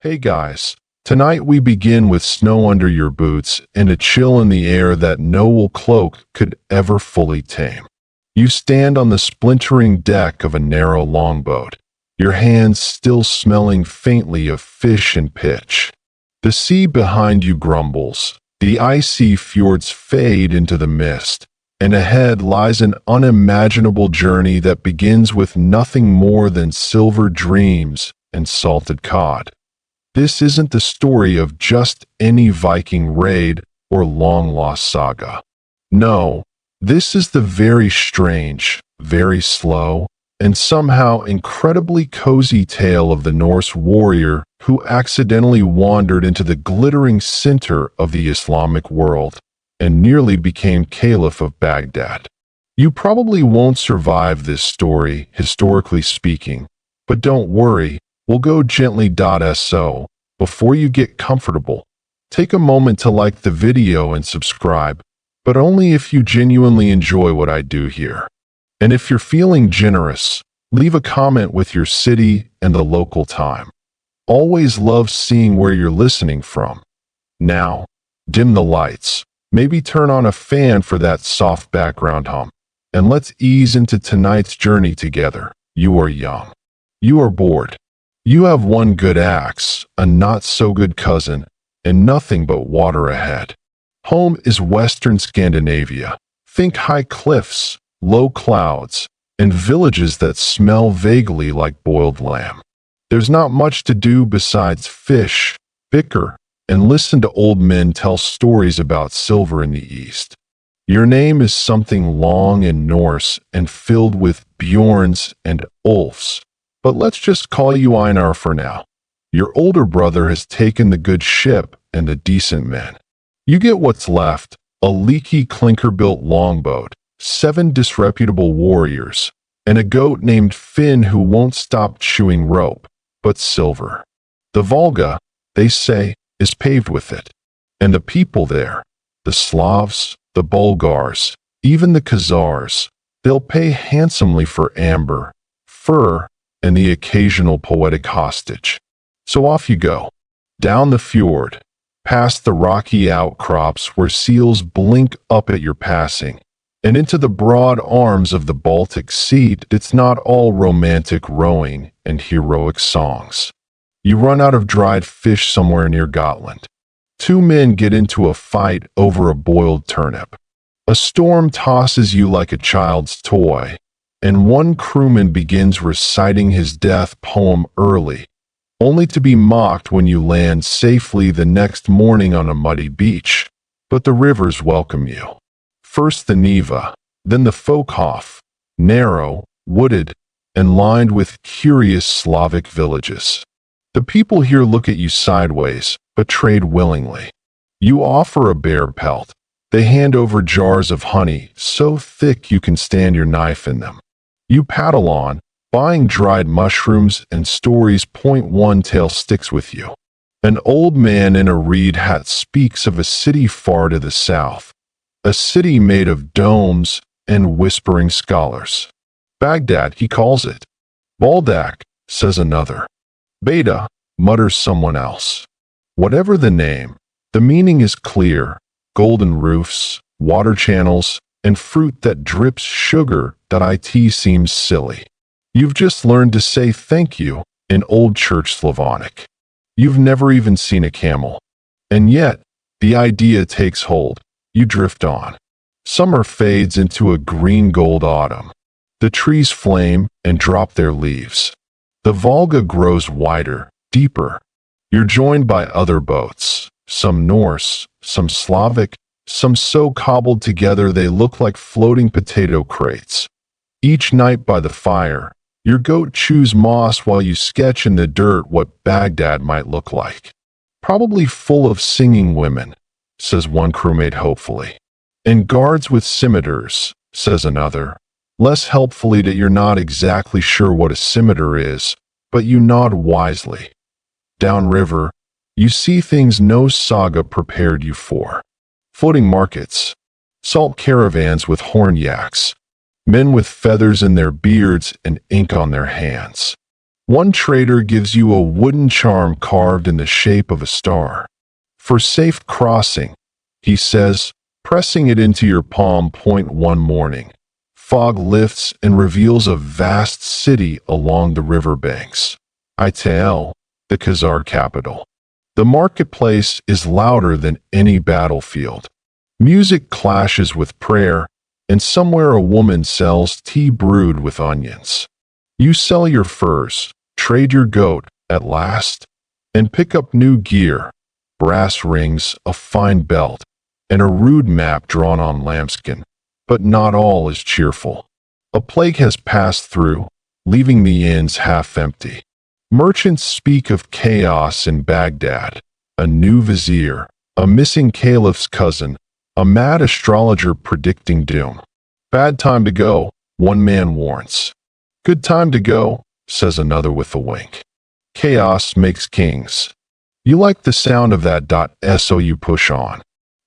Hey guys, tonight we begin with snow under your boots and a chill in the air that no wool cloak could ever fully tame. You stand on the splintering deck of a narrow longboat, your hands still smelling faintly of fish and pitch. The sea behind you grumbles, the icy fjords fade into the mist, and ahead lies an unimaginable journey that begins with nothing more than silver dreams and salted cod. This isn't the story of just any Viking raid or long-lost saga. No, this is the very strange, very slow, and somehow incredibly cozy tale of the Norse warrior who accidentally wandered into the glittering center of the Islamic world and nearly became Caliph of Baghdad. You probably won't survive this story, historically speaking, but don't worry, we'll go gently. So, before you get comfortable, take a moment to like the video and subscribe, but only if you genuinely enjoy what I do here. And if you're feeling generous, leave a comment with your city and the local time. Always love seeing where you're listening from. Now, dim the lights, maybe turn on a fan for that soft background hum, and let's ease into tonight's journey together. You are young. You are bored. You have one good axe, a not-so-good cousin, and nothing but water ahead. Home is Western Scandinavia. Think high cliffs, low clouds, and villages that smell vaguely like boiled lamb. There's not much to do besides fish, bicker, and listen to old men tell stories about silver in the east. Your name is something long and Norse and filled with Bjorns and Ulfs, but let's just call you Einar for now. Your older brother has taken the good ship and the decent men. You get what's left, a leaky clinker-built longboat, 7 disreputable warriors, and a goat named Finn who won't stop chewing rope, but silver. The Volga, they say, is paved with it. And the people there, the Slavs, the Bulgars, even the Khazars, they'll pay handsomely for amber, fur, and the occasional poetic hostage. So off you go, down the fjord, past the rocky outcrops where seals blink up at your passing, and into the broad arms of the Baltic Sea. It's not all romantic rowing and heroic songs. You run out of dried fish somewhere near Gotland. 2 men get into a fight over a boiled turnip. A storm tosses you like a child's toy, and one crewman begins reciting his death poem early, only to be mocked when you land safely the next morning on a muddy beach. But the rivers welcome you. First the Neva, then the Folkhof, narrow, wooded, and lined with curious Slavic villages. The people here look at you sideways, but trade willingly. You offer a bear pelt. They hand over jars of honey, so thick you can stand your knife in them. You paddle on, buying dried mushrooms and stories. One tale sticks with you. An old man in a reed hat speaks of a city far to the south, a city made of domes and whispering scholars. Baghdad, he calls it. Baldak, says another. Beta, mutters someone else. Whatever the name, the meaning is clear: golden roofs, water channels, and fruit that drips sugar. It seems silly. You've just learned to say thank you in Old Church Slavonic. You've never even seen a camel. And yet, the idea takes hold. You drift on. Summer fades into a green-gold autumn. The trees flame and drop their leaves. The Volga grows wider, deeper. You're joined by other boats, some Norse, some Slavic, some so cobbled together they look like floating potato crates. Each night by the fire, your goat chews moss while you sketch in the dirt what Baghdad might look like. Probably full of singing women, says one crewmate hopefully. And guards with scimitars, says another, less helpfully that you're not exactly sure what a scimitar is, but you nod wisely. Downriver, you see things no saga prepared you for. Floating markets, salt caravans with horn yaks, men with feathers in their beards and ink on their hands. One trader gives you a wooden charm carved in the shape of a star. For safe crossing, he says, pressing it into your palm. One morning, fog lifts and reveals a vast city along the riverbanks. Ital, the Khazar capital. The marketplace is louder than any battlefield. Music clashes with prayer, and somewhere a woman sells tea brewed with onions. You sell your furs, trade your goat, at last, and pick up new gear, brass rings, a fine belt, and a rude map drawn on lambskin. But not all is cheerful. A plague has passed through, leaving the inns half empty. Merchants speak of chaos in Baghdad, a new vizier, a missing Caliph's cousin, a mad astrologer predicting doom. Bad time to go, one man warns. Good time to go, says another with a wink. Chaos makes kings. You like the sound of that. So you push on.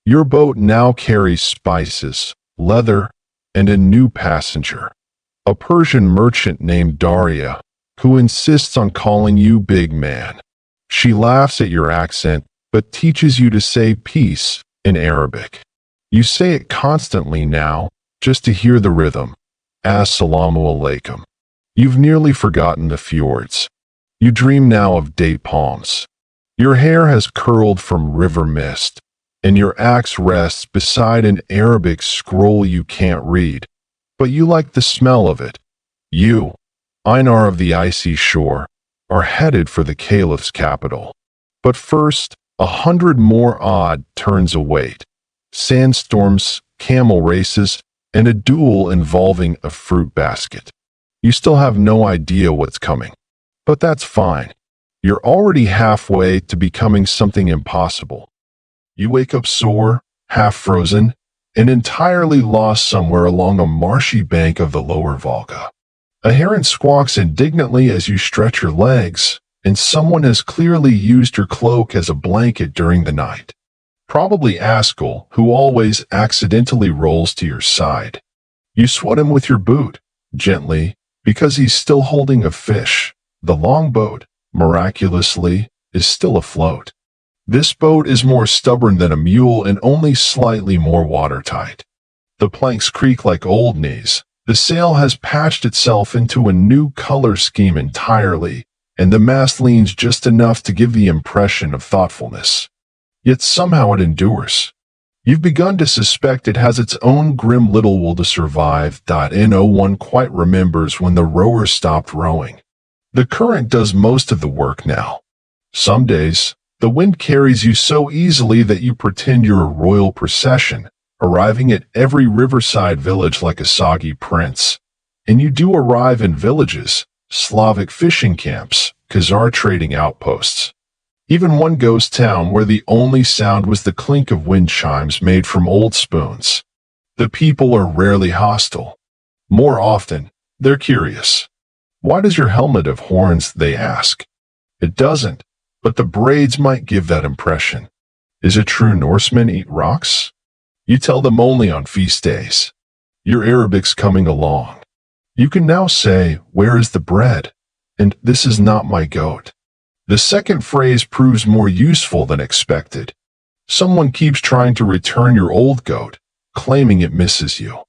Your boat now carries spices, leather, and a new passenger. A Persian merchant named Daria, who insists on calling you big man. She laughs at your accent, but teaches you to say peace in Arabic. You say it constantly now, just to hear the rhythm. Assalamu alaikum. You've nearly forgotten the fjords. You dream now of date palms. Your hair has curled from river mist, and your axe rests beside an Arabic scroll you can't read, but you like the smell of it. You, Einar of the icy shore, are headed for the Caliph's capital. But first, 100 more odd turns await. Sandstorms, camel races, and a duel involving a fruit basket. You still have no idea what's coming. But that's fine. You're already halfway to becoming something impossible. You wake up sore, half-frozen, and entirely lost somewhere along a marshy bank of the lower Volga. A heron squawks indignantly as you stretch your legs, and someone has clearly used your cloak as a blanket during the night. Probably Askell, who always accidentally rolls to your side. You swat him with your boot, gently, because he's still holding a fish. The longboat, miraculously, is still afloat. This boat is more stubborn than a mule and only slightly more watertight. The planks creak like old knees. The sail has patched itself into a new color scheme entirely, and the mast leans just enough to give the impression of thoughtfulness. Yet somehow it endures. You've begun to suspect it has its own grim little will to survive. No one quite remembers when the rower stopped rowing. The current does most of the work now. Some days, the wind carries you so easily that you pretend you're a royal procession, arriving at every riverside village like a soggy prince. And you do arrive in villages, Slavic fishing camps, Khazar trading outposts. Even one ghost town where the only sound was the clink of wind chimes made from old spoons. The people are rarely hostile. More often, they're curious. Why does your helmet have horns, they ask. It doesn't, but the braids might give that impression. Is it true Norsemen eat rocks? You tell them only on feast days. Your Arabic's coming along. You can now say, where is the bread? And this is not my goat. The second phrase proves more useful than expected. Someone keeps trying to return your old goat, claiming it misses you.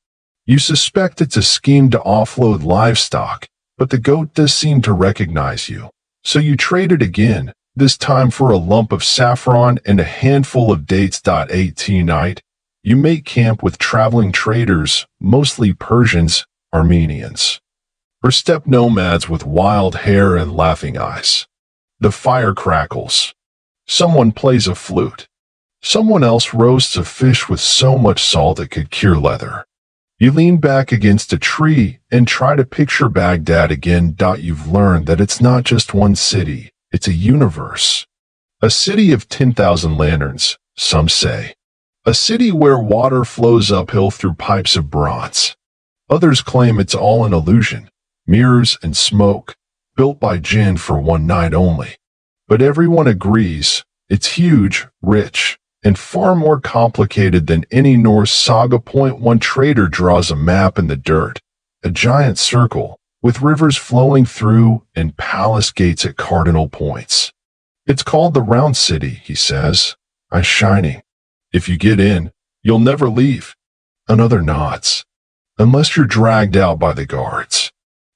You suspect it's a scheme to offload livestock, but the goat does seem to recognize you. So you trade it again, this time for a lump of saffron and a handful of dates. 18 night, you make camp with traveling traders, mostly Persians, Armenians, or steppe nomads with wild hair and laughing eyes. The fire crackles. Someone plays a flute. Someone else roasts a fish with so much salt it could cure leather. You lean back against a tree and try to picture Baghdad again. You've learned that it's not just one city, it's a universe. A city of 10,000 lanterns, some say. A city where water flows uphill through pipes of bronze. Others claim it's all an illusion, mirrors and smoke, built by jinn for one night only. But everyone agrees, it's huge, rich, and far more complicated than any Norse saga. One trader draws a map in the dirt, a giant circle, with rivers flowing through and palace gates at cardinal points. It's called the Round City, he says, eyes shining. If you get in, you'll never leave. Another nods. Unless you're dragged out by the guards.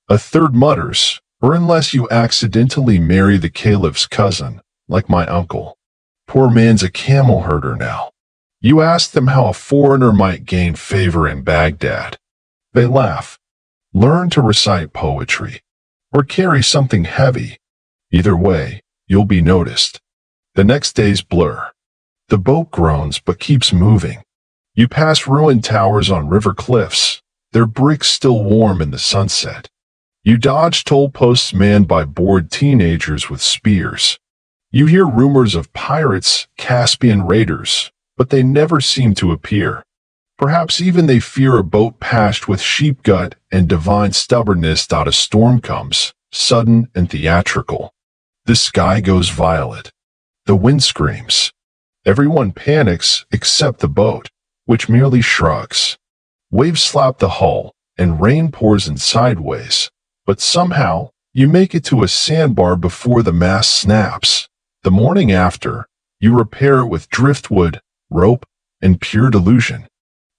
A third mutters, or unless you accidentally marry the Caliph's cousin, like my uncle. Poor man's a camel herder now. You ask them how a foreigner might gain favor in Baghdad. They laugh. Learn to recite poetry, or carry something heavy. Either way, you'll be noticed. The next day's blur. The boat groans but keeps moving. You pass ruined towers on river cliffs, their bricks still warm in the sunset. You dodge toll posts manned by bored teenagers with spears. You hear rumors of pirates, Caspian raiders, but they never seem to appear. Perhaps even they fear a boat patched with sheep gut and divine stubbornness. A storm comes, sudden and theatrical. The sky goes violet. The wind screams. Everyone panics except the boat, which merely shrugs. Waves slap the hull, and rain pours in sideways, but somehow you make it to a sandbar before the mast snaps. The morning after, you repair it with driftwood, rope, and pure delusion.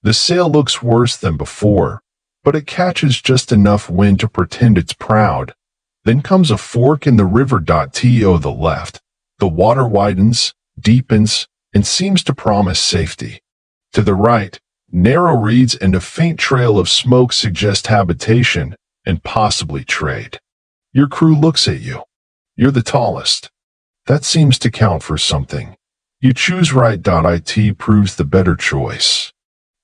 The sail looks worse than before, but it catches just enough wind to pretend it's proud. Then comes a fork in the river. To the left, the water widens, deepens, and seems to promise safety. To the right, narrow reeds and a faint trail of smoke suggest habitation and possibly trade. Your crew looks at you. You're the tallest. That seems to count for something. You choose right. It proves the better choice.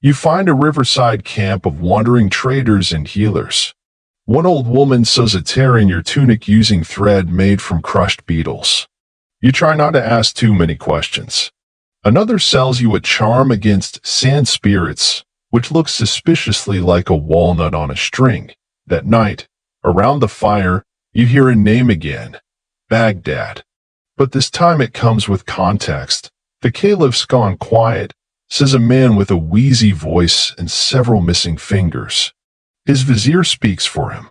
You find a riverside camp of wandering traders and healers. One old woman sews a tear in your tunic using thread made from crushed beetles. You try not to ask too many questions. Another sells you a charm against sand spirits, which looks suspiciously like a walnut on a string. That night, around the fire, you hear a name again, Baghdad. But this time it comes with context. The Caliph's gone quiet, says a man with a wheezy voice and several missing fingers. His vizier speaks for him.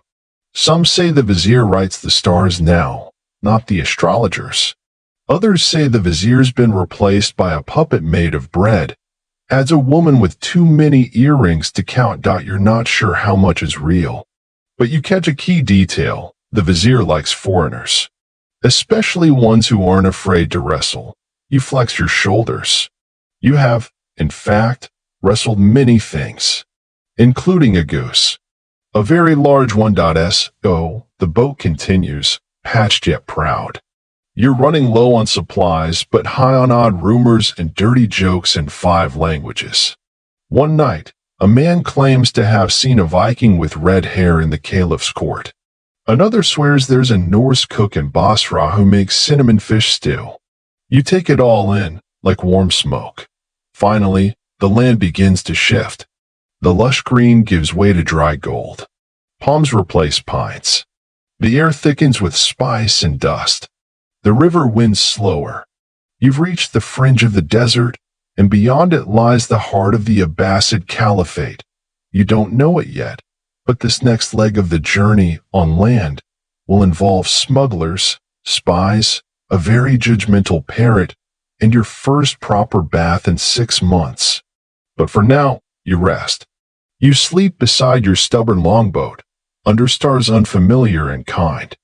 Some say the vizier writes the stars now, not the astrologers. Others say the vizier's been replaced by a puppet made of bread. Adds a woman with too many earrings to count. You're not sure how much is real. But you catch a key detail. The vizier likes foreigners, especially ones who aren't afraid to wrestle. You flex your shoulders. You have, in fact, wrestled many things, including a goose. A very large one. So, the boat continues, patched yet proud. You're running low on supplies, but high on odd rumors and dirty jokes in 5 languages. One night, a man claims to have seen a Viking with red hair in the Caliph's court. Another swears there's a Norse cook in Basra who makes cinnamon fish stew. You take it all in, like warm smoke. Finally, the land begins to shift. The lush green gives way to dry gold. Palms replace pines. The air thickens with spice and dust. The river winds slower. You've reached the fringe of the desert, and beyond it lies the heart of the Abbasid Caliphate. You don't know it yet, but this next leg of the journey on land will involve smugglers, spies, a very judgmental parrot, and your first proper bath in 6 months. But for now, you rest. You sleep beside your stubborn longboat, under stars unfamiliar and kind.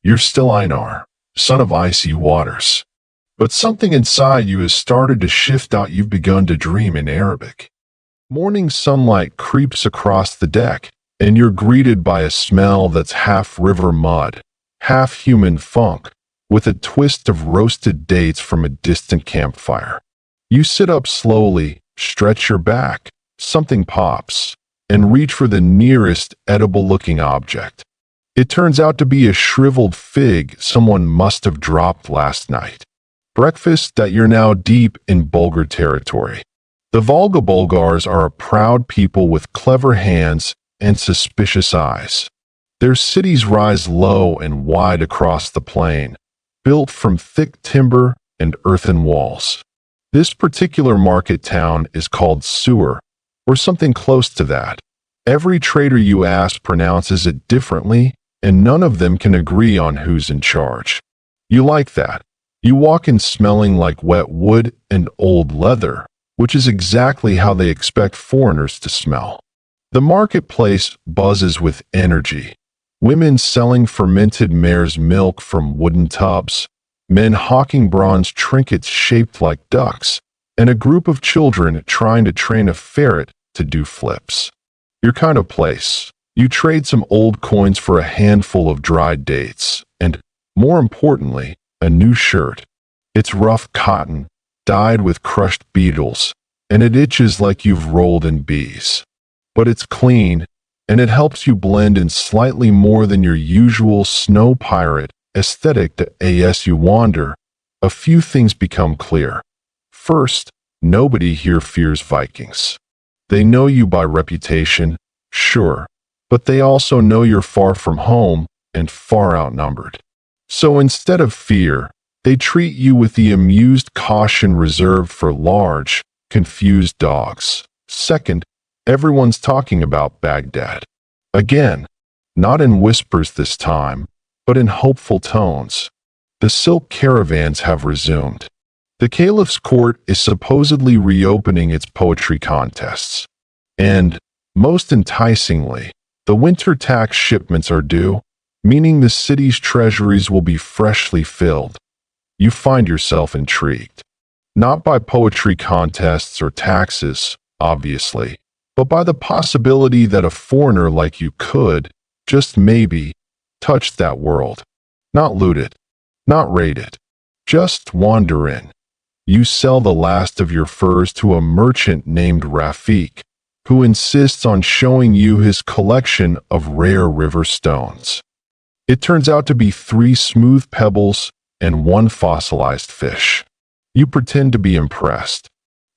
You're still Einar, son of icy waters. But something inside you has started to shift. You've begun to dream in Arabic. Morning sunlight creeps across the deck, and you're greeted by a smell that's half river mud, half human funk, with a twist of roasted dates from a distant campfire. You sit up slowly, stretch your back, something pops, and reach for the nearest edible-looking object. It turns out to be a shriveled fig someone must have dropped last night. Breakfast. You're now deep in Bulgar territory. The Volga Bulgars are a proud people with clever hands and suspicious eyes. Their cities rise low and wide across the plain, built from thick timber and earthen walls. This particular market town is called Sewer, or something close to that. Every trader you ask pronounces it differently, and none of them can agree on who's in charge. You like that. You walk in smelling like wet wood and old leather, which is exactly how they expect foreigners to smell. The marketplace buzzes with energy. Women selling fermented mare's milk from wooden tubs, men hawking bronze trinkets shaped like ducks, and a group of children trying to train a ferret to do flips. Your kind of place. You trade some old coins for a handful of dried dates, and, more importantly, a new shirt. It's rough cotton, dyed with crushed beetles, and it itches like you've rolled in bees. But it's clean, and it helps you blend in slightly more than your usual snow pirate aesthetic. As you wander, a few things become clear. First, nobody here fears Vikings. They know you by reputation, sure, but they also know you're far from home and far outnumbered. So instead of fear, they treat you with the amused caution reserved for large, confused dogs. Second, everyone's talking about Baghdad. Again, not in whispers this time, but in hopeful tones. The silk caravans have resumed. The Caliph's court is supposedly reopening its poetry contests. And, most enticingly, the winter tax shipments are due, meaning the city's treasuries will be freshly filled. You find yourself intrigued. Not by poetry contests or taxes, obviously, but by the possibility that a foreigner like you could, just maybe, touch that world. Not loot it, not raid it, just wander in. You sell the last of your furs to a merchant named Rafik, who insists on showing you his collection of rare river stones. It turns out to be 3 smooth pebbles and 1 fossilized fish. You pretend to be impressed.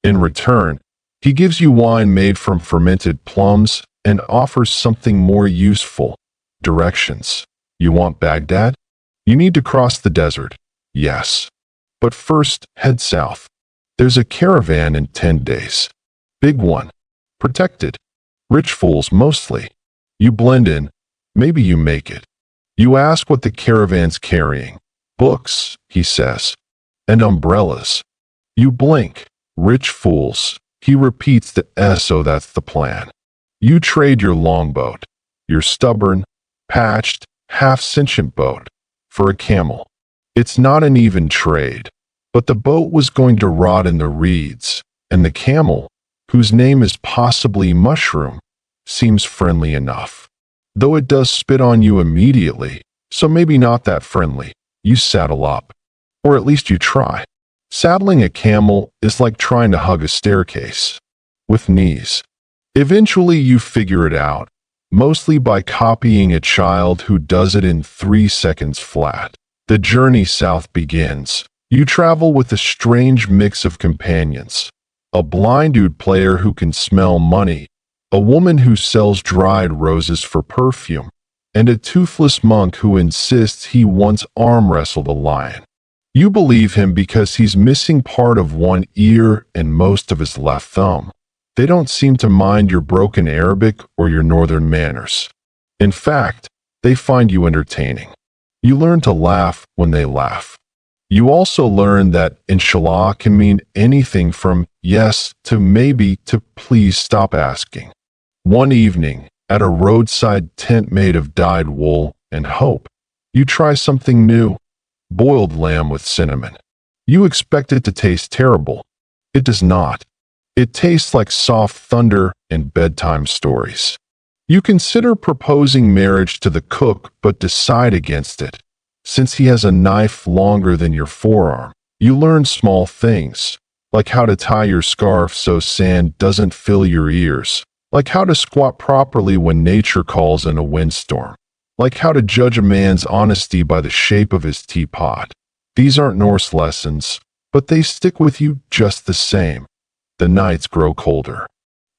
In return, he gives you wine made from fermented plums and offers something more useful: directions. You want Baghdad? You need to cross the desert, yes. But first, head south. There's a caravan in 10 days. Big one. Protected. Rich fools mostly. You blend in. Maybe you make it. You ask what the caravan's carrying. Books, he says. And umbrellas. You blink. Rich fools. He repeats the "so that's the plan." You trade your longboat, your stubborn, patched, half-sentient boat, for a camel. It's not an even trade, but the boat was going to rot in the reeds, and the camel, whose name is possibly Mushroom, seems friendly enough. Though it does spit on you immediately, so maybe not that friendly. You saddle up. Or at least you try. Saddling a camel is like trying to hug a staircase. With knees. Eventually you figure it out, mostly by copying a child who does it in 3 seconds flat. The journey south begins. You travel with a strange mix of companions. A blind oud player who can smell money, a woman who sells dried roses for perfume, and a toothless monk who insists he once arm wrestled a lion. You believe him because he's missing part of one ear and most of his left thumb. They don't seem to mind your broken Arabic or your northern manners. In fact, they find you entertaining. You learn to laugh when they laugh. You also learn that inshallah can mean anything from yes to maybe to please stop asking. One evening, at a roadside tent made of dyed wool and hope, you try something new: boiled lamb with cinnamon. You expect it to taste terrible. It does not. It tastes like soft thunder and bedtime stories. You consider proposing marriage to the cook but decide against it. Since he has a knife longer than your forearm, you learn small things, like how to tie your scarf so sand doesn't fill your ears, like how to squat properly when nature calls in a windstorm, like how to judge a man's honesty by the shape of his teapot. These aren't Norse lessons, but they stick with you just the same. The nights grow colder.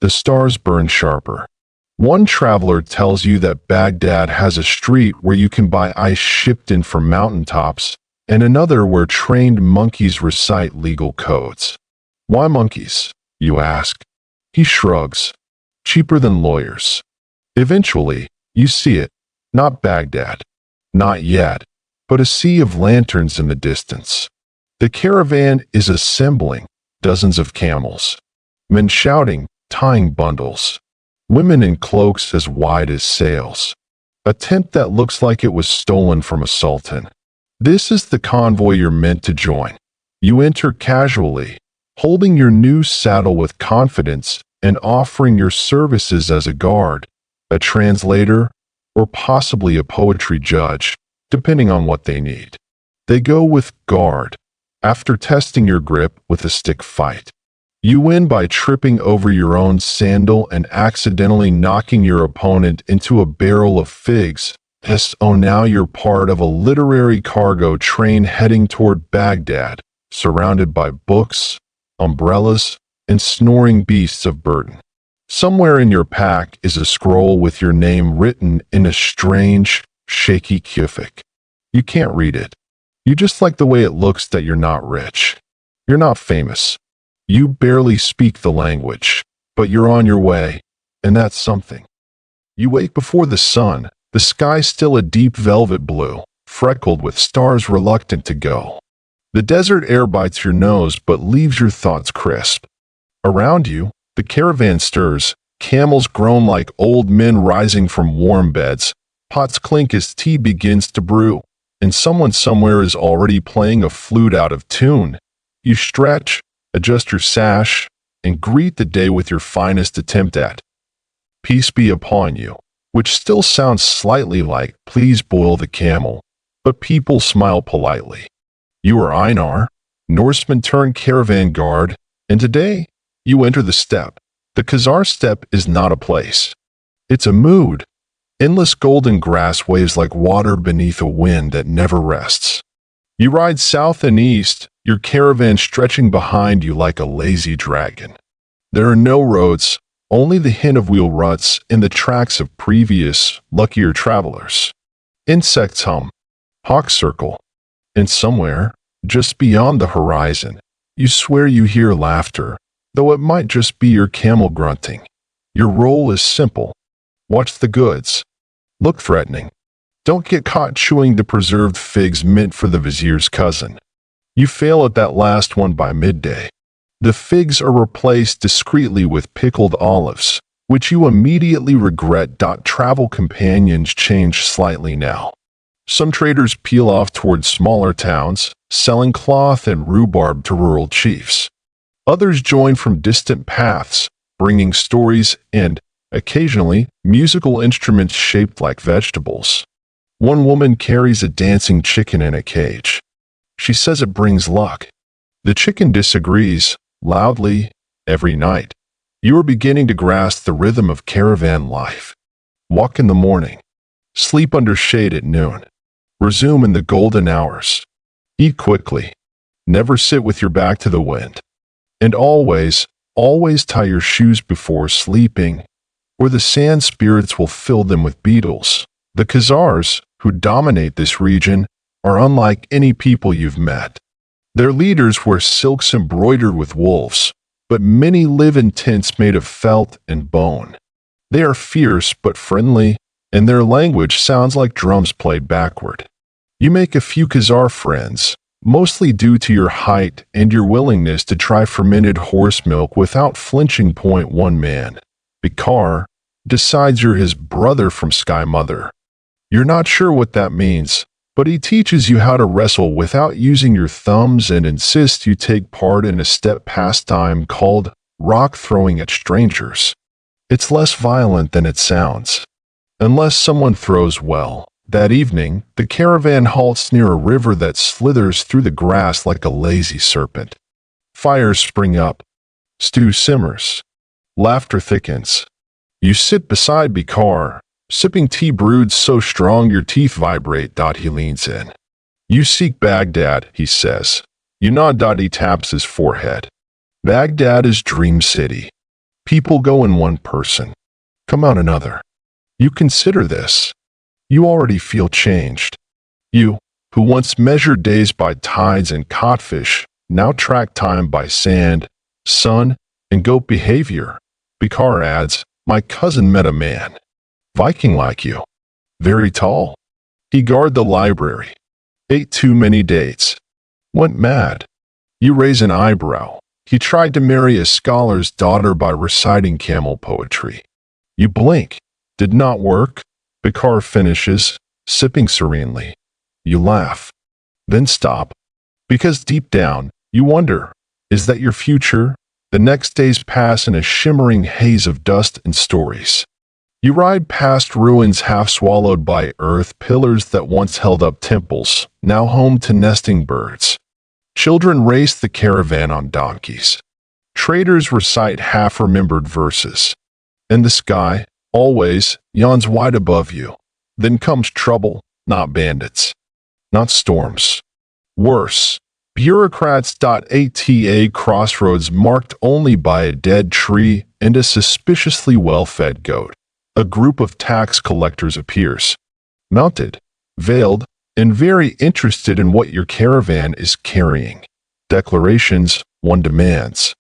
The stars burn sharper. One traveler tells you that Baghdad has a street where you can buy ice shipped in from mountaintops, and another where trained monkeys recite legal codes. Why monkeys? You ask. He shrugs. Cheaper than lawyers. Eventually, you see it, not Baghdad, not yet, but a sea of lanterns in the distance. The caravan is assembling, dozens of camels, men shouting, tying bundles, women in cloaks as wide as sails, a tent that looks like it was stolen from a sultan. This is the convoy you're meant to join. You enter casually, holding your new saddle with confidence and offering your services as a guard, a translator, or possibly a poetry judge, depending on what they need. They go with guard, after testing your grip with a stick fight. You win by tripping over your own sandal and accidentally knocking your opponent into a barrel of figs. So now you're part of a literary cargo train heading toward Baghdad, surrounded by books, umbrellas, and snoring beasts of burden. Somewhere in your pack is a scroll with your name written in a strange, shaky Kufic. You can't read it. You just like the way it looks that you're not rich. You're not famous. You barely speak the language, but you're on your way, and that's something. You wake before the sun, the sky still a deep velvet blue, freckled with stars reluctant to go. The desert air bites your nose but leaves your thoughts crisp. Around you, the caravan stirs, camels groan like old men rising from warm beds, pots clink as tea begins to brew, and someone somewhere is already playing a flute out of tune. You stretch, adjust your sash, and greet the day with your finest attempt at "Peace be upon you," which still sounds slightly like "Please boil the camel," but people smile politely. You are Einar, Norseman turned caravan guard, and today you enter the steppe. The Khazar steppe is not a place. It's a mood. Endless golden grass waves like water beneath a wind that never rests. You ride south and east, your caravan stretching behind you like a lazy dragon. There are no roads, only the hint of wheel ruts and the tracks of previous, luckier travelers. Insects hum, hawks circle, and somewhere, just beyond the horizon, you swear you hear laughter, though it might just be your camel grunting. Your role is simple. Watch the goods. Look threatening. Don't get caught chewing the preserved figs meant for the vizier's cousin. You fail at that last one by midday. The figs are replaced discreetly with pickled olives, which you immediately regret. Travel companions change slightly now. Some traders peel off towards smaller towns, selling cloth and rhubarb to rural chiefs. Others join from distant paths, bringing stories and, occasionally, musical instruments shaped like vegetables. One woman carries a dancing chicken in a cage. She says it brings luck. The chicken disagrees, loudly, every night. You are beginning to grasp the rhythm of caravan life. Walk in the morning. Sleep under shade at noon. Resume in the golden hours. Eat quickly. Never sit with your back to the wind. And always, always tie your shoes before sleeping, or the sand spirits will fill them with beetles. The Khazars, who dominate this region, are unlike any people you've met. Their leaders wear silks embroidered with wolves, but many live in tents made of felt and bone. They are fierce but friendly, and their language sounds like drums played backward. You make a few Khazar friends, mostly due to your height and your willingness to try fermented horse milk without flinching. One man, Bakar, decides you're his brother from Sky Mother. You're not sure what that means, but he teaches you how to wrestle without using your thumbs and insists you take part in a steppe pastime called rock throwing at strangers. It's less violent than it sounds. Unless someone throws well. That evening, the caravan halts near a river that slithers through the grass like a lazy serpent. Fires spring up. Stew simmers. Laughter thickens. You sit beside Bakar, sipping tea brewed so strong your teeth vibrate. He leans in. You seek Baghdad, he says. You nod. He taps his forehead. Baghdad is Dream City. People go in one person, come out another. You consider this. You already feel changed. You, who once measured days by tides and codfish, now track time by sand, sun, and goat behavior. Bakar adds, my cousin met a man. Viking like you. Very tall. He guarded the library. Ate too many dates. Went mad. You raise an eyebrow. He tried to marry a scholar's daughter by reciting camel poetry. You blink. Did not work. Bakar finishes, sipping serenely. You laugh. Then stop. Because deep down, you wonder, is that your future? The next days pass in a shimmering haze of dust and stories. You ride past ruins half swallowed by earth, pillars that once held up temples, now home to nesting birds. Children race the caravan on donkeys. Traders recite half-remembered verses. And the sky, always, yawns wide above you. Then comes trouble, not bandits. Not storms. Worse, bureaucrats. At crossroads marked only by a dead tree and a suspiciously well-fed goat. A group of tax collectors appears, mounted, veiled, and very interested in what your caravan is carrying. Declarations, one demands.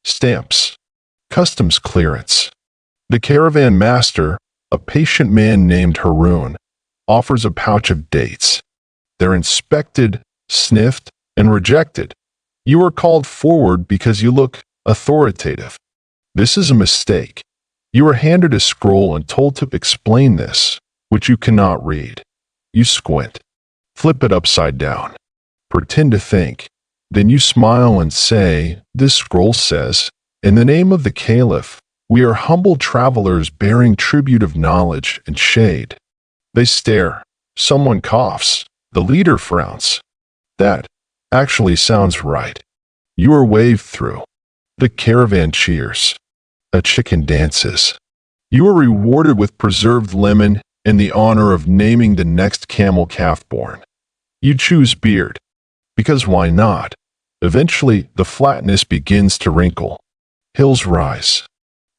Stamps. Customs clearance. The caravan master, a patient man named Haroon, offers a pouch of dates. They're inspected, sniffed, and rejected. You are called forward because you look authoritative. This is a mistake. You are handed a scroll and told to explain this, which you cannot read. You squint. Flip it upside down. Pretend to think. Then you smile and say, this scroll says, in the name of the Caliph, we are humble travelers bearing tribute of knowledge and shade. They stare. Someone coughs. The leader frowns. That actually sounds right. You are waved through. The caravan cheers. A chicken dances. You are rewarded with preserved lemon and the honor of naming the next camel calf born. You choose beard. Because why not? Eventually, the flatness begins to wrinkle. Hills rise.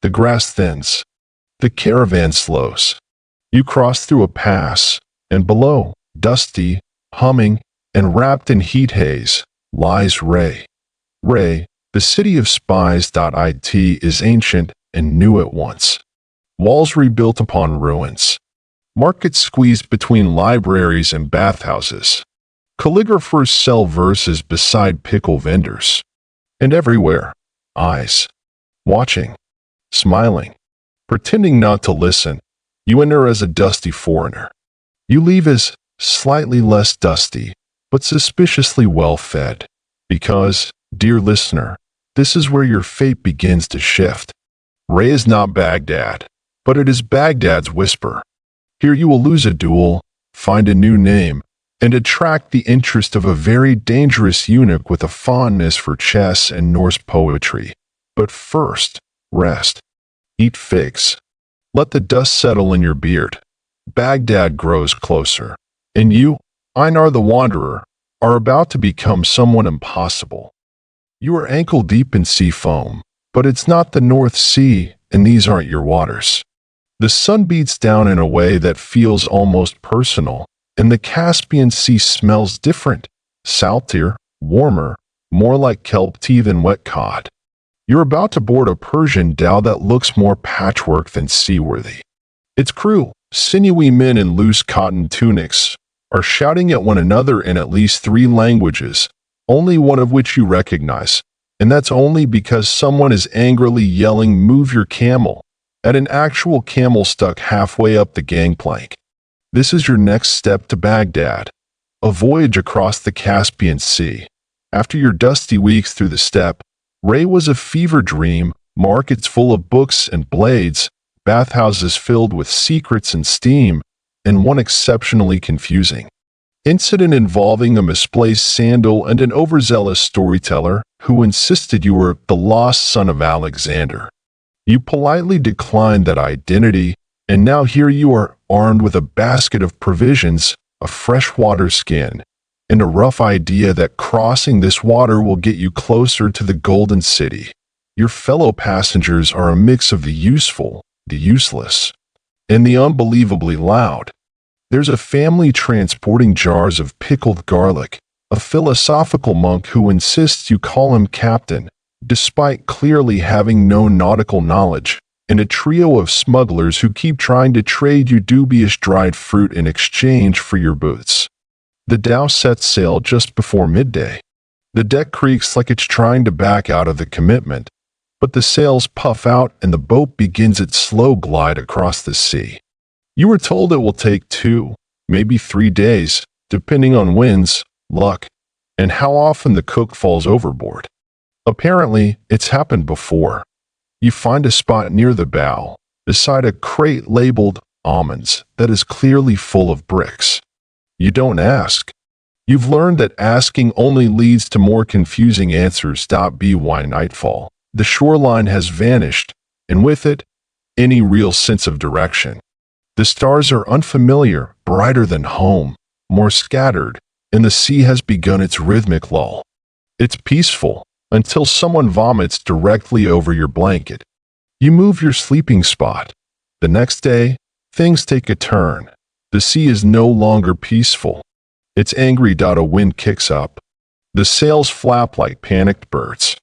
The grass thins. The caravan slows. You cross through a pass, and below, dusty, humming, and wrapped in heat haze, lies Ray. Ray, the city of spies. It is ancient and new at once. Walls rebuilt upon ruins. Markets squeezed between libraries and bathhouses. Calligraphers sell verses beside pickle vendors. And everywhere, eyes. Watching. Smiling. Pretending not to listen, you enter as a dusty foreigner. You leave as slightly less dusty, but suspiciously well-fed. Because, dear listener, this is where your fate begins to shift. Ray is not Baghdad, but it is Baghdad's whisper. Here you will lose a duel, find a new name, and attract the interest of a very dangerous eunuch with a fondness for chess and Norse poetry. But first, rest. Eat figs. Let the dust settle in your beard. Baghdad grows closer, and you, Einar the Wanderer, are about to become someone impossible. You are ankle-deep in sea foam, but it's not the North Sea, and these aren't your waters. The sun beats down in a way that feels almost personal, and the Caspian Sea smells different, saltier, warmer, more like kelp tea than wet cod. You're about to board a Persian dhow that looks more patchwork than seaworthy. Its crew, sinewy men in loose cotton tunics, are shouting at one another in at least 3 languages, only one of which you recognize, and that's only because someone is angrily yelling "Move your camel" at an actual camel stuck halfway up the gangplank. This is your next step to Baghdad, a voyage across the Caspian Sea. After your dusty weeks through the steppe, Ray was a fever dream, markets full of books and blades, bathhouses filled with secrets and steam, and one exceptionally confusing incident involving a misplaced sandal and an overzealous storyteller who insisted you were the lost son of Alexander. You politely declined that identity, and now here you are armed with a basket of provisions, a freshwater skin, and a rough idea that crossing this water will get you closer to the Golden City. Your fellow passengers are a mix of the useful, the useless, and the unbelievably loud. There's a family transporting jars of pickled garlic, a philosophical monk who insists you call him captain, despite clearly having no nautical knowledge, and a trio of smugglers who keep trying to trade you dubious dried fruit in exchange for your boots. The dhow sets sail just before midday. The deck creaks like it's trying to back out of the commitment, but the sails puff out and the boat begins its slow glide across the sea. You were told it will take 2, maybe 3 days, depending on winds, luck, and how often the cook falls overboard. Apparently, it's happened before. You find a spot near the bow, beside a crate labeled almonds that is clearly full of bricks. You don't ask. You've learned that asking only leads to more confusing answers. By nightfall, the shoreline has vanished, and with it, any real sense of direction. The stars are unfamiliar, brighter than home, more scattered, and the sea has begun its rhythmic lull. It's peaceful, until someone vomits directly over your blanket. You move your sleeping spot. The next day, things take a turn. The sea is no longer peaceful. It's angry. A wind kicks up. The sails flap like panicked birds.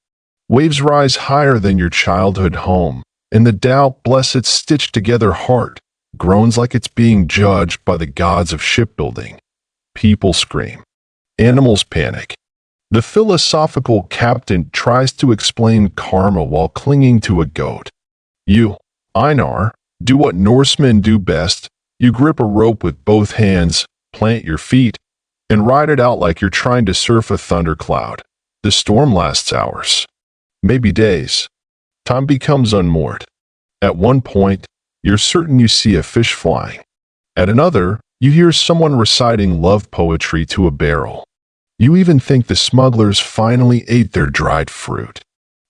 Waves rise higher than your childhood home, and the dhow, bless its stitched-together heart, groans like it's being judged by the gods of shipbuilding. People scream. Animals panic. The philosophical captain tries to explain karma while clinging to a goat. You, Einar, do what Norsemen do best. You grip a rope with both hands, plant your feet, and ride it out like you're trying to surf a thundercloud. The storm lasts hours, maybe days. Time becomes unmoored. At one point, you're certain you see a fish flying. At another, you hear someone reciting love poetry to a barrel. You even think the smugglers finally ate their dried fruit.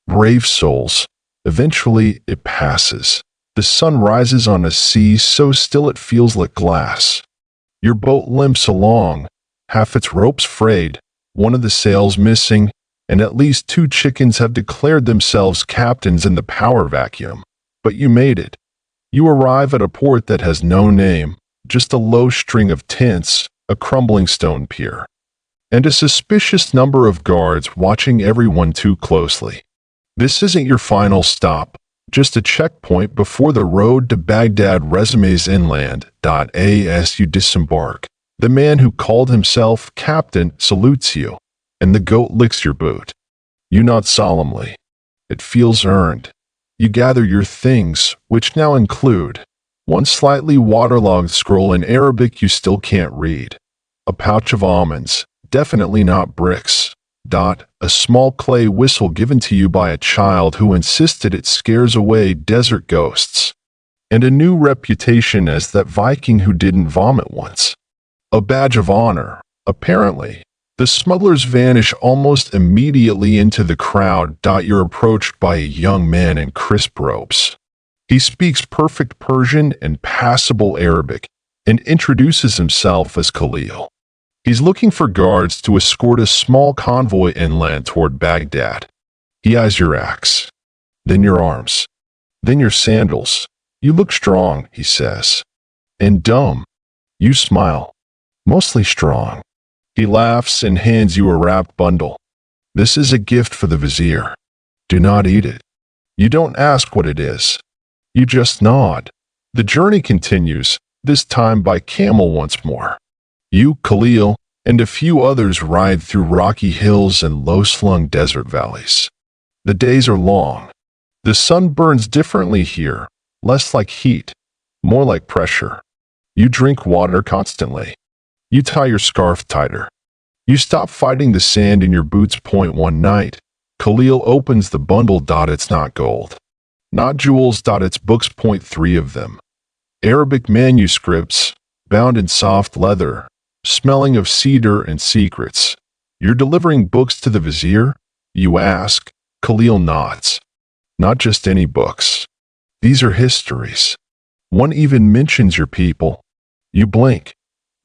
Brave souls. Eventually, it passes. The sun rises on a sea so still it feels like glass. Your boat limps along, half its ropes frayed, one of the sails missing, and at least 2 chickens have declared themselves captains in the power vacuum. But you made it. You arrive at a port that has no name, just a low string of tents, a crumbling stone pier, and a suspicious number of guards watching everyone too closely. This isn't your final stop, just a checkpoint before the road to Baghdad resumes inland. As you disembark, the man who called himself captain salutes you, and the goat licks your boot. You nod solemnly. It feels earned. You gather your things, which now include one slightly waterlogged scroll in Arabic you still can't read, a pouch of almonds, definitely not bricks, a small clay whistle given to you by a child who insisted it scares away desert ghosts, and a new reputation as that Viking who didn't vomit once. A badge of honor, apparently. The smugglers vanish almost immediately into the crowd. You're approached by a young man in crisp robes. He speaks perfect Persian and passable Arabic, and introduces himself as Caliph. He's looking for guards to escort a small convoy inland toward Baghdad. He eyes your axe, then your arms, then your sandals. You look strong, he says. And dumb. You smile. Mostly strong. He laughs and hands you a wrapped bundle. This is a gift for the vizier. Do not eat it. You don't ask what it is. You just nod. The journey continues, this time by camel once more. You, Khalil, and a few others ride through rocky hills and low-slung desert valleys. The days are long. The sun burns differently here, less like heat, more like pressure. You drink water constantly. You tie your scarf tighter. You stop fighting the sand in your boots. One night, Khalil opens the bundle. It's not gold, not jewels. It's books. 3 of them. Arabic manuscripts, bound in soft leather, smelling of cedar and secrets. You're delivering books to the vizier? You ask. Khalil nods. Not just any books. These are histories. One even mentions your people. You blink.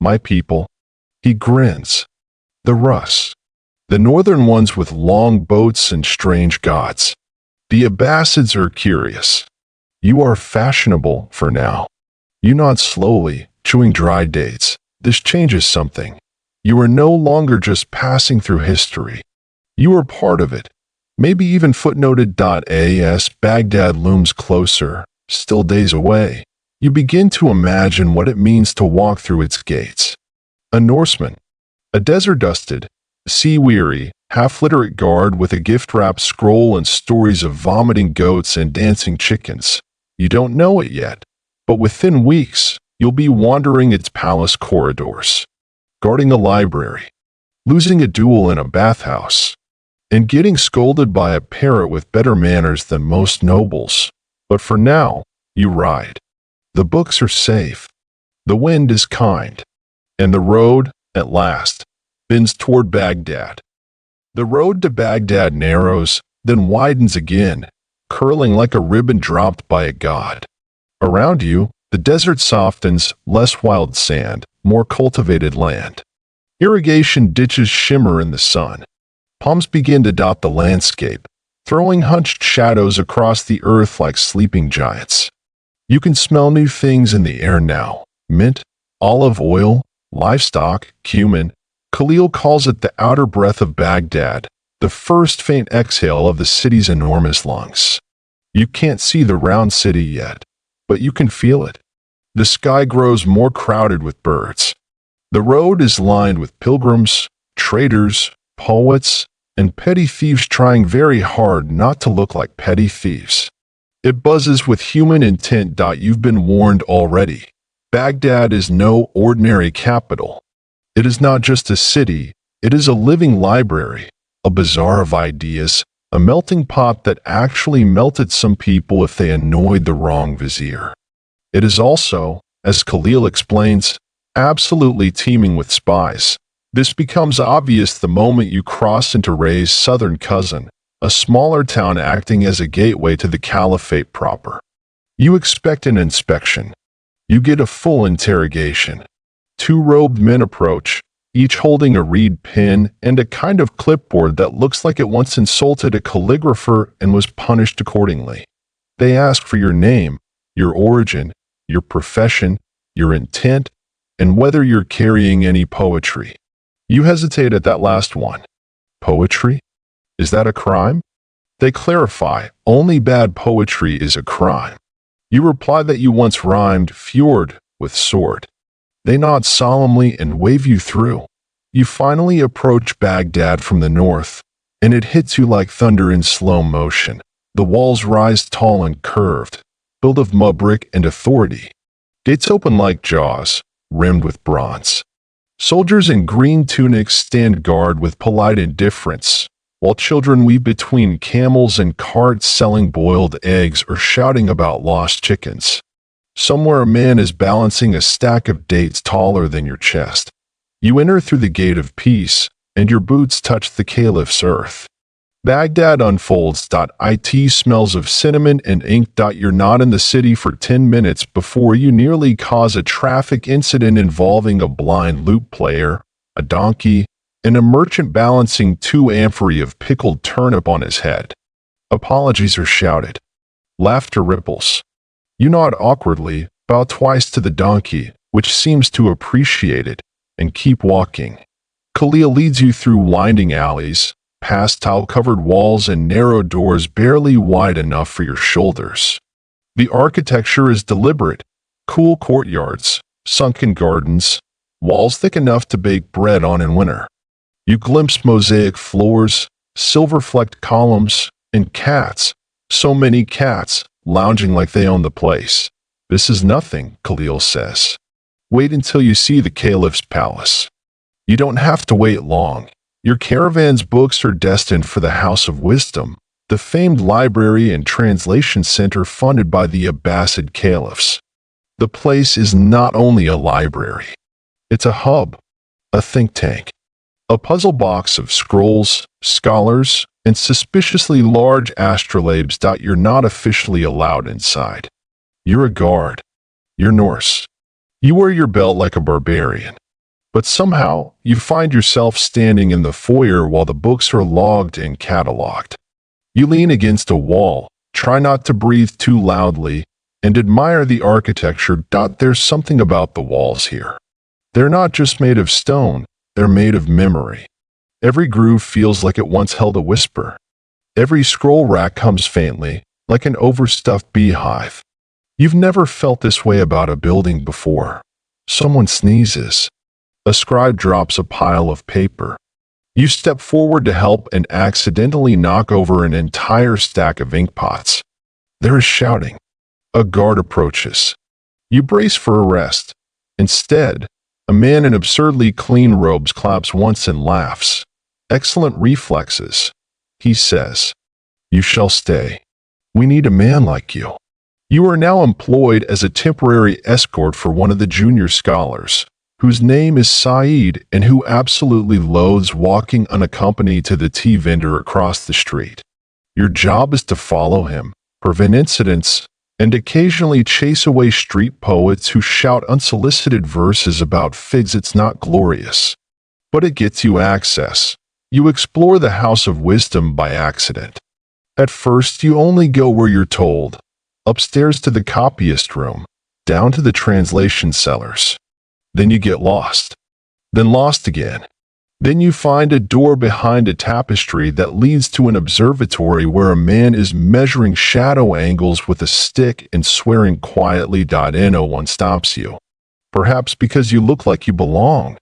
My people. He grins. The Rus. The northern ones with long boats and strange gods. The Abbasids are curious. You are fashionable for now. You nod slowly, chewing dried dates. This changes something. You are no longer just passing through history. You are part of it. Maybe even footnoted. As Baghdad looms closer, still days away. You begin to imagine what it means to walk through its gates. A Norseman, a desert-dusted, sea-weary, half-literate guard with a gift-wrapped scroll and stories of vomiting goats and dancing chickens. You don't know it yet, but within weeks, you'll be wandering its palace corridors, guarding a library, losing a duel in a bathhouse, and getting scolded by a parrot with better manners than most nobles. But for now, you ride. The books are safe. The wind is kind. And the road, at last, bends toward Baghdad. The road to Baghdad narrows, then widens again, curling like a ribbon dropped by a god. Around you, the desert softens, less wild sand, more cultivated land. Irrigation ditches shimmer in the sun. Palms begin to dot the landscape, throwing hunched shadows across the earth like sleeping giants. You can smell new things in the air now: mint, olive oil, livestock, cumin. Khalil calls it the outer breath of Baghdad, the first faint exhale of the city's enormous lungs. You can't see the round city yet, but you can feel it. The sky grows more crowded with birds. The road is lined with pilgrims, traders, poets, and petty thieves trying very hard not to look like petty thieves. It buzzes with human intent. You've been warned already. Baghdad is no ordinary capital. It is not just a city, it is a living library, a bazaar of ideas, a melting pot that actually melted some people if they annoyed the wrong vizier. It is also, as Khalil explains, absolutely teeming with spies. This becomes obvious the moment you cross into Ray's southern cousin, a smaller town acting as a gateway to the Caliphate proper. You expect an inspection. You get a full interrogation. 2 robed men approach, each holding a reed pen and a kind of clipboard that looks like it once insulted a calligrapher and was punished accordingly. They ask for your name, your origin, your profession, your intent, and whether you're carrying any poetry. You hesitate at that last one. Poetry? Is that a crime? They clarify, only bad poetry is a crime. You reply that you once rhymed fjord with sword. They nod solemnly and wave you through. You finally approach Baghdad from the north, and it hits you like thunder in slow motion. The walls rise tall and curved, built of mud brick and authority. Gates open like jaws, rimmed with bronze. Soldiers in green tunics stand guard with polite indifference, while children weave between camels and carts selling boiled eggs or shouting about lost chickens. Somewhere a man is balancing a stack of dates taller than your chest. You enter through the gate of peace, and your boots touch the Caliph's earth. Baghdad unfolds. It smells of cinnamon and ink. You're not in the city for 10 minutes before you nearly cause a traffic incident involving a blind lute player, a donkey, and a merchant balancing 2 amphorae of pickled turnip on his head. Apologies are shouted. Laughter ripples. You nod awkwardly, bow twice to the donkey, which seems to appreciate it, and keep walking. Khalil leads you through winding alleys, past tile-covered walls and narrow doors barely wide enough for your shoulders. The architecture is deliberate: cool courtyards, sunken gardens, walls thick enough to bake bread on in winter. You glimpse mosaic floors, silver-flecked columns, and cats, so many cats, lounging like they own the place. This is nothing, Khalil says. Wait until you see the Caliph's palace. You don't have to wait long. Your caravan's books are destined for the House of Wisdom, the famed library and translation center funded by the Abbasid caliphs. The place is not only a library. It's a hub, a think tank, a puzzle box of scrolls, scholars, and suspiciously large astrolabes. You're not officially allowed inside. You're a guard. You're Norse. You wear your belt like a barbarian. But somehow, you find yourself standing in the foyer while the books are logged and cataloged. You lean against a wall, try not to breathe too loudly, and admire the architecture. There's something about the walls here. They're not just made of stone, they're made of memory. Every groove feels like it once held a whisper. Every scroll rack hums faintly, like an overstuffed beehive. You've never felt this way about a building before. Someone sneezes. A scribe drops a pile of paper. You step forward to help and accidentally knock over an entire stack of ink pots. There is shouting. A guard approaches. You brace for arrest. Instead, a man in absurdly clean robes claps once and laughs. Excellent reflexes, he says. You shall stay. We need a man like you. You are now employed as a temporary escort for one of the junior scholars, whose name is Saeed and who absolutely loathes walking unaccompanied to the tea vendor across the street. Your job is to follow him, prevent incidents, and occasionally chase away street poets who shout unsolicited verses about figs. It's not glorious, but it gets you access. You explore the House of Wisdom by accident. At first, you only go where you're told, upstairs to the copyist room, down to the translation cellars. Then you get lost. Then lost again. Then you find a door behind a tapestry that leads to an observatory where a man is measuring shadow angles with a stick and swearing quietly. No one stops you. Perhaps because you look like you belong.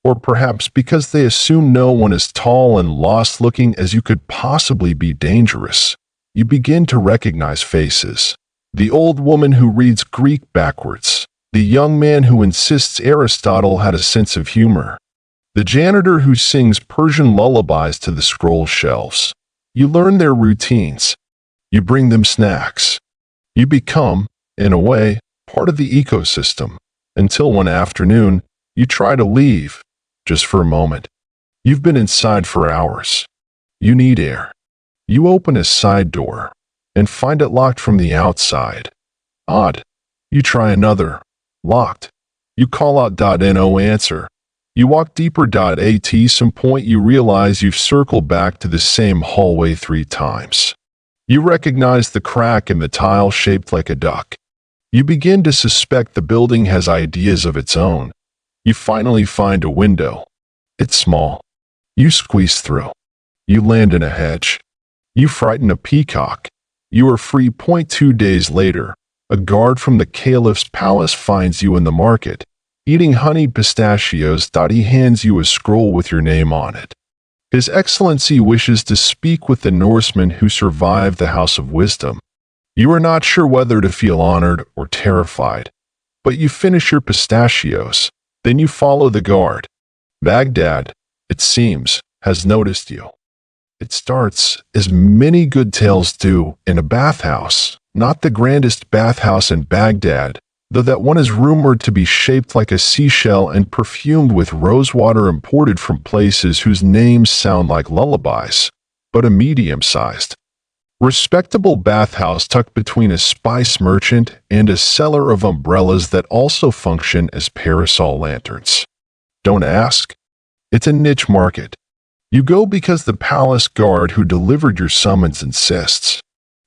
Or perhaps because they assume no one is tall and lost-looking as you could possibly be dangerous. You begin to recognize faces. The old woman who reads Greek backwards. The young man who insists Aristotle had a sense of humor. The janitor who sings Persian lullabies to the scroll shelves. You learn their routines. You bring them snacks. You become, in a way, part of the ecosystem, until one afternoon, you try to leave, just for a moment. You've been inside for hours. You need air. You open a side door, and find it locked from the outside. Odd. You try another. Locked. You call out. No answer. You walk deeper. At some point you realize you've circled back to the same hallway 3 times. You recognize the crack in the tile shaped like a duck. You begin to suspect the building has ideas of its own. You finally find a window. It's small. You squeeze through. You land in a hedge. You frighten a peacock. You are free. 2 days later, a guard from the Caliph's palace finds you in the market, eating honeyed pistachios. He hands you a scroll with your name on it. His Excellency wishes to speak with the Norsemen who survived the House of Wisdom. You are not sure whether to feel honored or terrified, but you finish your pistachios. Then you follow the guard. Baghdad, it seems, has noticed you. It starts, as many good tales do, in a bathhouse, not the grandest bathhouse in Baghdad, though that one is rumored to be shaped like a seashell and perfumed with rosewater imported from places whose names sound like lullabies, but a medium-sized, respectable bathhouse tucked between a spice merchant and a seller of umbrellas that also function as parasol lanterns. Don't ask. It's a niche market. You go because the palace guard who delivered your summons insists.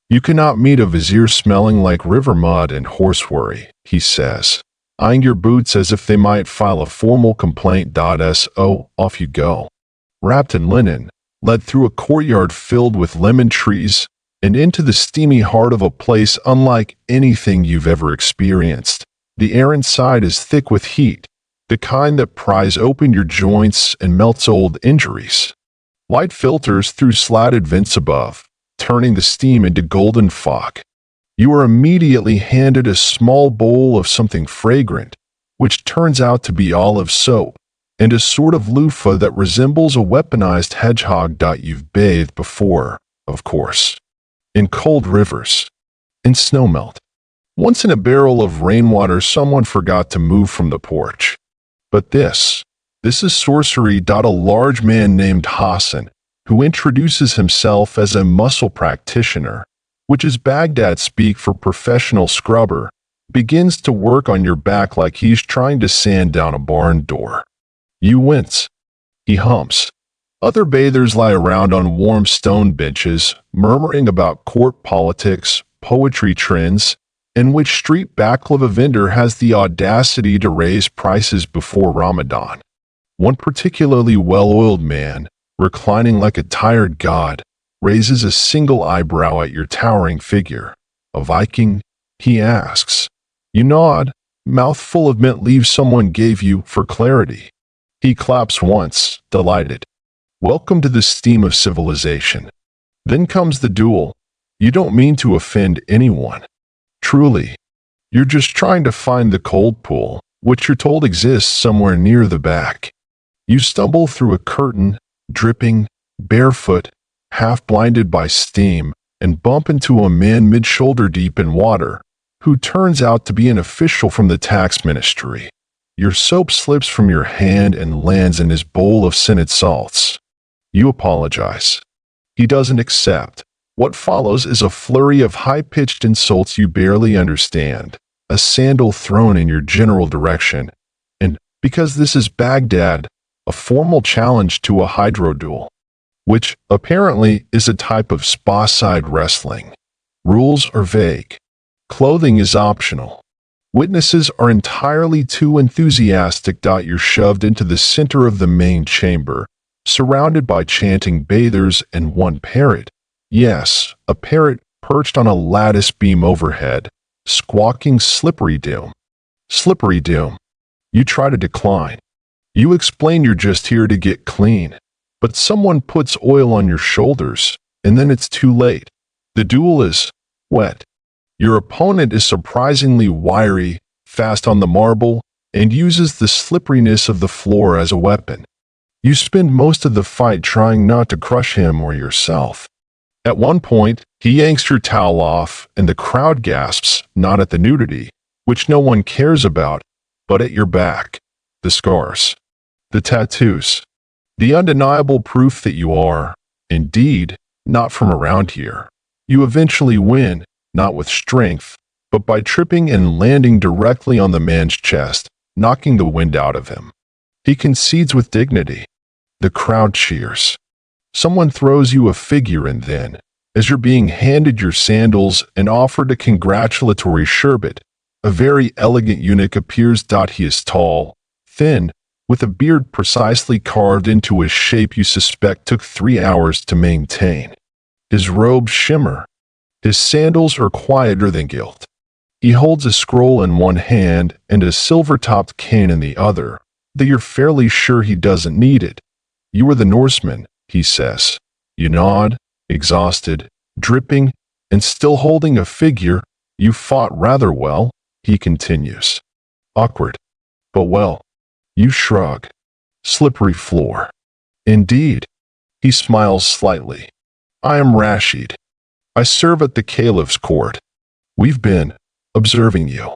You cannot meet a vizier smelling like river mud and horse worry, he says, eyeing your boots as if they might file a formal complaint. So, off you go. Wrapped in linen, led through a courtyard filled with lemon trees, and into the steamy heart of a place unlike anything you've ever experienced. The air inside is thick with heat, the kind that pries open your joints and melts old injuries. Light filters through slatted vents above, turning the steam into golden fog. You are immediately handed a small bowl of something fragrant, which turns out to be olive soap, and a sort of loofah that resembles a weaponized hedgehog. You've bathed before, of course. In cold rivers. In snowmelt. Once in a barrel of rainwater someone forgot to move from the porch. But this is sorcery. A large man named Hassan, who introduces himself as a muscle practitioner, which is Baghdad speak for professional scrubber, begins to work on your back like he's trying to sand down a barn door. You wince. He humps. Other bathers lie around on warm stone benches, murmuring about court politics, poetry trends, and which street baklava vendor has the audacity to raise prices before Ramadan. One particularly well-oiled man, reclining like a tired god, raises a single eyebrow at your towering figure. A Viking, He asks. You nod, mouth full of mint leaves someone gave you for clarity. He claps once, delighted. Welcome to the steam of civilization. Then comes the duel. You don't mean to offend anyone. Truly. You're just trying to find the cold pool, which you're told exists somewhere near the back. You stumble through a curtain, dripping, barefoot, half-blinded by steam, and bump into a man mid-shoulder deep in water, who turns out to be an official from the tax ministry. Your soap slips from your hand and lands in his bowl of scented salts. You apologize. He doesn't accept. What follows is a flurry of high-pitched insults you barely understand, a sandal thrown in your general direction, and, because this is Baghdad, a formal challenge to a hydro duel, which, apparently, is a type of spa-side wrestling. Rules are vague. Clothing is optional. Witnesses are entirely too enthusiastic. You're shoved into the center of the main chamber, surrounded by chanting bathers and one parrot. Yes, a parrot perched on a lattice beam overhead, squawking slippery doom. Slippery doom. You try to decline. You explain you're just here to get clean, but someone puts oil on your shoulders, and then it's too late. The duel is wet. Your opponent is surprisingly wiry, fast on the marble, and uses the slipperiness of the floor as a weapon. You spend most of the fight trying not to crush him or yourself. At one point, he yanks your towel off, and the crowd gasps, not at the nudity, which no one cares about, but at your back, the scars, the tattoos, the undeniable proof that you are, indeed, not from around here. You eventually win, not with strength, but by tripping and landing directly on the man's chest, knocking the wind out of him. He concedes with dignity. The crowd cheers. Someone throws you a figure, and then, as you're being handed your sandals and offered a congratulatory sherbet, a very elegant eunuch appears. He is tall, thin, with a beard precisely carved into a shape you suspect took 3 hours to maintain. His robes shimmer. His sandals are quieter than gilt. He holds a scroll in one hand and a silver-topped cane in the other, though you're fairly sure he doesn't need it. You are the Norseman, he says. You nod, exhausted, dripping, and still holding a figure. You fought rather well, he continues. Awkward. But well. You shrug. Slippery floor. Indeed. He smiles slightly. I am Rashid. I serve at the Caliph's court. We've been observing you.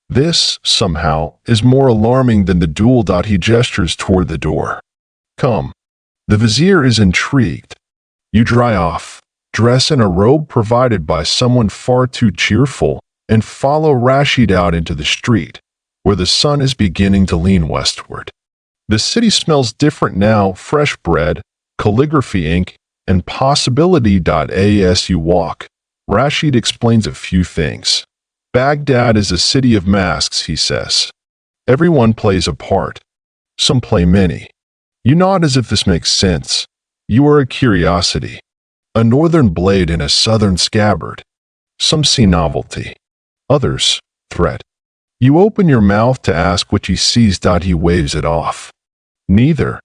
This, somehow, is more alarming than the duel. He gestures toward the door. Come. The vizier is intrigued. You dry off, dress in a robe provided by someone far too cheerful, and follow Rashid out into the street, where the sun is beginning to lean westward. The city smells different now, fresh bread, calligraphy ink, and possibility. As you walk, Rashid explains a few things. Baghdad is a city of masks, he says. Everyone plays a part. Some play many. You nod as if this makes sense. You are a curiosity. A northern blade in a southern scabbard. Some see novelty. Others, threat. You open your mouth to ask which he sees. He waves it off. Neither.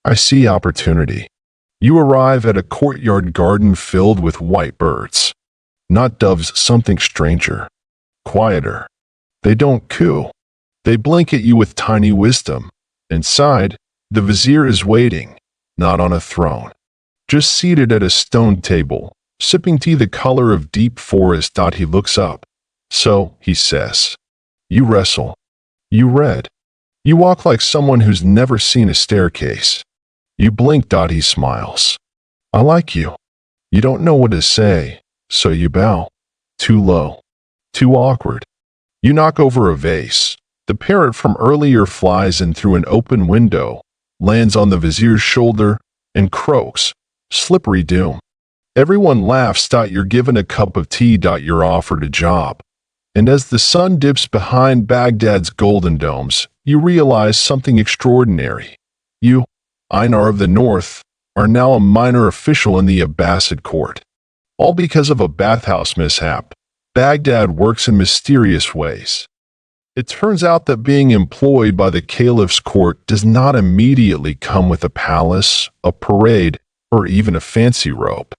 I see opportunity. You arrive at a courtyard garden filled with white birds. Not doves, something stranger. Quieter. They don't coo. They blink at you with tiny wisdom. Inside, the vizier is waiting, not on a throne. Just seated at a stone table, sipping tea the color of deep forest. He looks up. So, he says. You wrestle. You read. You walk like someone who's never seen a staircase. You blink. He smiles. I like you. You don't know what to say, so you bow. Too low. Too awkward. You knock over a vase. The parrot from earlier flies in through an open window, lands on the vizier's shoulder, and croaks. Slippery doom. Everyone laughs. You're given a cup of tea. You're offered a job. And as the sun dips behind Baghdad's golden domes, you realize something extraordinary. You, Einar of the North, are now a minor official in the Abbasid court. All because of a bathhouse mishap. Baghdad works in mysterious ways. It turns out that being employed by the Caliph's court does not immediately come with a palace, a parade, or even a fancy robe.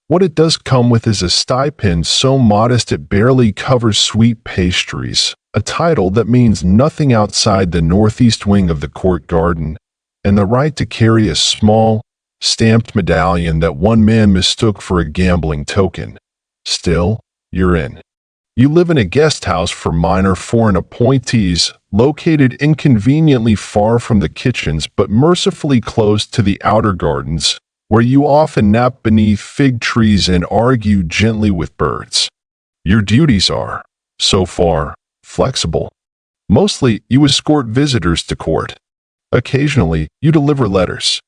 What it does come with is a stipend so modest it barely covers sweet pastries, a title that means nothing outside the northeast wing of the court garden, and the right to carry a small, stamped medallion that one man mistook for a gambling token. Still, you're in. You live in a guest house for minor foreign appointees, located inconveniently far from the kitchens but mercifully close to the outer gardens, where you often nap beneath fig trees and argue gently with birds. Your duties are, so far, flexible. Mostly, you escort visitors to court. Occasionally, you deliver letters.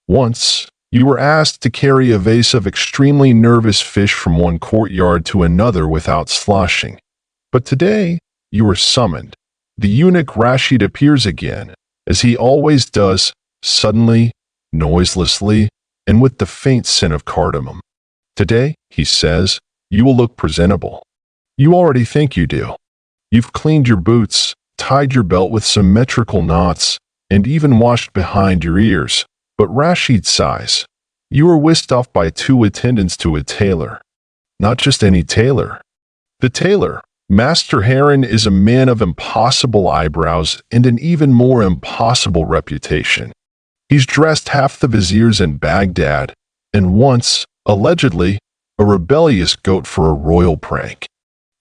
Once, you were asked to carry a vase of extremely nervous fish from one courtyard to another without sloshing. But today, you were summoned. The eunuch Rashid appears again, as he always does, suddenly, noiselessly, and with the faint scent of cardamom. Today, he says, you will look presentable. You already think you do. You've cleaned your boots, tied your belt with symmetrical knots, and even washed behind your ears. But Rashid sighs. You were whisked off by 2 attendants to a tailor. Not just any tailor. The tailor, Master Heron, is a man of impossible eyebrows and an even more impossible reputation. He's dressed half the viziers in Baghdad, and once, allegedly, a rebellious goat for a royal prank.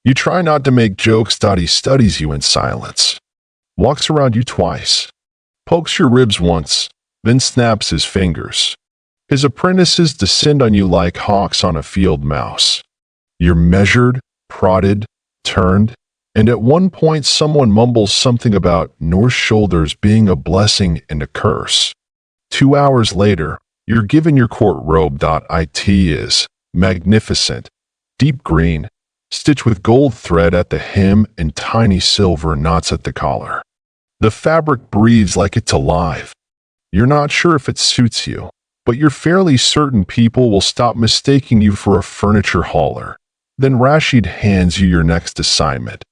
You try not to make jokes. He studies you in silence. Walks around you twice. Pokes your ribs once, then snaps his fingers. His apprentices descend on you like hawks on a field mouse. You're measured, prodded, turned, and at one point someone mumbles something about Norse shoulders being a blessing and a curse. 2 hours later, you're given your court robe. It is magnificent, deep green, stitched with gold thread at the hem and tiny silver knots at the collar. The fabric breathes like it's alive. You're not sure if it suits you, but you're fairly certain people will stop mistaking you for a furniture hauler. Then Rashid hands you your next assignment.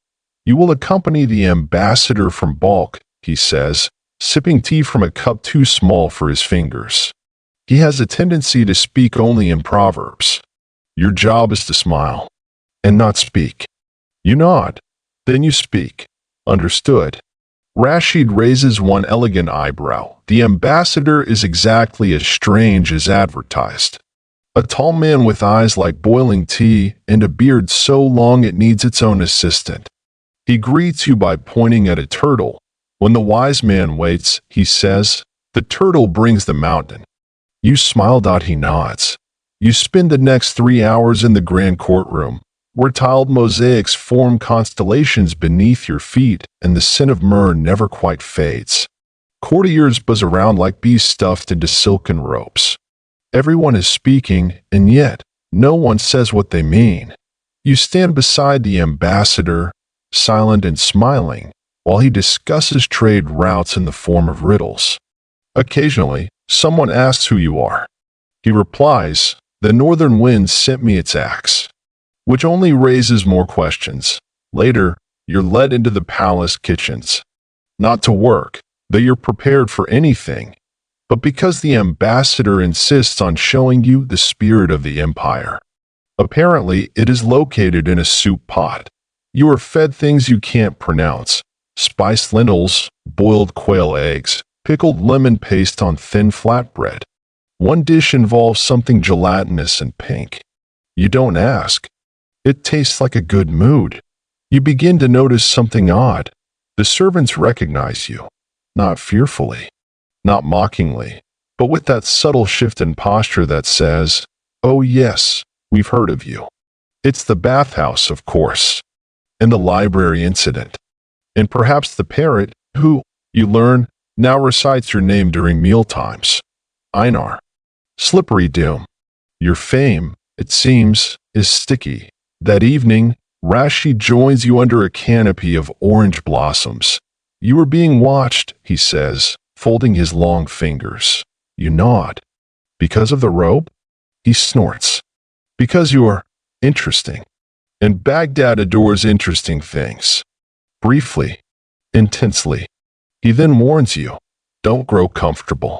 You will accompany the ambassador from Balkh, he says, sipping tea from a cup too small for his fingers. He has a tendency to speak only in proverbs. Your job is to smile and not speak. You nod, then you speak. Understood. Rashid raises one elegant eyebrow. The ambassador is exactly as strange as advertised. A tall man with eyes like boiling tea and a beard so long it needs its own assistant. He greets you by pointing at a turtle. When the wise man waits, he says, the turtle brings the mountain. You smile. He nods. You spend the next 3 hours in the grand courtroom, where tiled mosaics form constellations beneath your feet and the scent of myrrh never quite fades. Courtiers buzz around like bees stuffed into silken ropes. Everyone is speaking, and yet no one says what they mean. You stand beside the ambassador, silent and smiling, while he discusses trade routes in the form of riddles. Occasionally, someone asks who you are. He replies, the northern wind sent me its axe, which only raises more questions. Later, you're led into the palace kitchens. Not to work, though you're prepared for anything, but because the ambassador insists on showing you the spirit of the empire. Apparently, it is located in a soup pot. You are fed things you can't pronounce: spiced lentils, boiled quail eggs, pickled lemon paste on thin flatbread. One dish involves something gelatinous and pink. You don't ask. It tastes like a good mood. You begin to notice something odd. The servants recognize you, not fearfully, not mockingly, but with that subtle shift in posture that says, oh yes, we've heard of you. It's the bathhouse, of course, and the library incident, and perhaps the parrot who, you learn, now recites your name during mealtimes. Einar. Slippery doom. Your fame, it seems, is sticky. That evening, Rashid joins you under a canopy of orange blossoms. You are being watched, he says, folding his long fingers. You nod. Because of the robe? He snorts. Because you're interesting. And Baghdad adores interesting things. Briefly, intensely. He then warns you, don't grow comfortable.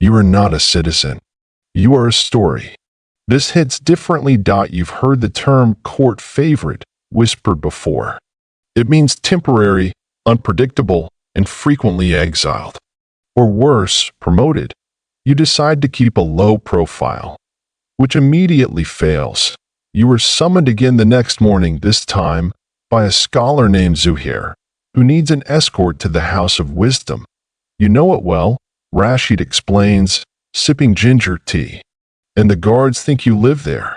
You are not a citizen. You are a story. This hits differently. You've heard the term court favorite whispered before. It means temporary, unpredictable, and frequently exiled. Or worse, promoted. You decide to keep a low profile, which immediately fails. You are summoned again the next morning, this time by a scholar named Zuhair, who needs an escort to the House of Wisdom. You know it well, Rashid explains, sipping ginger tea. And the guards think you live there.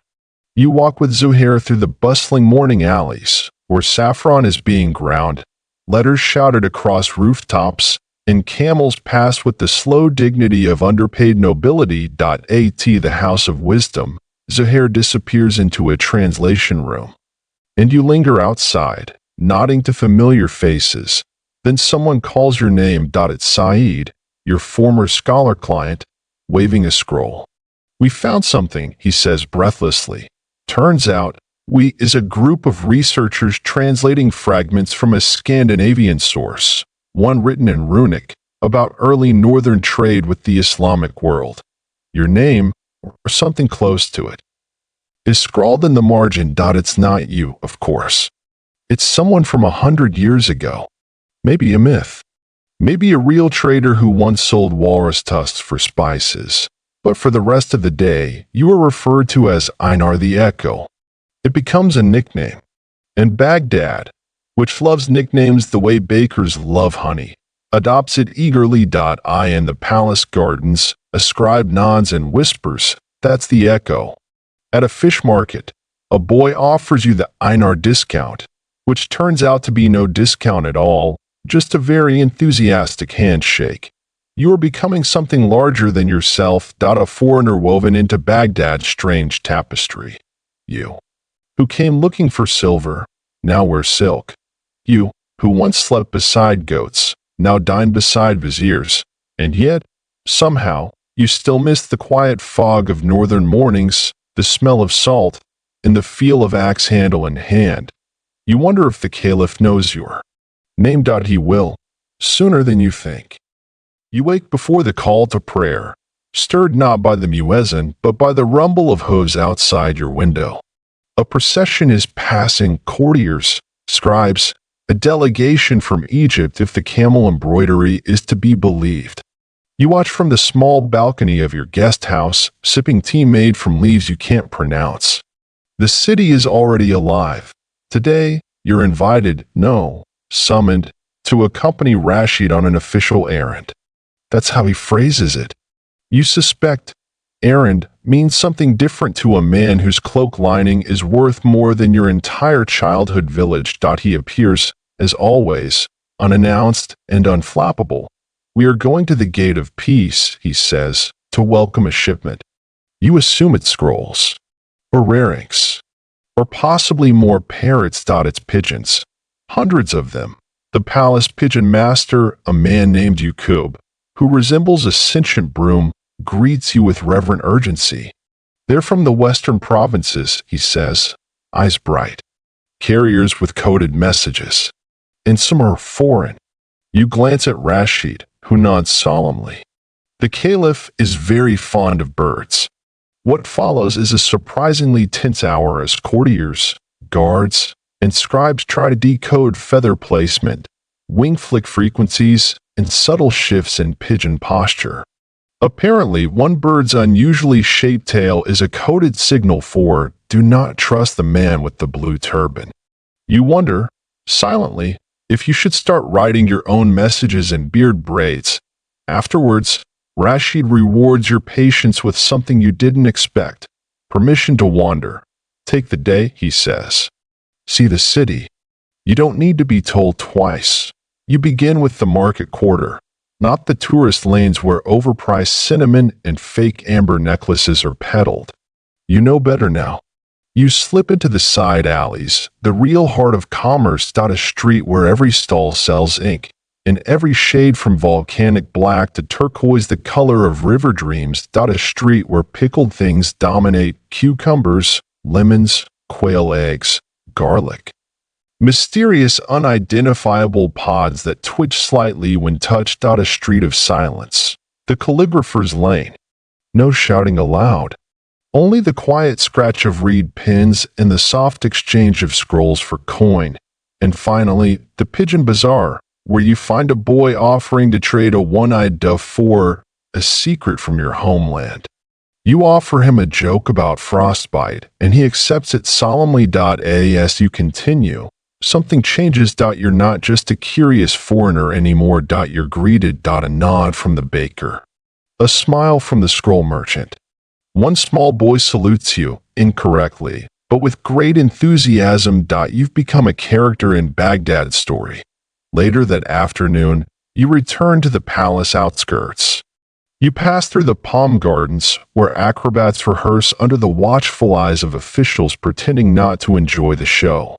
You walk with Zuhair through the bustling morning alleys, where saffron is being ground, letters shouted across rooftops, and camels pass with the slow dignity of underpaid nobility. At the House of Wisdom, Zuhair disappears into a translation room. And you linger outside, nodding to familiar faces. Then someone calls your name. It's Saeed, your former scholar client, waving a scroll. We found something, he says breathlessly. Turns out, we is a group of researchers translating fragments from a Scandinavian source, one written in runic, about early northern trade with the Islamic world. Your name, or something close to it, is scrawled in the margin. It's not you, of course. It's someone from 100 years ago. Maybe a myth. Maybe a real trader who once sold walrus tusks for spices. But for the rest of the day, you are referred to as Einar the Echo. It becomes a nickname. And Baghdad, which loves nicknames the way bakers love honey, adopts it eagerly. In the palace gardens, a scribe nods and whispers, that's the Echo. At a fish market, a boy offers you the Einar discount, which turns out to be no discount at all, just a very enthusiastic handshake. You are becoming something larger than yourself. A foreigner woven into Baghdad's strange tapestry. You, who came looking for silver, now wear silk. You, who once slept beside goats, now dine beside viziers. And yet, somehow, you still miss the quiet fog of northern mornings, the smell of salt, and the feel of axe handle in hand. You wonder if the Caliph knows your name. He will, sooner than you think. You wake before the call to prayer, stirred not by the muezzin but by the rumble of hooves outside your window. A procession is passing, courtiers, scribes, a delegation from Egypt if the camel embroidery is to be believed. You watch from the small balcony of your guest house, sipping tea made from leaves you can't pronounce. The city is already alive. Today, you're invited, no, summoned, to accompany Rashid on an official errand. That's how he phrases it. You suspect errand means something different to a man whose cloak lining is worth more than your entire childhood village. He appears, as always, unannounced and unflappable. We are going to the gate of peace, he says, to welcome a shipment. You assume it's scrolls, or rarinks, or possibly more parrots. It's pigeons, hundreds of them. The palace pigeon master, a man named Yaqub, who resembles a sentient broom, greets you with reverent urgency. They're from the western provinces, he says, eyes bright. Carriers with coded messages. And some are foreign. You glance at Rashid, who nods solemnly. The Caliph is very fond of birds. What follows is a surprisingly tense hour as courtiers, guards, and scribes try to decode feather placement, wing flick frequencies, and subtle shifts in pigeon posture. Apparently, one bird's unusually shaped tail is a coded signal for, do not trust the man with the blue turban. You wonder, silently, if you should start writing your own messages in beard braids. Afterwards, Rashid rewards your patience with something you didn't expect. Permission to wander. Take the day, he says. See the city. You don't need to be told twice. You begin with the market quarter, not the tourist lanes where overpriced cinnamon and fake amber necklaces are peddled. You know better now. You slip into the side alleys, the real heart of commerce. A street where every stall sells ink, in every shade from volcanic black to turquoise, the color of river dreams. A street where pickled things dominate: cucumbers, lemons, quail eggs, garlic. Mysterious, unidentifiable pods that twitch slightly when touched. A street of silence. The calligrapher's lane. No shouting aloud. Only the quiet scratch of reed pens and the soft exchange of scrolls for coin. And finally, the pigeon bazaar, where you find a boy offering to trade a one-eyed dove for a secret from your homeland. You offer him a joke about frostbite, and he accepts it solemnly. As you continue, something changes. You're not just a curious foreigner anymore. You're greeted. A nod from the baker. A smile from the scroll merchant. One small boy salutes you, incorrectly, but with great enthusiasm. You've become a character in Baghdad's story. Later that afternoon, you return to the palace outskirts. You pass through the palm gardens, where acrobats rehearse under the watchful eyes of officials pretending not to enjoy the show.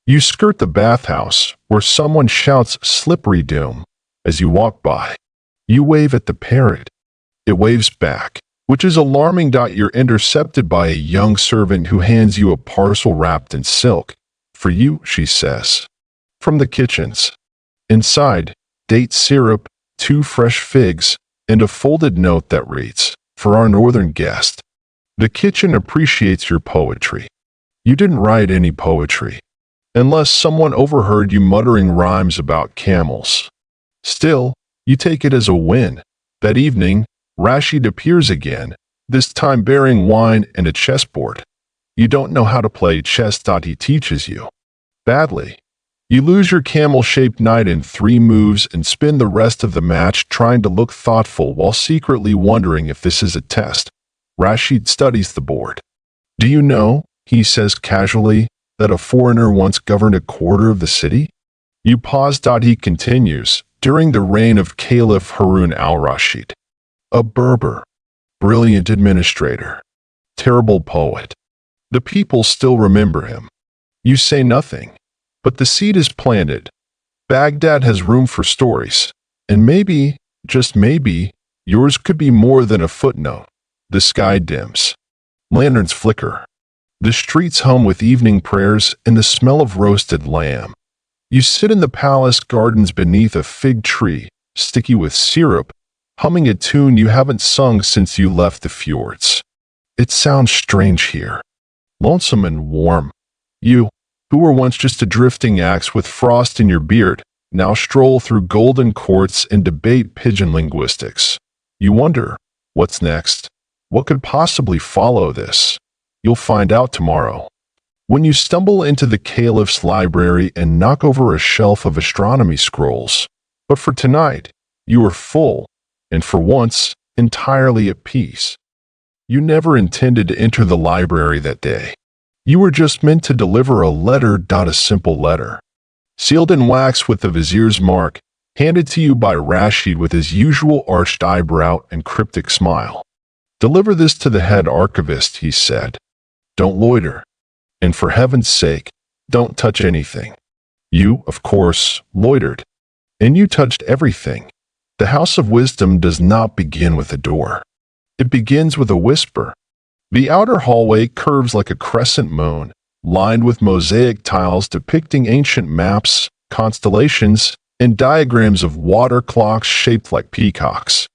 You skirt the bathhouse, where someone shouts "slippery doom" as you walk by. You wave at the parrot. It waves back, which is alarming. You're intercepted by a young servant who hands you a parcel wrapped in silk. "For you," she says. From the kitchens. Inside, date syrup, 2 fresh figs, and a folded note that reads, "For our northern guest." The kitchen appreciates your poetry. You didn't write any poetry, unless someone overheard you muttering rhymes about camels. Still, you take it as a win. That evening, Rashid appears again, this time bearing wine and a chessboard. You don't know how to play chess. He teaches you. Badly. You lose your camel-shaped knight in 3 moves and spend the rest of the match trying to look thoughtful while secretly wondering if this is a test. Rashid studies the board. "Do you know," he says casually, "that a foreigner once governed a quarter of the city?" You pause. He continues, "During the reign of Caliph Harun al-Rashid. A Berber. Brilliant administrator. Terrible poet. The people still remember him." You say nothing. But the seed is planted. Baghdad has room for stories. And maybe, just maybe, yours could be more than a footnote. The sky dims. Lanterns flicker. The streets hum with evening prayers and the smell of roasted lamb. You sit in the palace gardens beneath a fig tree, sticky with syrup, humming a tune you haven't sung since you left the fjords. It sounds strange here. Lonesome and warm. You, who were once just a drifting axe with frost in your beard, now stroll through golden courts and debate pigeon linguistics. You wonder, what's next? What could possibly follow this? You'll find out tomorrow. When you stumble into the Caliph's library and knock over a shelf of astronomy scrolls. But for tonight, you are full, and for once, entirely at peace. You never intended to enter the library that day. You were just meant to deliver a letter. A simple letter. Sealed in wax with the vizier's mark, handed to you by Rashid with his usual arched eyebrow and cryptic smile. "Deliver this to the head archivist," he said. "Don't loiter. And for heaven's sake, don't touch anything." You, of course, loitered. And you touched everything. The House of Wisdom does not begin with a door. It begins with a whisper. The outer hallway curves like a crescent moon, lined with mosaic tiles depicting ancient maps, constellations, and diagrams of water clocks shaped like peacocks.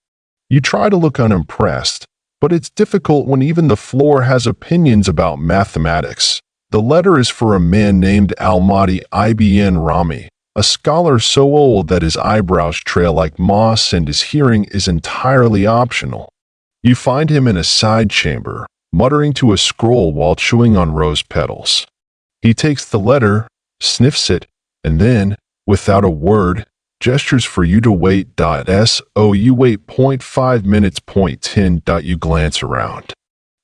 You try to look unimpressed, but it's difficult when even the floor has opinions about mathematics. The letter is for a man named Almaty ibn Rami, a scholar so old that his eyebrows trail like moss and his hearing is entirely optional. You find him in a side chamber, muttering to a scroll while chewing on rose petals. He takes the letter, sniffs it, and then, without a word, gestures for you to wait. You wait 0.5 minutes. 10. You glance around.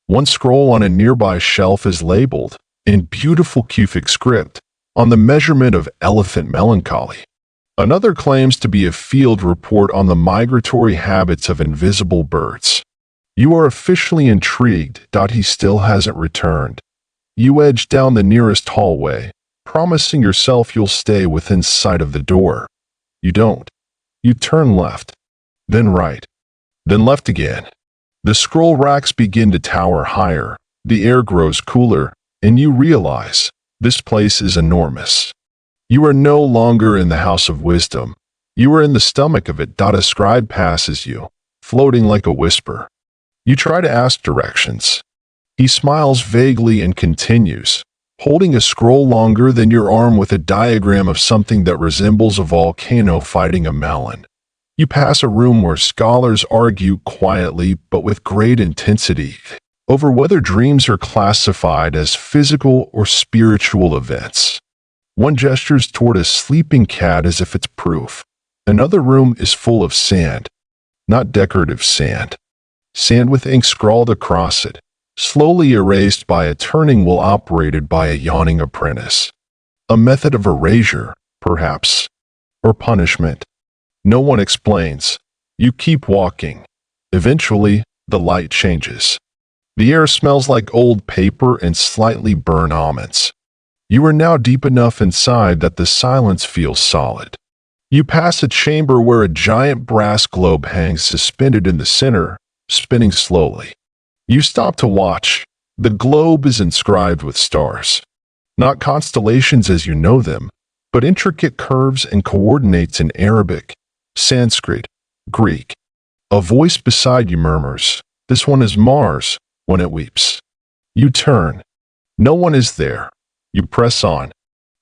One scroll on a nearby shelf is labeled, in beautiful Kufic script, on the measurement of elephant melancholy. Another claims to be a field report on the migratory habits of invisible birds. You are officially intrigued. He still hasn't returned. You edge down the nearest hallway, promising yourself you'll stay within sight of the door. You don't. You turn left, then right, then left again. The scroll racks begin to tower higher, the air grows cooler, and you realize This place is enormous. You are no longer in the house of wisdom. You are in the stomach of it. A scribe passes you, floating like a whisper. You try to ask directions. He smiles vaguely and continues, holding a scroll longer than your arm with a diagram of something that resembles a volcano fighting a melon. You pass a room where scholars argue quietly but with great intensity over whether dreams are classified as physical or spiritual events. One gestures toward a sleeping cat as if it's proof. Another room is full of sand, not decorative sand. Sand with ink scrawled across it, slowly erased by a turning wheel operated by a yawning apprentice. A method of erasure, perhaps, or punishment. No one explains. You keep walking. Eventually, the light changes. The air smells like old paper and slightly burned almonds. You are now deep enough inside that the silence feels solid. You pass a chamber where a giant brass globe hangs suspended in the center, spinning slowly. You stop to watch. The globe is inscribed with stars. Not constellations as you know them, but intricate curves and coordinates in Arabic, Sanskrit, Greek. A voice beside you murmurs, "This one is Mars," when it weeps. You turn. No one is there. You press on.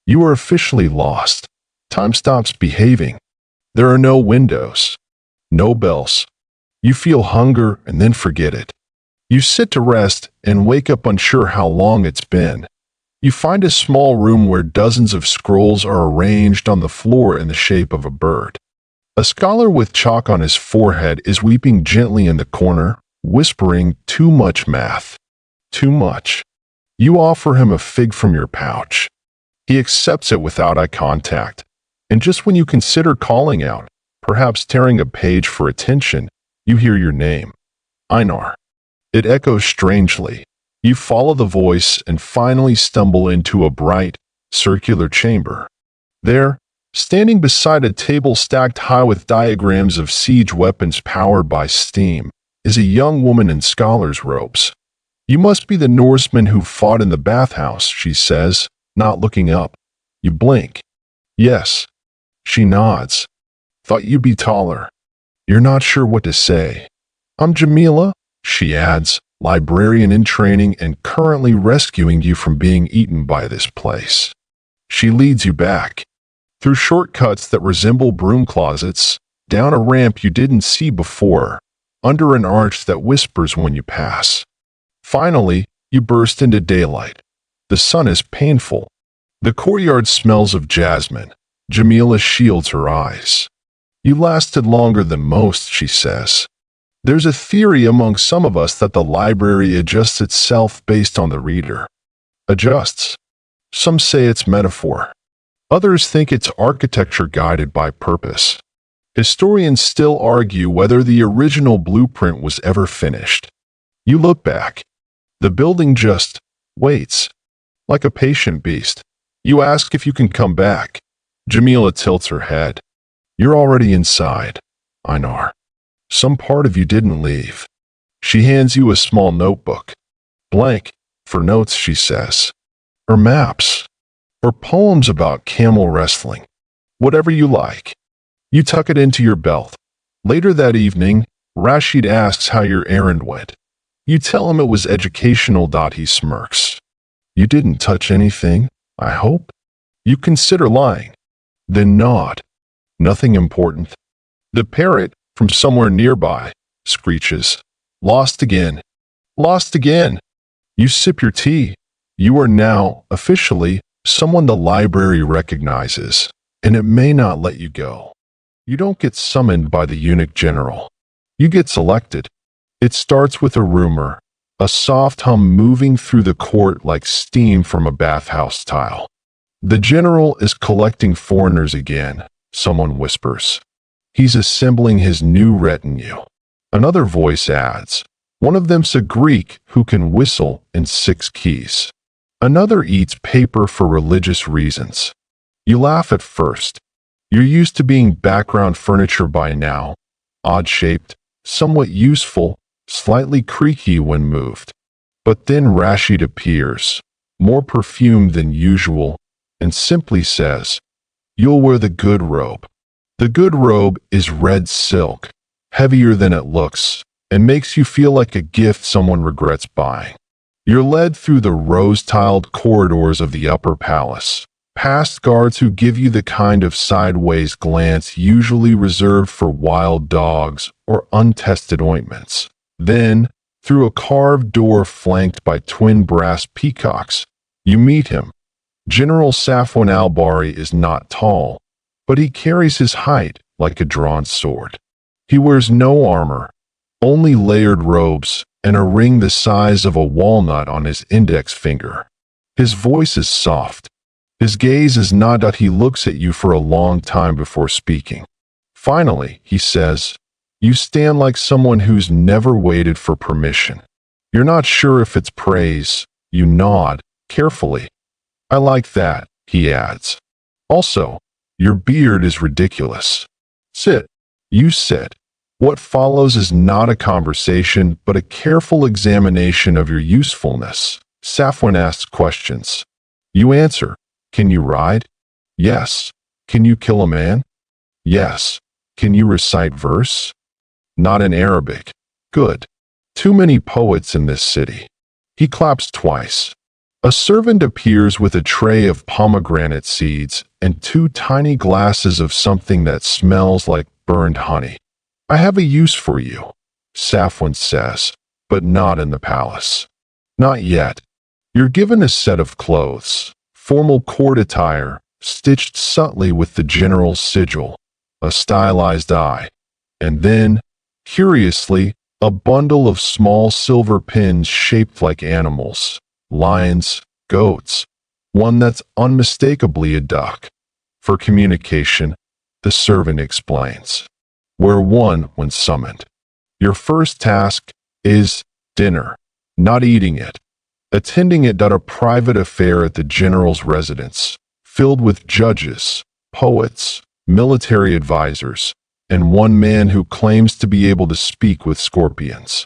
You are officially lost. Time stops behaving. There are no windows. No bells. You feel hunger and then forget it. You sit to rest and wake up unsure how long it's been. You find a small room where dozens of scrolls are arranged on the floor in the shape of a bird. A scholar with chalk on his forehead is weeping gently in the corner, whispering, "Too much math. Too much." You offer him a fig from your pouch. He accepts it without eye contact. And just when you consider calling out, perhaps tearing a page for attention, you hear your name. Einar. It echoes strangely. You follow the voice and finally stumble into a bright, circular chamber. There, standing beside a table stacked high with diagrams of siege weapons powered by steam, is a young woman in scholar's robes. "You must be the Norseman who fought in the bathhouse," she says, not looking up. You blink. "Yes." She nods. "Thought you'd be taller." You're not sure what to say. "I'm Jamila," she adds, "librarian in training and currently rescuing you from being eaten by this place." She leads you back, through shortcuts that resemble broom closets, down a ramp you didn't see before, under an arch that whispers when you pass. Finally, you burst into daylight. The sun is painful. The courtyard smells of jasmine. Jamila shields her eyes. "You lasted longer than most," she says. "There's a theory among some of us that the library adjusts itself based on the reader." Adjusts. Some say it's metaphor. Others think it's architecture guided by purpose. Historians still argue whether the original blueprint was ever finished. You look back. The building just waits, like a patient beast. You ask if you can come back. Jamila tilts her head. "You're already inside, Einar. Some part of you didn't leave." She hands you a small notebook. "Blank, for notes," she says. "Or maps. Or poems about camel wrestling. Whatever you like." You tuck it into your belt. Later that evening, Rashid asks how your errand went. You tell him it was educational. He smirks. "You didn't touch anything, I hope?" You consider lying. Then nod. "Nothing important." The parrot, from somewhere nearby, screeches. "Lost again. Lost again." You sip your tea. You are now, officially, someone the library recognizes, and it may not let you go. You don't get summoned by the eunuch general. You get selected. It starts with a rumor, a soft hum moving through the court like steam from a bathhouse tile. "The general is collecting foreigners again," someone whispers. "He's assembling his new retinue." Another voice adds, "One of them's a Greek who can whistle in 6 keys. Another eats paper for religious reasons." You laugh at first. You're used to being background furniture by now, odd-shaped, somewhat useful, slightly creaky when moved. But then Rashid appears, more perfumed than usual, and simply says, "You'll wear the good robe." The good robe is red silk, heavier than it looks, and makes you feel like a gift someone regrets buying. You're led through the rose-tiled corridors of the upper palace, past guards who give you the kind of sideways glance usually reserved for wild dogs or untested ointments. Then, through a carved door flanked by twin brass peacocks, you meet him. General Safwan al-Bari is not tall, but he carries his height like a drawn sword. He wears no armor, only layered robes and a ring the size of a walnut on his index finger. His voice is soft. His gaze is not that he looks at you for a long time before speaking. Finally, he says, "You stand like someone who's never waited for permission. You're not sure if it's praise. You nod, carefully. I like that," he adds. "Also, your beard is ridiculous." "Sit." You sit. What follows is not a conversation, but a careful examination of your usefulness. Safwan asks questions. You answer. "Can you ride?" "Yes." "Can you kill a man?" "Yes." "Can you recite verse?" "Not in Arabic." "Good. Too many poets in this city." He claps twice. A servant appears with a tray of pomegranate seeds and 2 tiny glasses of something that smells like burned honey. "I have a use for you," Safwan says, "but not in the palace." "Not yet." You're given a set of clothes, formal court attire, stitched subtly with the general's sigil, a stylized eye, and then, curiously, a bundle of small silver pins shaped like animals, lions, goats, one that's unmistakably a duck. For communication, the servant explains. Wear one when summoned. Your first task is dinner, not eating it. Attending it at a private affair at the general's residence, filled with judges, poets, military advisors, and one man who claims to be able to speak with scorpions.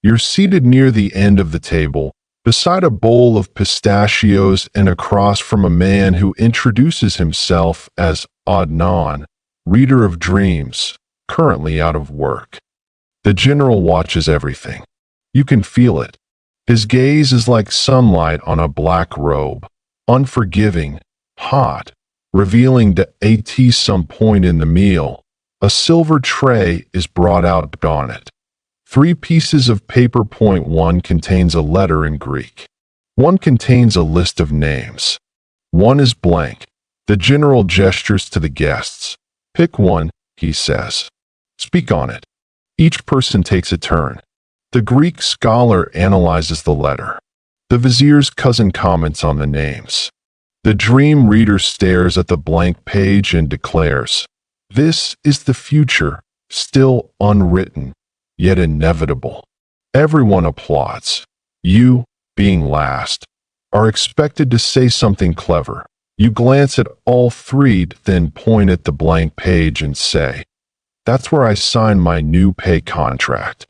You're seated near the end of the table, beside a bowl of pistachios and across from a man who introduces himself as Adnan, reader of dreams, currently out of work. The general watches everything. You can feel it. His gaze is like sunlight on a black robe, unforgiving, hot, revealing that at some point in the meal, a silver tray is brought out on it. 3 pieces of paper. One contains a letter in Greek. One contains a list of names. One is blank. The general gestures to the guests. Pick one, he says. Speak on it. Each person takes a turn. The Greek scholar analyzes the letter. The vizier's cousin comments on the names. The dream reader stares at the blank page and declares, "This is the future, still unwritten, yet inevitable." Everyone applauds. You, being last, are expected to say something clever. You glance at all 3, then point at the blank page and say, "That's where I sign my new pay contract."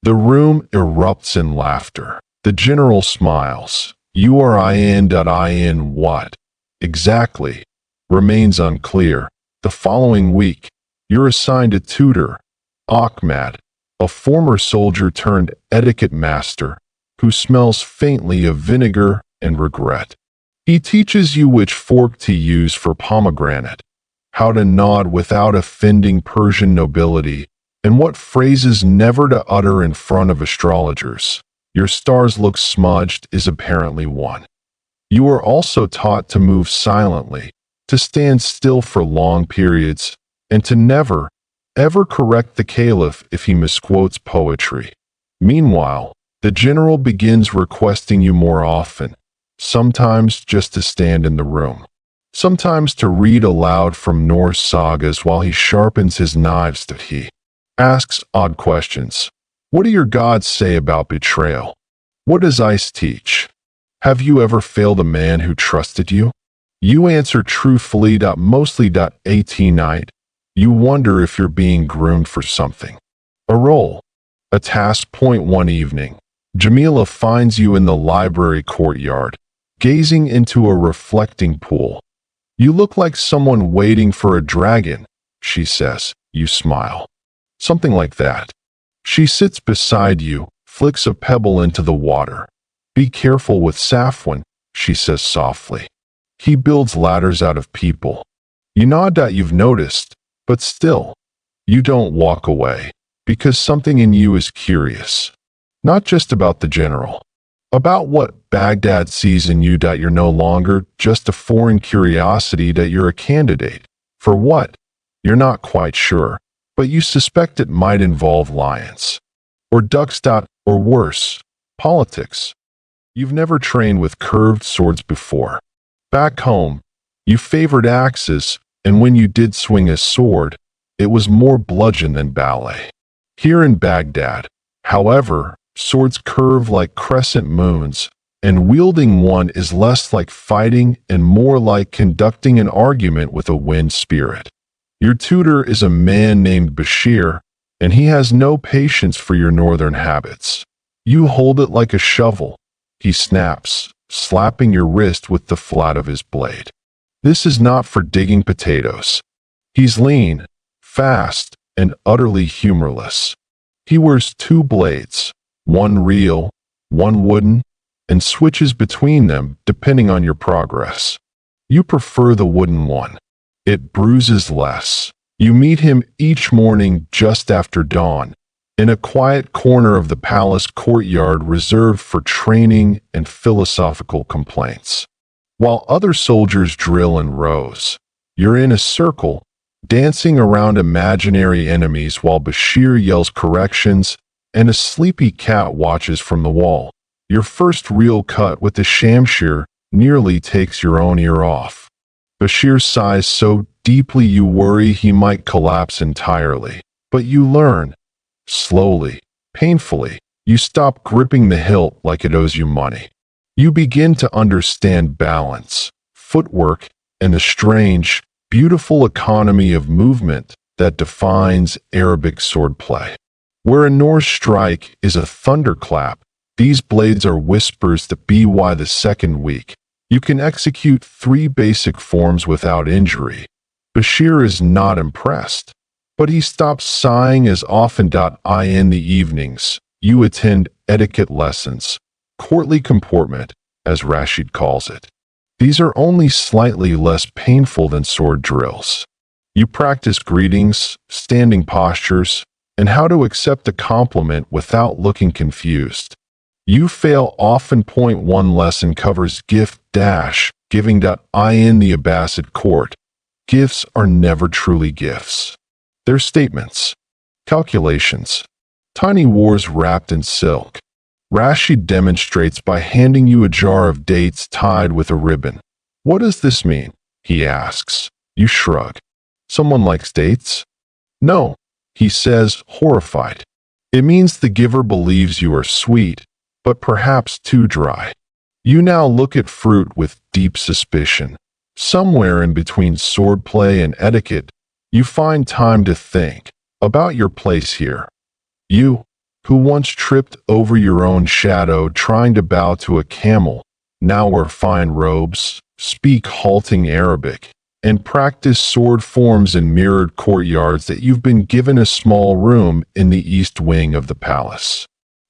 The room erupts in laughter. The general smiles. You are in what? Exactly. Remains unclear. The following week, you're assigned a tutor, Ahmad, a former soldier turned etiquette master, who smells faintly of vinegar and regret. He teaches you which fork to use for pomegranate, how to nod without offending Persian nobility, and what phrases never to utter in front of astrologers. Your stars look smudged is apparently one. You are also taught to move silently, to stand still for long periods, and to never, ever correct the Caliph if he misquotes poetry. Meanwhile, the general begins requesting you more often, sometimes just to stand in the room, sometimes to read aloud from Norse sagas while he sharpens his knives that he asks odd questions. What do your gods say about betrayal? What does ice teach? Have you ever failed a man who trusted you? You answer truthfully. Mostly. At night, you wonder if you're being groomed for something. A role. A task. One evening, Jamila finds you in the library courtyard, gazing into a reflecting pool. "You look like someone waiting for a dragon," she says. You smile. "Something like that." She sits beside you, flicks a pebble into the water. "Be careful with Safwan," she says softly. "He builds ladders out of people." You nod that you've noticed, but still, you don't walk away, because something in you is curious. Not just about the general. About what Baghdad sees in you, that you're no longer just a foreign curiosity, that you're a candidate. For what? You're not quite sure, but you suspect it might involve lions. Or ducks. Or worse, politics. You've never trained with curved swords before. Back home, you favored axes, and when you did swing a sword, it was more bludgeon than ballet. Here in Baghdad, however, swords curve like crescent moons, and wielding one is less like fighting and more like conducting an argument with a wind spirit. Your tutor is a man named Bashir, and he has no patience for your northern habits. You hold it like a shovel. He snaps, slapping your wrist with the flat of his blade. This is not for digging potatoes. He's lean, fast, and utterly humorless. He wears two blades, one real, one wooden, and switches between them depending on your progress. You prefer the wooden one. It bruises less. You meet him each morning just after dawn, in a quiet corner of the palace courtyard reserved for training and philosophical complaints. While other soldiers drill in rows, you're in a circle, dancing around imaginary enemies while Bashir yells corrections and a sleepy cat watches from the wall. Your first real cut with the shamshir nearly takes your own ear off. Bashir sighs so deeply you worry he might collapse entirely. But you learn. Slowly, painfully, you stop gripping the hilt like it owes you money. You begin to understand balance, footwork, and the strange, beautiful economy of movement that defines Arabic swordplay. Where a Norse strike is a thunderclap, these blades are whispers that be why the second week. You can execute 3 basic forms without injury. Bashir is not impressed, but he stops sighing as often. In the evenings, you attend etiquette lessons, courtly comportment, as Rashid calls it. These are only slightly less painful than sword drills. You practice greetings, standing postures, and how to accept a compliment without looking confused. You fail often. Point 1 lesson covers giving. In the Abbasid court, gifts are never truly gifts. They're statements, calculations, tiny wars wrapped in silk. Rashid demonstrates by handing you a jar of dates tied with a ribbon. "What does this mean?" he asks. You shrug. "Someone likes dates?" "No," he says, horrified. "It means the giver believes you are sweet, but perhaps too dry." You now look at fruit with deep suspicion. Somewhere in between swordplay and etiquette, you find time to think about your place here. You, who once tripped over your own shadow trying to bow to a camel, now wear fine robes, speak halting Arabic, and practice sword forms in mirrored courtyards that you've been given a small room in the east wing of the palace.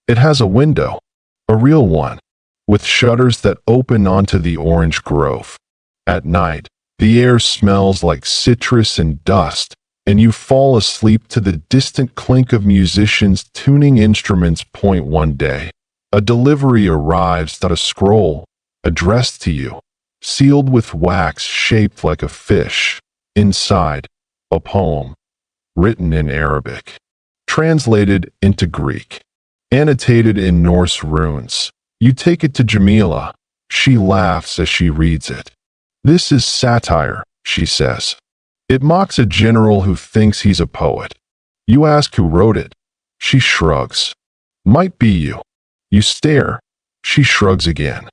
It has a window, a real one, with shutters that open onto the orange grove. At night, the air smells like citrus and dust, and you fall asleep to the distant clink of musicians tuning instruments. Point 1 day, a delivery arrives. A scroll, addressed to you, sealed with wax shaped like a fish. Inside, a poem, written in Arabic, translated into Greek, annotated in Norse runes. You take it to Jamila. She laughs as she reads it. "This is satire," she says. "It mocks a general who thinks he's a poet." You ask who wrote it. She shrugs. "Might be you." You stare. She shrugs again.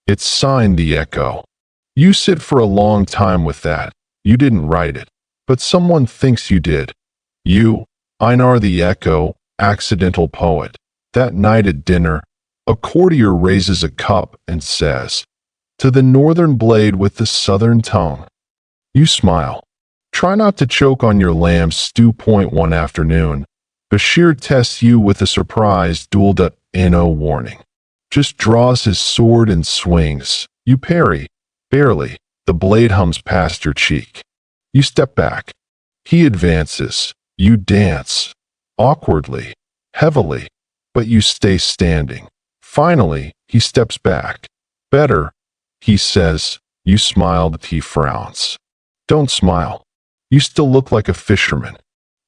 "It's signed the Echo." You sit for a long time with that. You didn't write it, but someone thinks you did. You, Einar the Echo, accidental poet. That night at dinner, a courtier raises a cup and says, to the northern blade with the southern tongue. You smile. Try not to choke on your lamb stew. Point one afternoon, Bashir tests you with a surprise duel. No warning. Just draws his sword and swings. You parry. Barely. The blade hums past your cheek. You step back. He advances. You dance. Awkwardly. Heavily. But you stay standing. Finally, he steps back. Better, he says. You smiled. He frowns. Don't smile. You still look like a fisherman.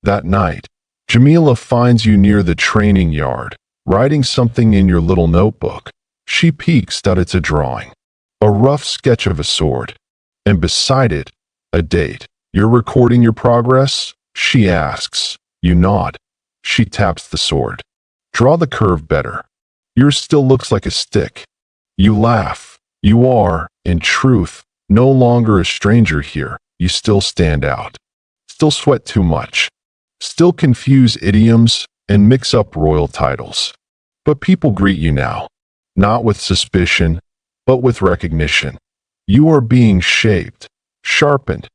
That night, Jamila finds you near the training yard, writing something in your little notebook. She peeks that it's a drawing. A rough sketch of a sword. And beside it, a date. You're recording your progress? She asks. You nod. She taps the sword. Draw the curve better. Yours still looks like a stick. You laugh. You are, in truth, no longer a stranger here. You still stand out. Still sweat too much. Still confuse idioms and mix up royal titles. But people greet you now. Not with suspicion, but with recognition. You are being shaped, sharpened.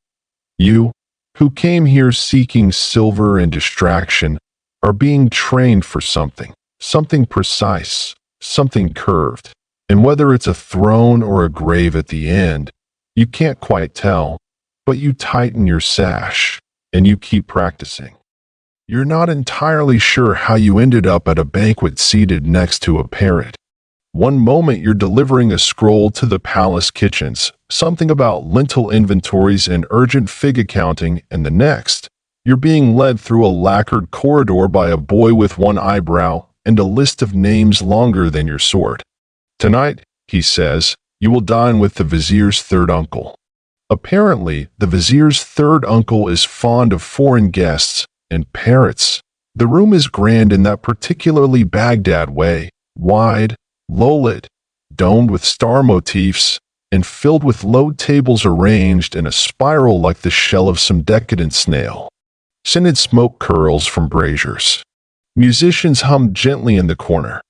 You, who came here seeking silver and distraction, are being trained for something precise, something curved. And whether it's a throne or a grave at the end, you can't quite tell, but you tighten your sash, and you keep practicing. You're not entirely sure how you ended up at a banquet seated next to a parrot. One moment you're delivering a scroll to the palace kitchens, something about lentil inventories and urgent fig accounting, and the next, you're being led through a lacquered corridor by a boy with one eyebrow and a list of names longer than your sword. Tonight, he says, you will dine with the vizier's third uncle. Apparently, the vizier's third uncle is fond of foreign guests and parrots. The room is grand in that particularly Baghdad way, wide, low-lit, domed with star motifs, and filled with low tables arranged in a spiral like the shell of some decadent snail. Scented smoke curls from braziers. Musicians hum gently in the corner.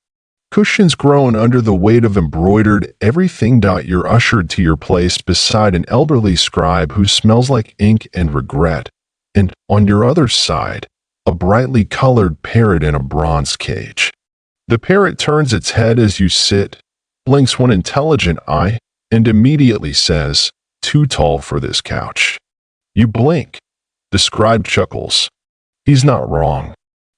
Cushions groan under the weight of embroidered everything. You're ushered to your place beside an elderly scribe who smells like ink and regret, and on your other side, a brightly colored parrot in a bronze cage. The parrot turns its head as you sit, blinks one intelligent eye, and immediately says, "Too tall for this couch." You blink. The scribe chuckles. He's not wrong.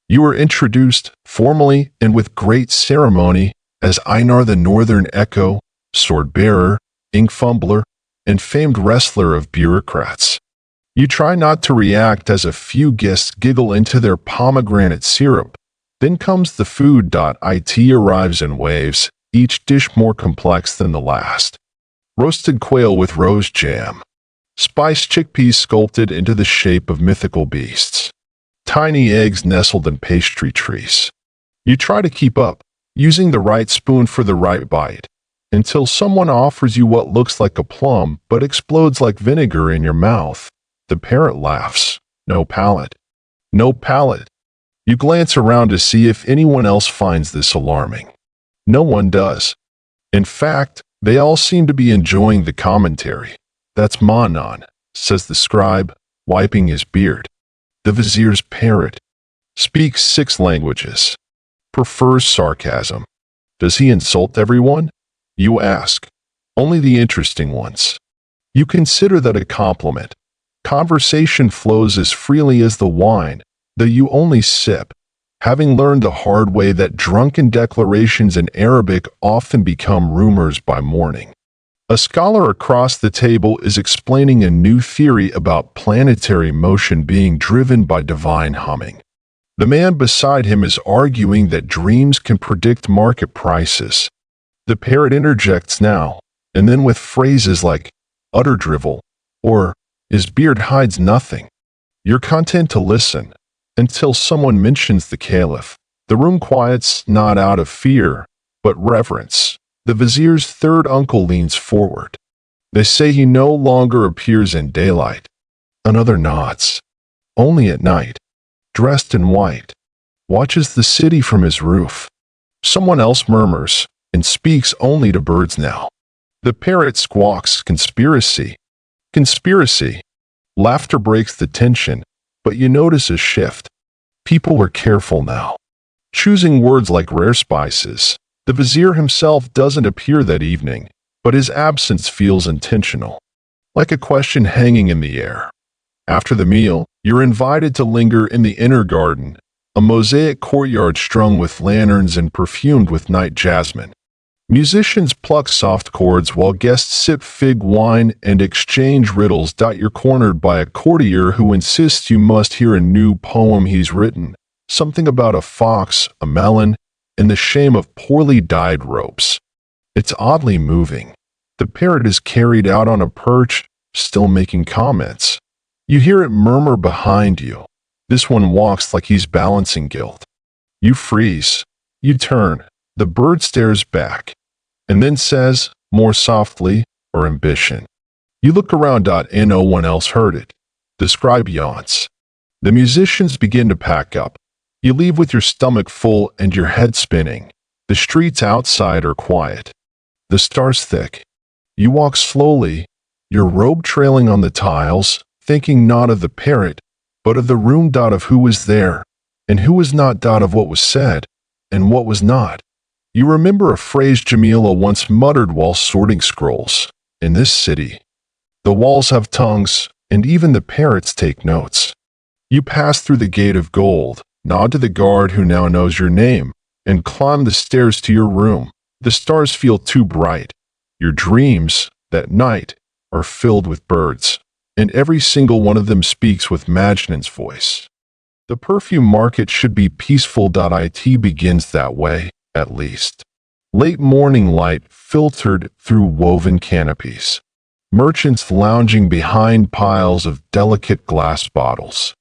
You are introduced, formally and with great ceremony, as Einar the Northern Echo, sword-bearer, ink-fumbler, and famed wrestler of bureaucrats. You try not to react as a few guests giggle into their pomegranate syrup. Then comes the food. It arrives in waves, each dish more complex than the last. Roasted quail with rose jam. Spiced chickpeas sculpted into the shape of mythical beasts. Tiny eggs nestled in pastry trees. You try to keep up, using the right spoon for the right bite, until someone offers you what looks like a plum but explodes like vinegar in your mouth. The parrot laughs. No palate. No palate. You glance around to see if anyone else finds this alarming. No one does. In fact, they all seem to be enjoying the commentary. "That's Manan," says the scribe, wiping his beard. The vizier's parrot. Speaks 6 languages. Prefers sarcasm. Does he insult everyone? You ask. Only the interesting ones. You consider that a compliment. Conversation flows as freely as the wine, though you only sip, having learned the hard way that drunken declarations in Arabic often become rumors by morning. A scholar across the table is explaining a new theory about planetary motion being driven by divine humming. The man beside him is arguing that dreams can predict market prices. The parrot interjects now, and then with phrases like, "utter drivel," or, "his beard hides nothing." You're content to listen, until someone mentions the Caliph. The room quiets, not out of fear, but reverence. The vizier's third uncle leans forward. They say he no longer appears in daylight. Another nods. Only at night. Dressed in white. Watches the city from his roof. Someone else murmurs, and speaks only to birds now. The parrot squawks, "Conspiracy! Conspiracy!" Laughter breaks the tension, but you notice a shift. People are careful now, choosing words like rare spices. The vizier himself doesn't appear that evening, but his absence feels intentional, like a question hanging in the air. After the meal, you're invited to linger in the inner garden, a mosaic courtyard strung with lanterns and perfumed with night jasmine. Musicians pluck soft chords while guests sip fig wine and exchange riddles. You're cornered by a courtier who insists you must hear a new poem he's written, something about a fox, a melon, and the shame of poorly dyed ropes. It's oddly moving. The parrot is carried out on a perch, still making comments. You hear it murmur behind you. This one walks like he's balancing guilt. You freeze. You turn. The bird stares back, and then says, more softly, or ambition. You look around, and no one else heard it. The scribe yawns. The musicians begin to pack up. You leave with your stomach full and your head spinning. The streets outside are quiet. The stars thick. You walk slowly, your robe trailing on the tiles, thinking not of the parrot, but of the room. Of who was there, and who was not. Of what was said, and what was not. You remember a phrase Jamila once muttered while sorting scrolls. In this city, the walls have tongues, and even the parrots take notes. You pass through the gate of gold, nod to the guard who now knows your name, and climb the stairs to your room. The stars feel too bright. Your dreams, that night, are filled with birds, and every single one of them speaks with Majnun's voice. The perfume market should be peaceful. It begins that way, at least. Late morning light filtered through woven canopies. Merchants lounging behind piles of delicate glass bottles.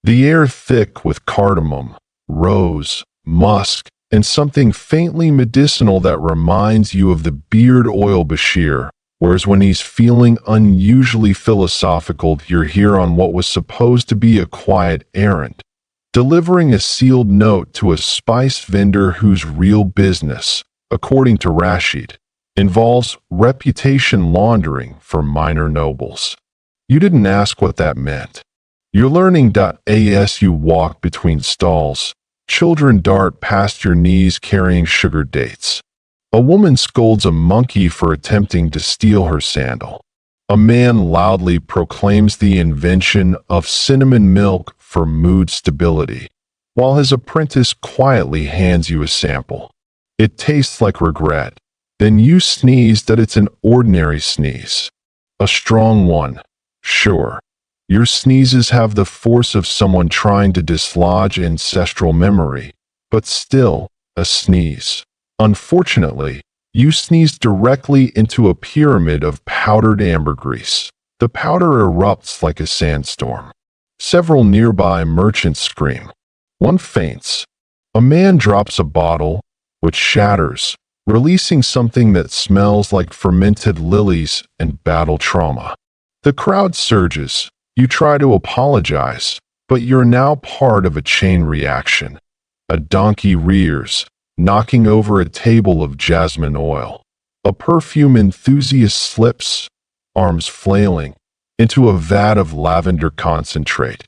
The air thick with cardamom, rose, musk, and something faintly medicinal that reminds you of the beard oil Bashir, whereas when he's feeling unusually philosophical, you're here on what was supposed to be a quiet errand, delivering a sealed note to a spice vendor whose real business, according to Rashid, involves reputation laundering for minor nobles. You didn't ask what that meant. You're learning. As you walk between stalls, children dart past your knees carrying sugar dates. A woman scolds a monkey for attempting to steal her sandal. A man loudly proclaims the invention of cinnamon milk for mood stability, while his apprentice quietly hands you a sample. It tastes like regret. Then you sneeze. It's an ordinary sneeze. A strong one, sure. Your sneezes have the force of someone trying to dislodge ancestral memory, but still, a sneeze. Unfortunately, you sneeze directly into a pyramid of powdered ambergris. The powder erupts like a sandstorm. Several nearby merchants scream. One faints. A man drops a bottle, which shatters, releasing something that smells like fermented lilies and battle trauma. The crowd surges. You try to apologize, but you're now part of a chain reaction. A donkey rears, knocking over a table of jasmine oil. A perfume enthusiast slips, arms flailing, into a vat of lavender concentrate.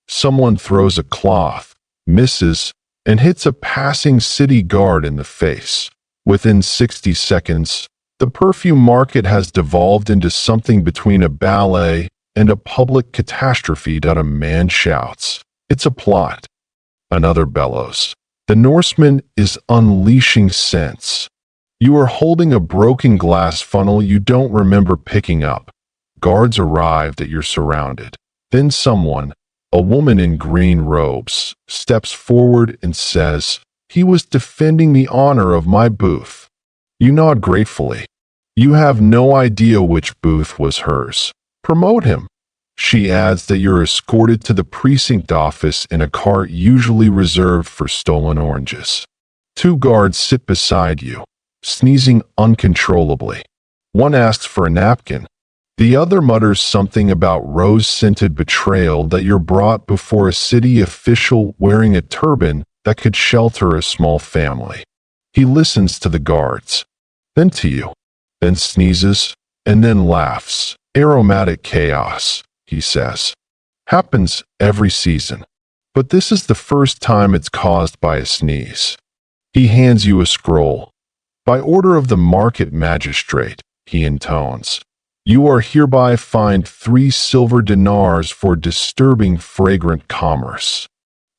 Someone throws a cloth, misses, and hits a passing city guard in the face. Within 60 seconds, the perfume market has devolved into something between a ballet and a public catastrophe. A man shouts. It's a plot. Another bellows. The Norseman is unleashing scents. You are holding a broken glass funnel you don't remember picking up. Guards arrived. You're surrounded. Then someone, a woman in green robes, steps forward and says, "He was defending the honor of my booth." You nod gratefully. You have no idea which booth was hers. Promote him. She adds that you're escorted to the precinct office in a cart usually reserved for stolen oranges. 2 guards sit beside you, sneezing uncontrollably. One asks for a napkin. The other mutters something about rose-scented betrayal. That you're brought before a city official wearing a turban that could shelter a small family. He listens to the guards, then to you. then sneezes, and then laughs. Aromatic chaos, he says. Happens every season. But this is the first time it's caused by a sneeze. He hands you a scroll. By order of the market magistrate, he intones, you are hereby fined 3 silver dinars for disturbing fragrant commerce.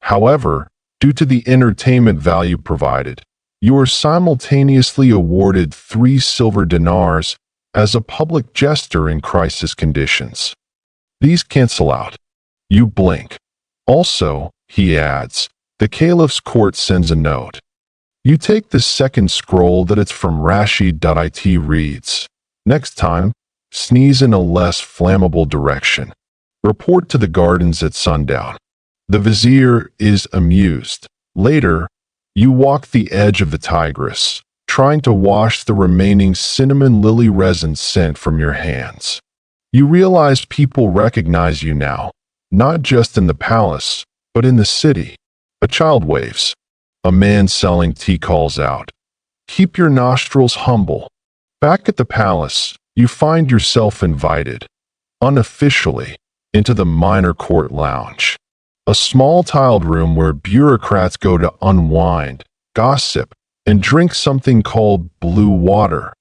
However, due to the entertainment value provided, you are simultaneously awarded 3 silver dinars as a public jester in crisis conditions. These cancel out. You blink. Also, he adds, the Caliph's court sends a note. You take the second scroll that it's from Rashid.it reads, next time, sneeze in a less flammable direction. Report to the gardens at sundown. The vizier is amused. Later, you walk the edge of the Tigris, trying to wash the remaining cinnamon lily resin scent from your hands. You realize people recognize you now, not just in the palace, but in the city. A child waves. A man selling tea calls out, keep your nostrils humble. Back at the palace, you find yourself invited, unofficially, into the minor court lounge. A small tiled room where bureaucrats go to unwind, gossip, and drink something called blue water,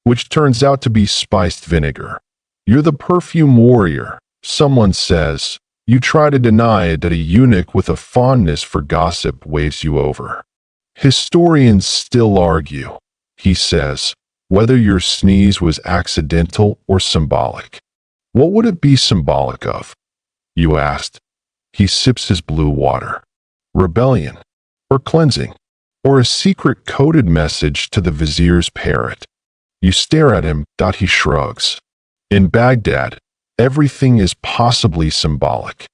which turns out to be spiced vinegar. You're the perfume warrior, someone says. You try to deny it that a eunuch with a fondness for gossip waves you over. Historians still argue, he says, whether your sneeze was accidental or symbolic. What would it be symbolic of? You asked. He sips his blue water. Rebellion, or cleansing, or a secret coded message to the vizier's parrot. You stare at him. He shrugs. In Baghdad, everything is possibly symbolic.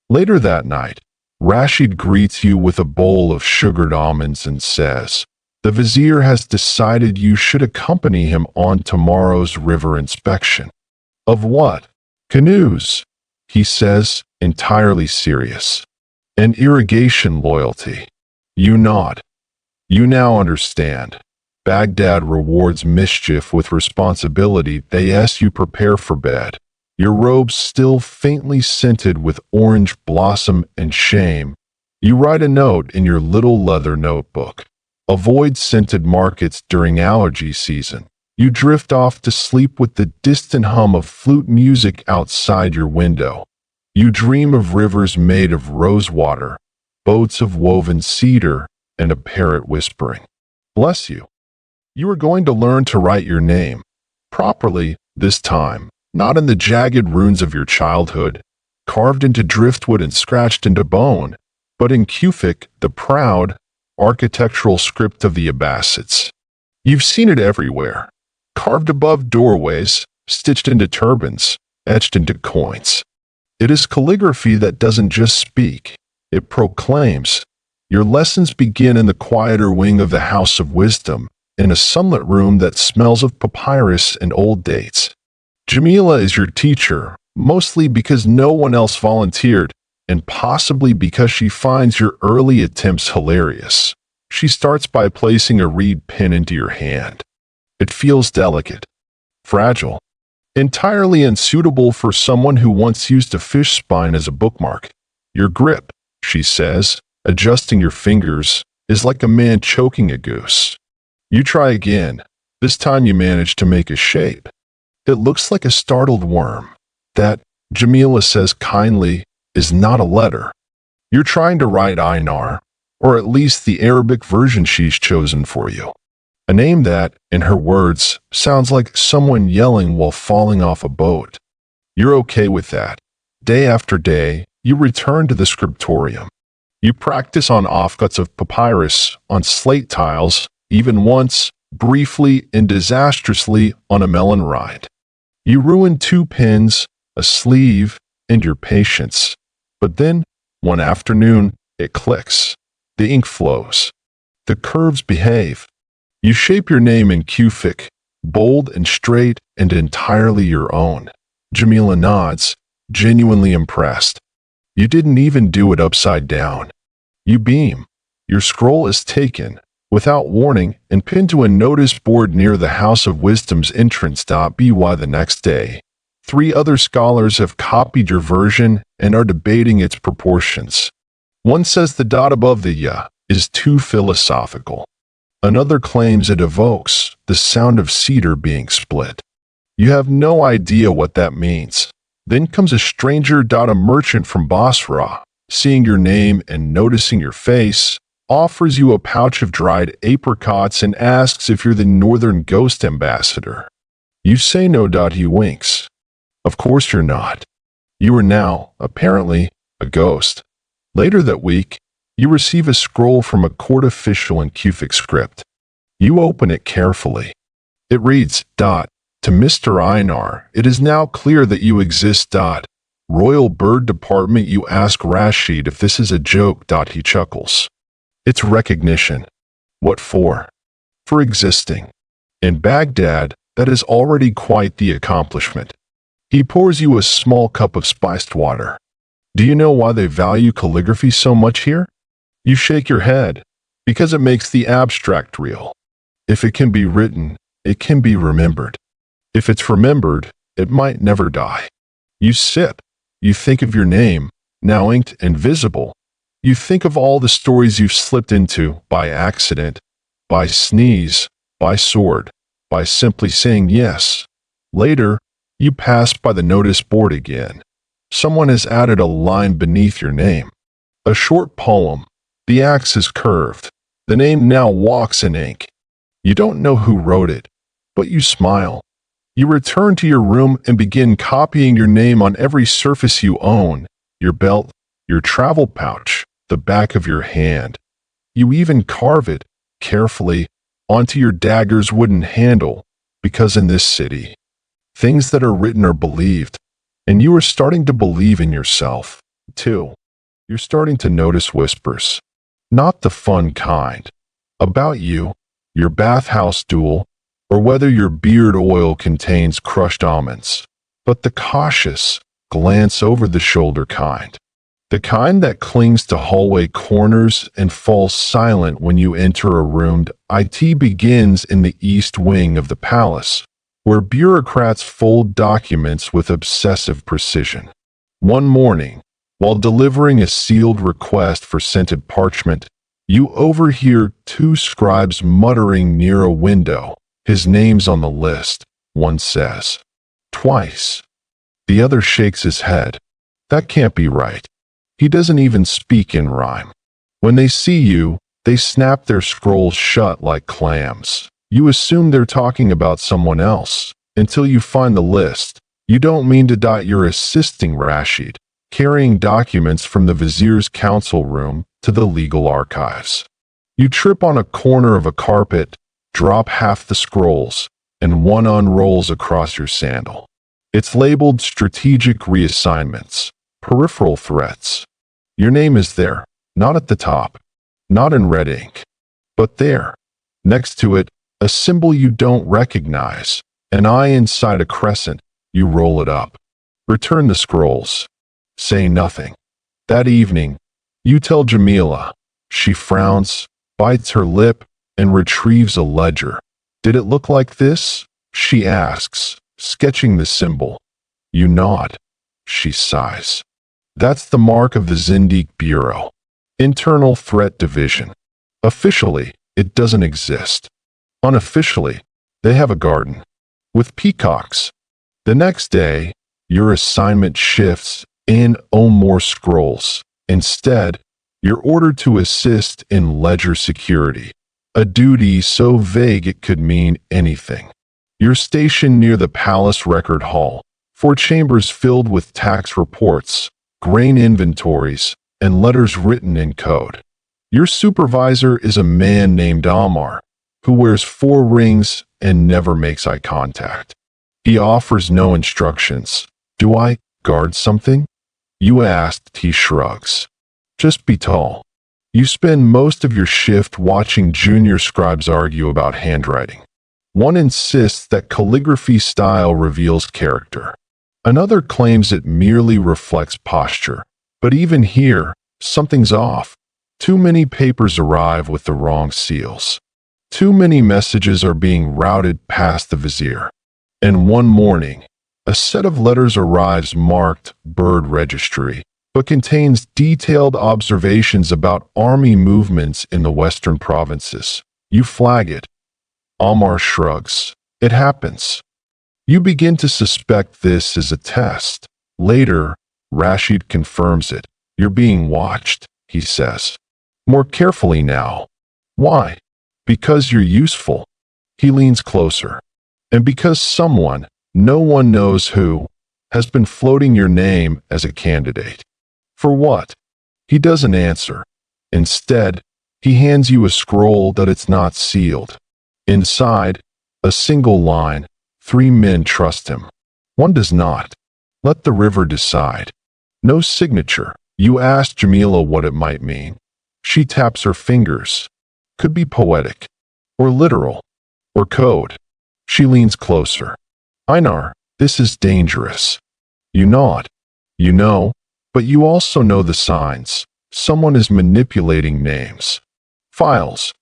Later that night, Rashid greets you with a bowl of sugared almonds and says, the vizier has decided you should accompany him on tomorrow's river inspection. Of what? Canoes, he says, entirely serious. And irrigation loyalty. You nod. You now understand. Baghdad rewards mischief with responsibility. They ask you prepare for bed. Your robes still faintly scented with orange blossom and shame. You write a note in your little leather notebook. Avoid scented markets during allergy season. You drift off to sleep with the distant hum of flute music outside your window. You dream of rivers made of rosewater, boats of woven cedar, and a parrot whispering, bless you. You are going to learn to write your name, properly this time. Not in the jagged runes of your childhood, carved into driftwood and scratched into bone, but in Kufic, the proud, architectural script of the Abbasids. You've seen it everywhere, carved above doorways, stitched into turbans, etched into coins. It is calligraphy that doesn't just speak, it proclaims. Your lessons begin in the quieter wing of the House of Wisdom, in a sunlit room that smells of papyrus and old dates. Jamila is your teacher, mostly because no one else volunteered, and possibly because she finds your early attempts hilarious. She starts by placing a reed pen into your hand. It feels delicate, fragile, entirely unsuitable for someone who once used a fish spine as a bookmark. Your grip, she says, adjusting your fingers, is like a man choking a goose. You try again. This time you manage to make a shape. It looks like a startled worm. That, Jamila says kindly, is not a letter. You're trying to write Einar, or at least the Arabic version she's chosen for you. A name that, in her words, sounds like someone yelling while falling off a boat. You're okay with that. Day after day, you return to the scriptorium. You practice on offcuts of papyrus, on slate tiles, even once, briefly and disastrously, on a melon rind. You ruin 2 pins, a sleeve, and your patience. But then, one afternoon, it clicks. The ink flows. The curves behave. You shape your name in Kufic, bold and straight and entirely your own. Jamila nods, genuinely impressed. You didn't even do it upside down. You beam. Your scroll is taken, without warning and pinned to a notice board near the House of Wisdom's entrance. By the next day, 3 other scholars have copied your version and are debating its proportions. One says the dot above the ya is too philosophical. Another claims it evokes the sound of cedar being split. You have no idea what that means. Then comes a stranger. A merchant from Basra, seeing your name and noticing your face, offers you a pouch of dried apricots and asks if you're the Northern Ghost Ambassador. You say no. He winks. Of course you're not. You are now, apparently, a ghost. Later that week, you receive a scroll from a court official in Kufic script. You open it carefully. It reads, "To Mr. Einar, it is now clear that you exist. Royal Bird Department." You ask Rashid if this is a joke. He chuckles. It's recognition. What for? For existing. In Baghdad, that is already quite the accomplishment. He pours you a small cup of spiced water. Do you know why they value calligraphy so much here? You shake your head. Because it makes the abstract real. If it can be written, it can be remembered. If it's remembered, it might never die. You sip. You think of your name, now inked and visible. You think of all the stories you've slipped into by accident, by sneeze, by sword, by simply saying yes. Later, you pass by the notice board again. Someone has added a line beneath your name. A short poem. The axe is curved. The name now walks in ink. You don't know who wrote it, but you smile. You return to your room and begin copying your name on every surface you own, your belt, your travel pouch, the back of your hand. You even carve it, carefully, onto your dagger's wooden handle, because in this city, things that are written are believed, and you are starting to believe in yourself, too. You're starting to notice whispers. Not the fun kind. About you, your bathhouse duel, or whether your beard oil contains crushed almonds, but the cautious, glance-over-the-shoulder kind. The kind that clings to hallway corners and falls silent when you enter a room. It begins in the east wing of the palace, where bureaucrats fold documents with obsessive precision. One morning, while delivering a sealed request for scented parchment, you overhear 2 scribes muttering near a window. His name's on the list, one says. Twice. The other shakes his head. That can't be right. He doesn't even speak in rhyme. When they see you, they snap their scrolls shut like clams. You assume they're talking about someone else, until you find the list. You don't mean to. You're assisting Rashid, carrying documents from the vizier's council room to the legal archives. You trip on a corner of a carpet, drop half the scrolls, and one unrolls across your sandal. It's labeled Strategic Reassignments, Peripheral Threats. Your name is there, not at the top, not in red ink, but there. Next to it, a symbol you don't recognize, an eye inside a crescent. You roll it up. Return the scrolls. Say nothing. That evening, you tell Jamila. She frowns, bites her lip, and retrieves a ledger. Did it look like this? She asks, sketching the symbol. You nod. She sighs. That's the mark of the Zindiq Bureau. Internal Threat Division. Officially, it doesn't exist. Unofficially, they have a garden. With peacocks. The next day, your assignment shifts and own more scrolls. Instead, you're ordered to assist in ledger security. A duty so vague it could mean anything. You're stationed near the palace record hall, 4 chambers filled with tax reports, grain inventories, and letters written in code. Your supervisor is a man named Amar, who wears 4 rings and never makes eye contact. He offers no instructions. Do I guard something? You asked. He shrugs. Just be tall. You spend most of your shift watching junior scribes argue about handwriting. One insists that calligraphy style reveals character. Another claims it merely reflects posture. But even here, something's off. Too many papers arrive with the wrong seals. Too many messages are being routed past the vizier. And one morning, a set of letters arrives marked Bird Registry, but contains detailed observations about army movements in the western provinces. You flag it. Einar shrugs. It happens. You begin to suspect this is a test. Later, Rashid confirms it. You're being watched, he says. More carefully now. Why? Because you're useful. He leans closer. And because someone, no one knows who, has been floating your name as a candidate. For what? He doesn't answer. Instead, he hands you a scroll that it's not sealed. Inside, a single line. 3 men trust him. One does not. Let the river decide. No signature. You ask Jamila what it might mean. She taps her fingers. Could be poetic, or literal, or code. She leans closer. Einar, this is dangerous. You nod. You know, but you also know the signs. Someone is manipulating names, files,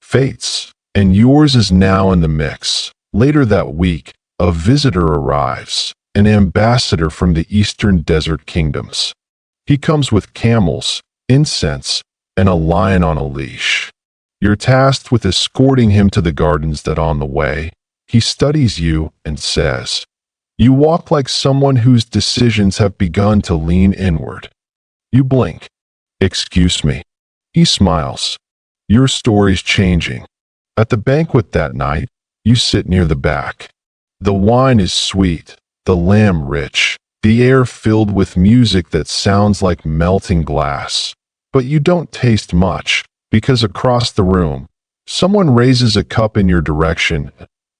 fates, and yours is now in the mix. Later that week, a visitor arrives, an ambassador from the eastern desert kingdoms. He comes with camels, incense, and a lion on a leash. You're tasked with escorting him to the gardens that on the way. He studies you and says, "You walk like someone whose decisions have begun to lean inward." You blink. "Excuse me." He smiles. Your story's changing. At the banquet that night, you sit near the back. The wine is sweet, the lamb rich, the air filled with music that sounds like melting glass. But you don't taste much, because across the room, someone raises a cup in your direction.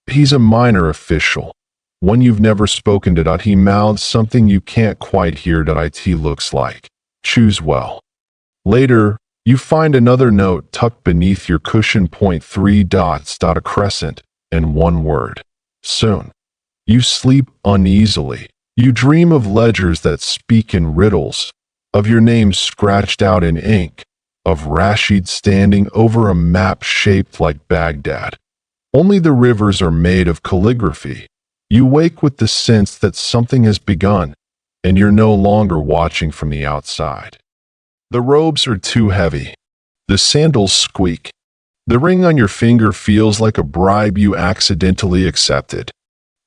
He's a minor official. One you've never spoken to. He mouths something you can't quite hear. It looks like. Choose well. Later, you find another note tucked beneath your cushion. 3 dots. A crescent, and one word. Soon. You sleep uneasily. You dream of ledgers that speak in riddles, of your name scratched out in ink, of Rashid standing over a map shaped like Baghdad. Only the rivers are made of calligraphy. You wake with the sense that something has begun, and you're no longer watching from the outside. The robes are too heavy. The sandals squeak. The ring on your finger feels like a bribe you accidentally accepted.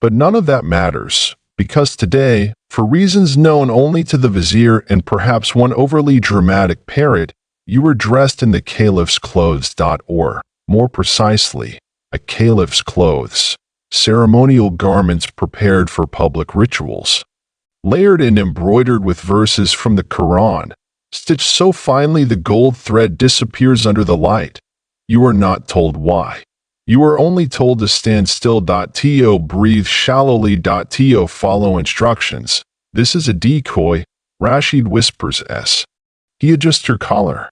But none of that matters, because today, for reasons known only to the vizier and perhaps one overly dramatic parrot, you were dressed in the Caliph's clothes. Or, more precisely, a Caliph's clothes, ceremonial garments prepared for public rituals. Layered and embroidered with verses from the Quran, stitched so finely the gold thread disappears under the light. You are not told why. You are only told to stand still. To breathe shallowly. To follow instructions. This is a decoy, Rashid whispers. He adjusts her collar.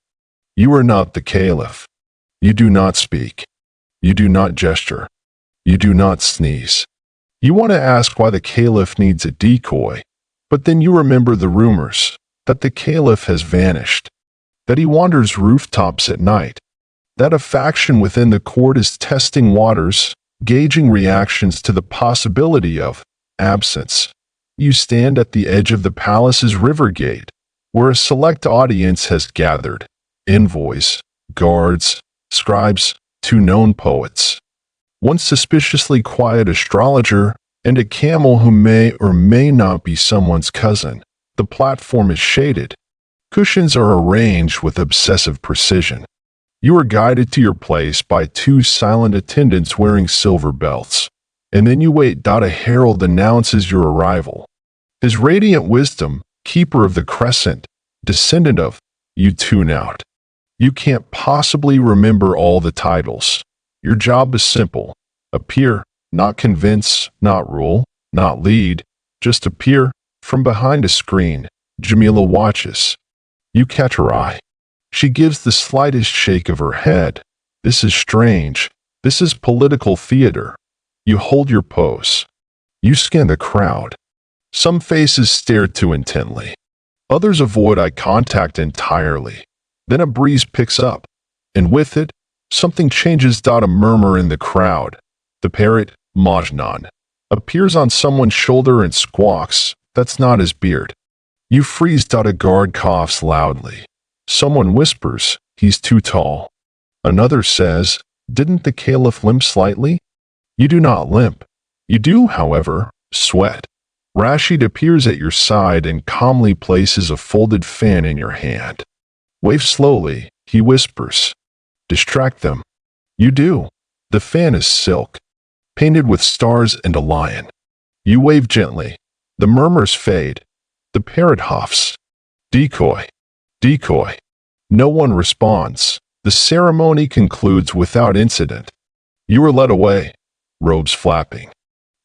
You are not the Caliph. You do not speak. You do not gesture. You do not sneeze. You want to ask why the Caliph needs a decoy, but then you remember the rumors that the Caliph has vanished, that he wanders rooftops at night, that a faction within the court is testing waters, gauging reactions to the possibility of absence. You stand at the edge of the palace's river gate, where a select audience has gathered: envoys, guards, scribes, 2 known poets, one suspiciously quiet astrologer, and a camel who may or may not be someone's cousin. The platform is shaded. Cushions are arranged with obsessive precision. You are guided to your place by 2 silent attendants wearing silver belts, and then you wait. A herald announces your arrival. His radiant wisdom, keeper of the crescent, descendant of, you tune out. You can't possibly remember all the titles. Your job is simple. Appear, not convince, not rule, not lead, just appear. From behind a screen, Jamila watches. You catch her eye. She gives the slightest shake of her head. This is strange. This is political theater. You hold your pose. You scan the crowd. Some faces stare too intently. Others avoid eye contact entirely. Then a breeze picks up, and with it, Something changes. A murmur in the crowd. The parrot, Majnan, appears on someone's shoulder and squawks. That's not his beard. You freeze. A guard coughs loudly. Someone whispers, he's too tall. Another says, didn't the Caliph limp slightly? You do not limp. You do, however, sweat. Rashid appears at your side and calmly places a folded fan in your hand. Wave slowly, he whispers. Distract them. You do. The fan is silk, painted with stars and a lion. You wave gently. The murmurs fade. The parrot huffs. Decoy. Decoy. No one responds. The ceremony concludes without incident. You are led away, robes flapping.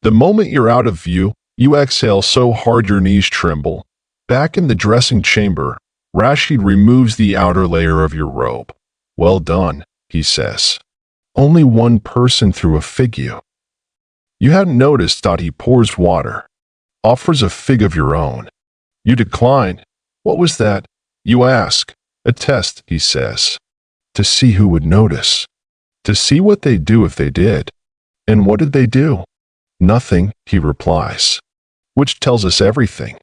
The moment you're out of view, you exhale so hard your knees tremble. Back in the dressing chamber, Rashid removes the outer layer of your robe. Well done, he says. Only one person threw a fig you. You hadn't noticed. He pours water. Offers a fig of your own. You decline. What was that? You ask. A test, he says. To see who would notice. To see what they'd do if they did. And what did they do? Nothing, he replies. Which tells us everything.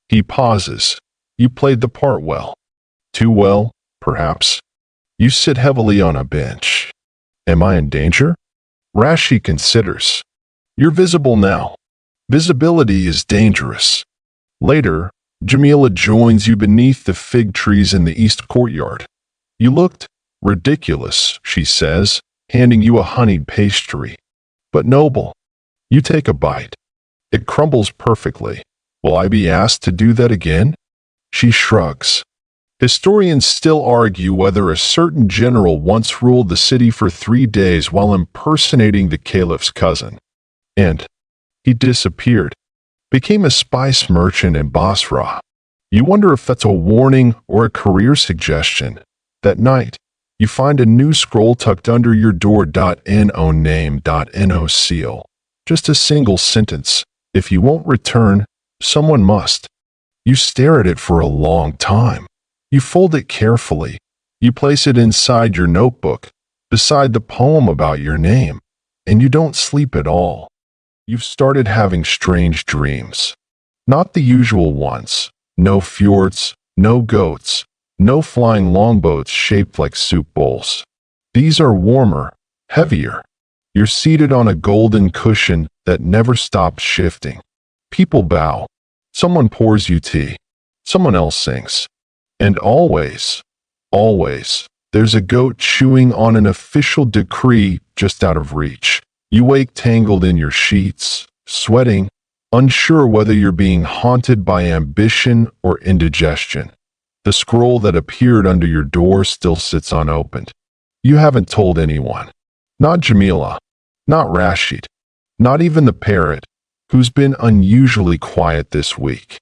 He pauses. You played the part well. Too well, perhaps. You sit heavily on a bench. Am I in danger? Rashid considers. You're visible now. Visibility is dangerous. Later, Jamila joins you beneath the fig trees in the east courtyard. You looked ridiculous, she says, handing you a honeyed pastry. But noble. You take a bite. It crumbles perfectly. Will I be asked to do that again? She shrugs. Historians still argue whether a certain general once ruled the city for 3 days while impersonating the Caliph's cousin. And he disappeared. Became a spice merchant in Basra. You wonder if that's a warning or a career suggestion. That night, you find a new scroll tucked under your door. No name, no seal. Just a single sentence. If you won't return, someone must. You stare at it for a long time. You fold it carefully. You place it inside your notebook, beside the poem about your name, and you don't sleep at all. You've started having strange dreams. Not the usual ones. No fjords, no goats, no flying longboats shaped like soup bowls. These are warmer, heavier. You're seated on a golden cushion that never stops shifting. People bow. Someone pours you tea. Someone else sings. And always, there's a goat chewing on an official decree just out of reach. You wake tangled in your sheets, sweating, unsure whether you're being haunted by ambition or indigestion. The scroll that appeared under your door still sits unopened. You haven't told anyone. Not Jamila. Not Rashid. Not even the parrot, who's been unusually quiet this week.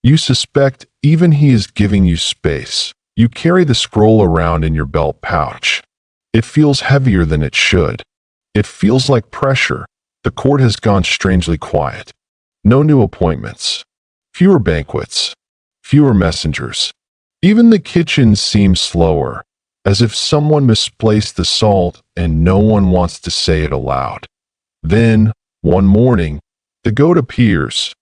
You suspect even he is giving you space. You carry the scroll around in your belt pouch. It feels heavier than it should. It feels like pressure. The court has gone strangely quiet. No new appointments. Fewer banquets. Fewer messengers. Even the kitchen seems slower, as if someone misplaced the salt and no one wants to say it aloud. Then, one morning, the goat appears.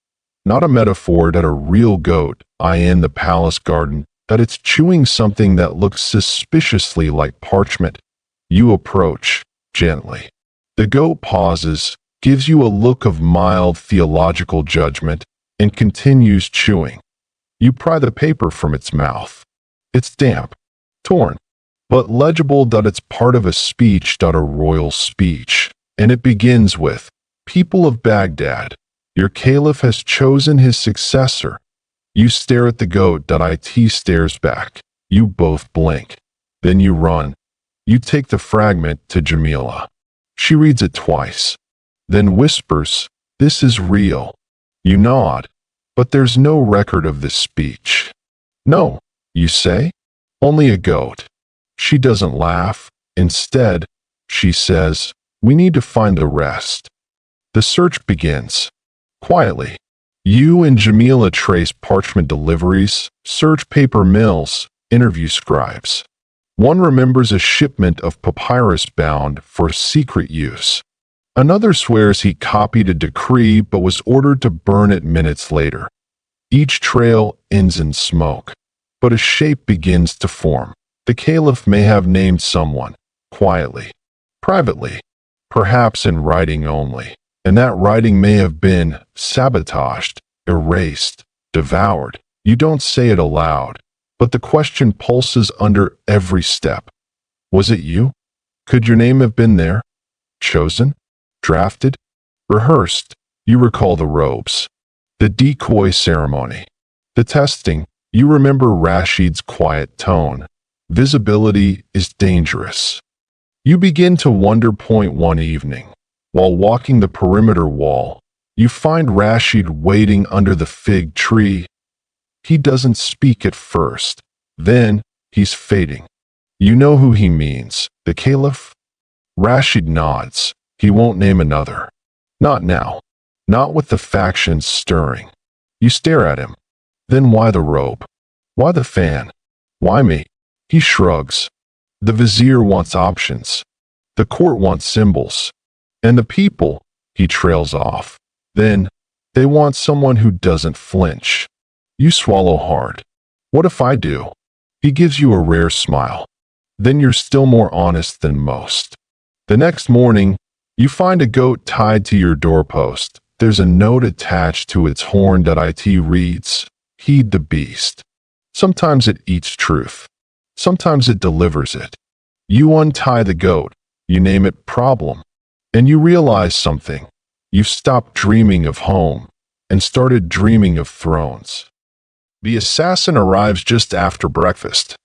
Not a metaphor, that a real goat, in the palace garden, that it's chewing something that looks suspiciously like parchment. You approach, gently. The goat pauses, gives you a look of mild theological judgment, and continues chewing. You pry the paper from its mouth. It's damp, torn, but legible. It's part of a speech. A royal speech, and it begins with, "People of Baghdad, your Caliph has chosen his successor." You stare at the goat. It stares back. You both blink. Then you run. You take the fragment to Jamila. She reads it twice, then whispers, "This is real." You nod, but there's no record of this speech. "No," you say, "only a goat." She doesn't laugh. Instead, she says, "We need to find the rest." The search begins. Quietly, you and Jamila trace parchment deliveries, search paper mills, interview scribes. One remembers a shipment of papyrus bound for secret use. Another swears he copied a decree but was ordered to burn it minutes later. Each trail ends in smoke, but a shape begins to form. The Caliph may have named someone, quietly, privately, perhaps in writing only, and that writing may have been sabotaged, erased, devoured. You don't say it aloud, but the question pulses under every step. Was it you? Could your name have been there? Chosen? Drafted? Rehearsed? You recall the robes, the decoy ceremony, the testing. You remember Rashid's quiet tone. Visibility is dangerous. You begin to wonder. One evening, while walking the perimeter wall, you find Rashid waiting under the fig tree. He doesn't speak at first. Then, he's fading. You know who he means, the Caliph? Rashid nods. He won't name another. Not now. Not with the factions stirring. You stare at him. Then why the robe? Why the fan? Why me? He shrugs. The vizier wants options. The court wants symbols. And the people, he trails off. Then, they want someone who doesn't flinch. You swallow hard. What if I do? He gives you a rare smile. Then you're still more honest than most. The next morning, you find a goat tied to your doorpost. There's a note attached to its horn that it reads, "Heed the beast." Sometimes it eats truth. Sometimes it delivers it. You untie the goat. You name it Problem. And you realize something. You've stopped dreaming of home and started dreaming of thrones. The assassin arrives just after breakfast.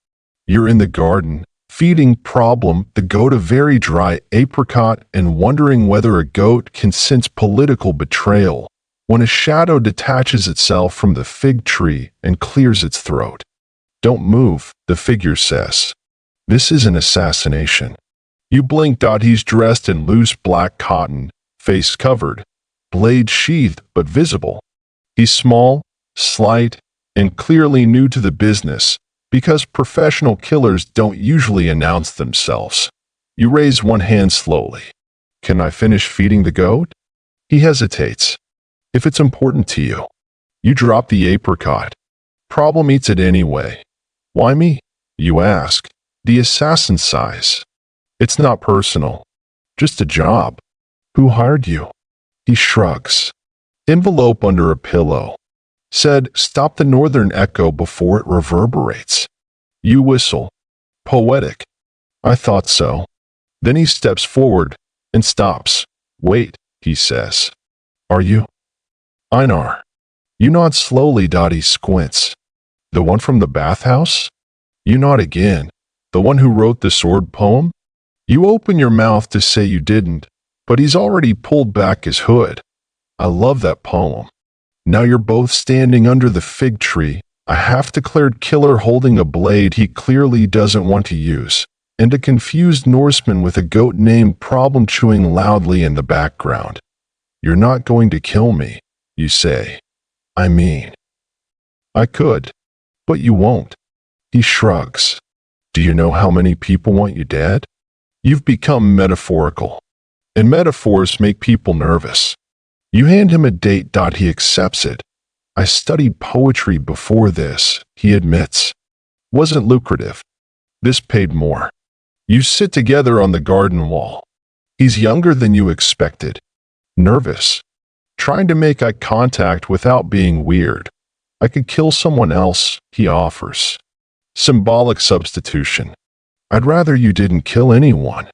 You're in the garden, feeding Problem, the goat, a very dry apricot, and wondering whether a goat can sense political betrayal, when a shadow detaches itself from the fig tree and clears its throat. Don't move, the figure says. This is an assassination. You blink. He's dressed in loose black cotton, face covered, blade sheathed but visible. He's small, slight, and clearly new to the business, because professional killers don't usually announce themselves. You raise one hand slowly. Can I finish feeding the goat? He hesitates. If it's important to you. You drop the apricot. Problem eats it anyway. Why me? You ask. The assassin sighs. It's not personal. Just a job. Who hired you? He shrugs. Envelope under a pillow. Said, stop the northern echo before it reverberates. You whistle. Poetic. I thought so. Then he steps forward and stops. Wait, he says. Are you? Einar. You nod slowly. He squints. The one from the bathhouse? You nod again. The one who wrote the sword poem? You open your mouth to say you didn't, but he's already pulled back his hood. I love that poem. Now you're both standing under the fig tree, a half-declared killer holding a blade he clearly doesn't want to use, and a confused Norseman with a goat named Problem chewing loudly in the background. You're not going to kill me, you say. I mean, I could, but you won't. He shrugs. Do you know how many people want you dead? You've become metaphorical, and metaphors make people nervous. You hand him a date. He accepts it. I studied poetry before this, he admits. Wasn't lucrative. This paid more. You sit together on the garden wall. He's younger than you expected. Nervous. Trying to make eye contact without being weird. I could kill someone else, he offers. Symbolic substitution. I'd rather you didn't kill anyone.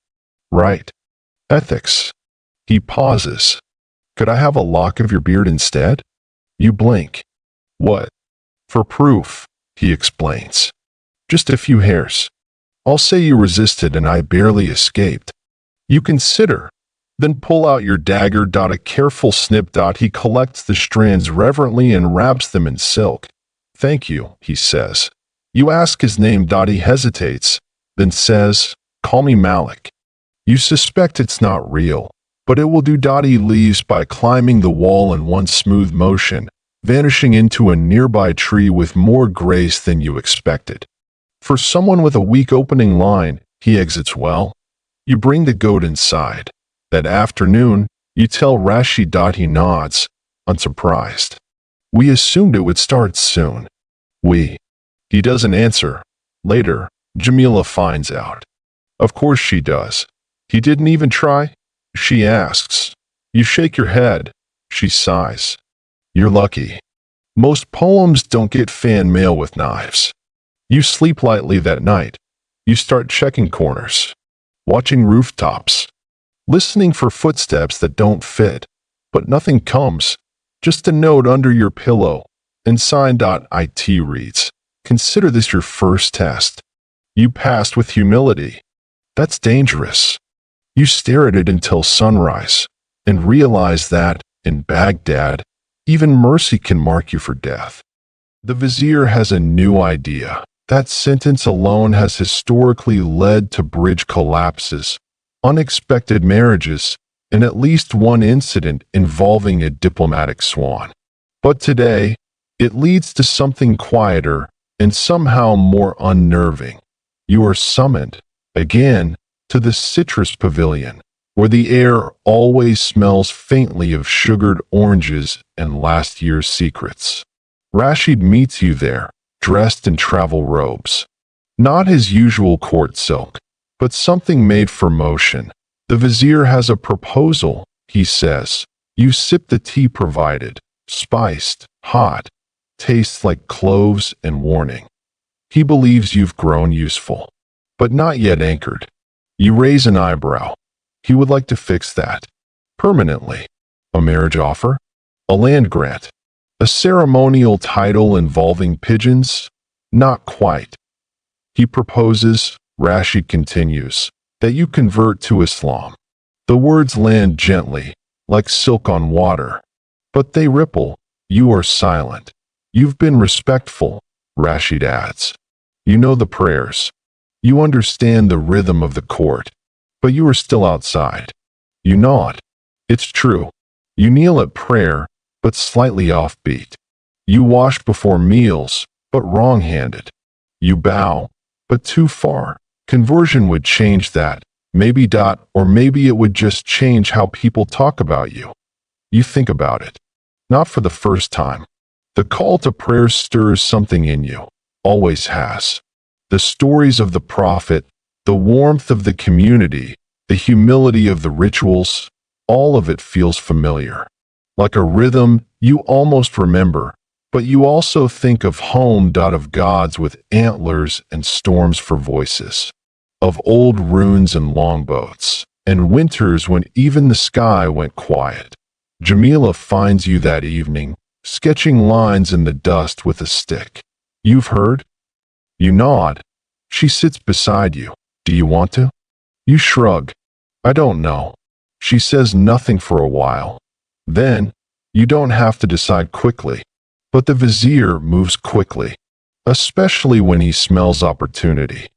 Right. Ethics. He pauses. Could I have a lock of your beard instead? You blink. What? For proof, he explains. Just a few hairs. I'll say you resisted and I barely escaped. You consider. Then pull out your dagger. A careful snip. He collects the strands reverently and wraps them in silk. Thank you, he says. You ask his name. He hesitates, then says, call me Malik. You suspect it's not real, but it will do. He leaves by climbing the wall in one smooth motion, vanishing into a nearby tree with more grace than you expected. For someone with a weak opening line, he exits well. You bring the goat inside. That afternoon, you tell Rashid. He nods, unsurprised. We assumed it would start soon. He doesn't answer. Later, Jamila finds out. Of course she does. He didn't even try? She asks. You shake your head. She sighs. You're lucky. Most poems don't get fan mail with knives. You sleep lightly that night. You start checking corners, watching rooftops, listening for footsteps that don't fit, but nothing comes. Just a note under your pillow, and sign.it reads, consider this your first test. You passed with humility. That's dangerous. You stare at it until sunrise, and realize that, in Baghdad, even mercy can mark you for death. The vizier has a new idea. That sentence alone has historically led to bridge collapses, unexpected marriages, and at least one incident involving a diplomatic swan. But today, it leads to something quieter and somehow more unnerving. You are summoned, again, to the citrus pavilion, where the air always smells faintly of sugared oranges and last year's secrets. Rashid meets you there, dressed in travel robes. Not his usual court silk, but something made for motion. The vizier has a proposal, he says. You sip the tea provided, spiced, hot, tastes like cloves and warning. He believes you've grown useful, but not yet anchored. You raise an eyebrow. He would like to fix that. Permanently. A marriage offer? A land grant? A ceremonial title involving pigeons? Not quite. He proposes, Rashid continues, that you convert to Islam. The words land gently, like silk on water. But they ripple. You are silent. You've been respectful, Rashid adds. You know the prayers. You understand the rhythm of the court. But you are still outside. You nod. It's true. You kneel at prayer, but slightly offbeat. You wash before meals, but wrong-handed. You bow, but too far. Conversion would change that. Maybe. Or maybe it would just change how people talk about you. You think about it. Not for the first time. The call to prayer stirs something in you. Always has. The stories of the prophet, the warmth of the community, the humility of the rituals, all of it feels familiar. Like a rhythm you almost remember, but you also think of home. Of gods with antlers and storms for voices. Of old runes and longboats, and winters when even the sky went quiet. Jamila finds you that evening, sketching lines in the dust with a stick. You've heard? You nod. She sits beside you. Do you want to? You shrug. I don't know. She says nothing for a while. Then, you don't have to decide quickly. But the vizier moves quickly, especially when he smells opportunity.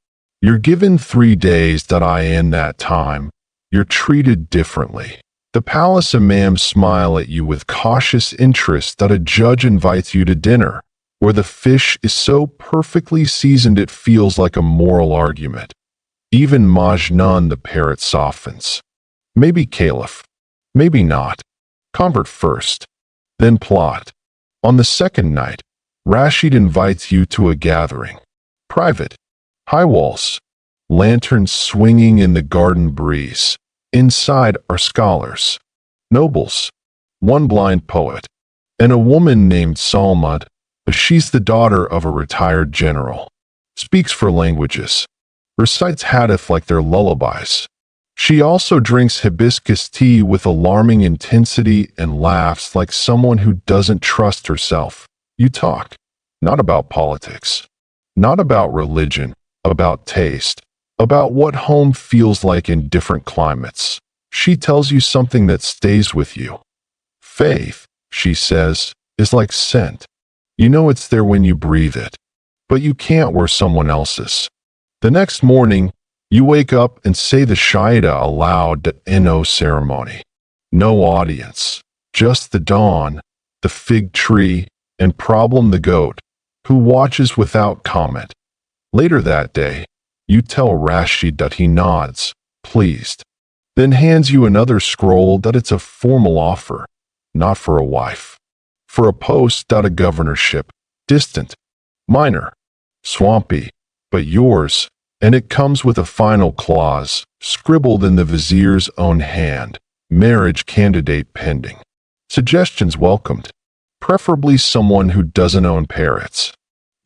You're given 3 days. In that time, you're treated differently. The palace imams smile at you with cautious interest. A judge invites you to dinner, where the fish is so perfectly seasoned it feels like a moral argument. Even Majnun the parrot softens. Maybe Caliph. Maybe not. Convert first. Then plot. On the second night, Rashid invites you to a gathering. Private. High walls. Lanterns swinging in the garden breeze. Inside are scholars. Nobles. One blind poet. And a woman named Salmud. She's the daughter of a retired general. Speaks 4 languages. Recites hadith like they're lullabies. She also drinks hibiscus tea with alarming intensity and laughs like someone who doesn't trust herself. You talk. Not about politics. Not about religion. About taste. About what home feels like in different climates. She tells you something that stays with you. Faith, she says, is like scent. You know it's there when you breathe it. But you can't where someone else's. The next morning, you wake up and say the Shahida aloud. No ceremony. No audience. Just the dawn, the fig tree, and Problem the goat, who watches without comment. Later that day, you tell Rashid that he nods, pleased, then hands you another scroll that it's a formal offer, not for a wife, for a post, a governorship, distant, minor, swampy, but yours, and it comes with a final clause, scribbled in the vizier's own hand, marriage candidate pending. Suggestions welcomed, preferably someone who doesn't own parrots.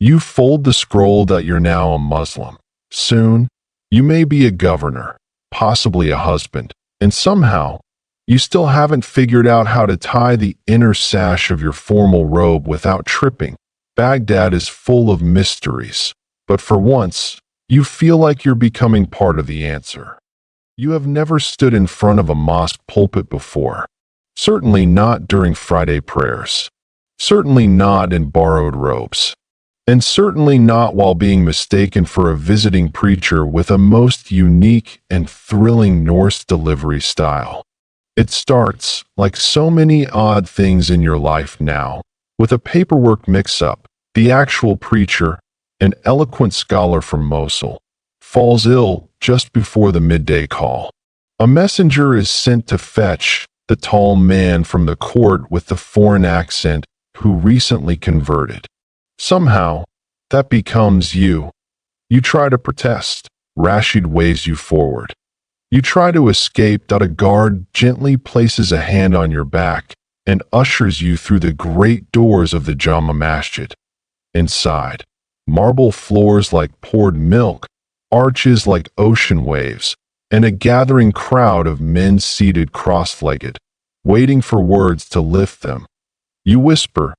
You fold the scroll that you're now a Muslim. Soon, you may be a governor, possibly a husband, and somehow, you still haven't figured out how to tie the inner sash of your formal robe without tripping. Baghdad is full of mysteries, but for once, you feel like you're becoming part of the answer. You have never stood in front of a mosque pulpit before. Certainly not during Friday prayers. Certainly not in borrowed robes. And certainly not while being mistaken for a visiting preacher with a most unique and thrilling Norse delivery style. It starts, like so many odd things in your life now, with a paperwork mix-up. The actual preacher, an eloquent scholar from Mosul, falls ill just before the midday call. A messenger is sent to fetch the tall man from the court with the foreign accent who recently converted. Somehow, that becomes you. You try to protest. Rashid waves you forward. You try to escape. A guard gently places a hand on your back and ushers you through the great doors of the Jama Masjid. Inside, marble floors like poured milk, arches like ocean waves, and a gathering crowd of men seated cross-legged, waiting for words to lift them. You whisper,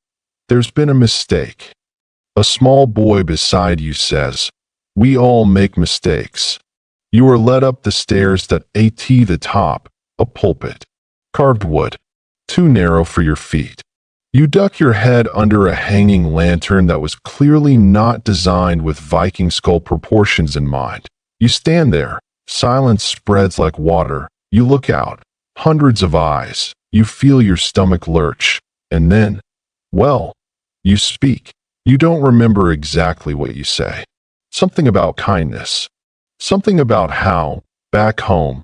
"There's been a mistake." A small boy beside you says, "We all make mistakes." You are led up the stairs that at the top, a pulpit. Carved wood, too narrow for your feet. You duck your head under a hanging lantern that was clearly not designed with Viking skull proportions in mind. You stand there. Silence spreads like water. You look out. Hundreds of eyes. You feel your stomach lurch. And then, well, you speak. You don't remember exactly what you say. Something about kindness. Something about how, back home,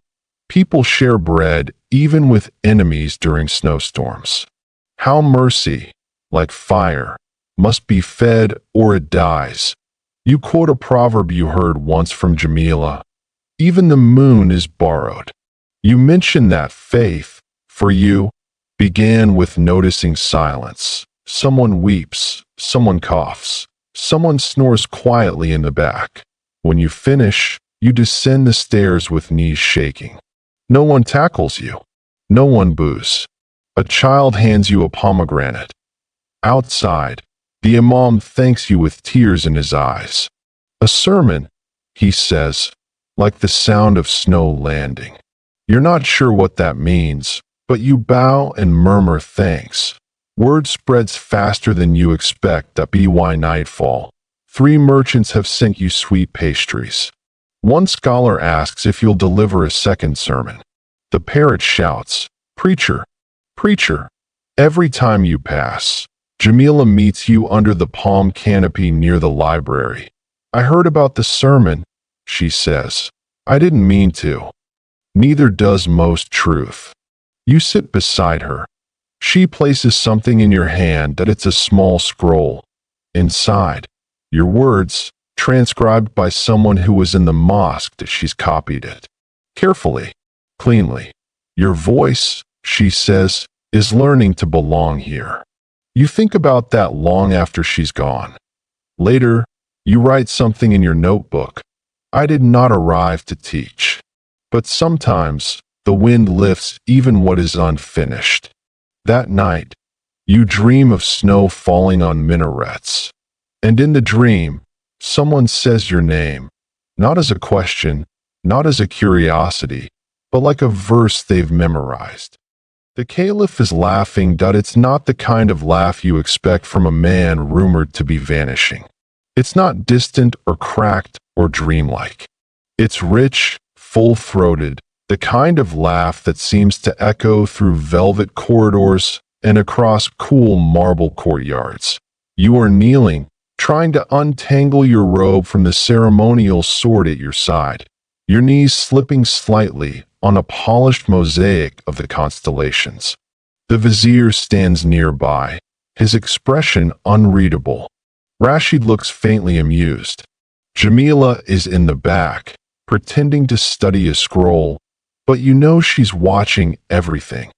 people share bread even with enemies during snowstorms. How mercy, like fire, must be fed or it dies. You quote a proverb you heard once from Jamila. Even the moon is borrowed. You mention that faith, for you, began with noticing silence. Someone weeps, someone coughs, someone snores quietly in the back. When you finish, you descend the stairs with knees shaking. No one tackles you. No one boos. A child hands you a pomegranate. Outside, the imam thanks you with tears in his eyes. A sermon, he says, like the sound of snow landing. You're not sure what that means, but you bow and murmur thanks. Word spreads faster than you expect that by nightfall, 3 merchants have sent you sweet pastries. One scholar asks if you'll deliver a second sermon. The parrot shouts, "Preacher, preacher." Every time you pass, Jamila meets you under the palm canopy near the library. "I heard about the sermon," she says. "I didn't mean to." Neither does most truth. You sit beside her. She places something in your hand that it's a small scroll. Inside, your words, transcribed by someone who was in the mosque that she's copied it. Carefully, cleanly. Your voice, she says, is learning to belong here. You think about that long after she's gone. Later, you write something in your notebook. "I did not arrive to teach." But sometimes, the wind lifts even what is unfinished. That night, you dream of snow falling on minarets. And in the dream, someone says your name, not as a question, not as a curiosity, but like a verse they've memorized. The Caliph is laughing. It's not the kind of laugh you expect from a man rumored to be vanishing. It's not distant or cracked or dreamlike. It's rich, full-throated, the kind of laugh that seems to echo through velvet corridors and across cool marble courtyards. You are kneeling, trying to untangle your robe from the ceremonial sword at your side, your knees slipping slightly on a polished mosaic of the constellations. The vizier stands nearby, his expression unreadable. Rashid looks faintly amused. Jamila is in the back, pretending to study a scroll, but you know she's watching everything.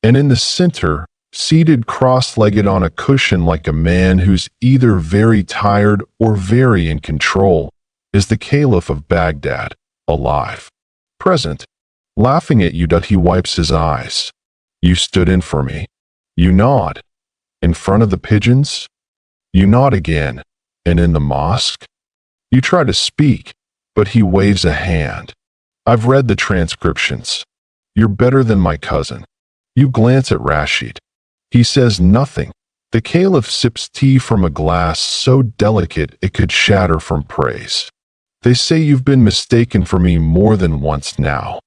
And in the center, seated cross-legged on a cushion like a man who's either very tired or very in control, is the Caliph of Baghdad, alive. Present. Laughing at you, he wipes his eyes. You stood in for me. You nod. In front of the pigeons? You nod again. And in the mosque? You try to speak, but he waves a hand. I've read the transcriptions. You're better than my cousin. You glance at Rashid. He says nothing. The Caliph sips tea from a glass so delicate it could shatter from praise. They say you've been mistaken for me more than once now.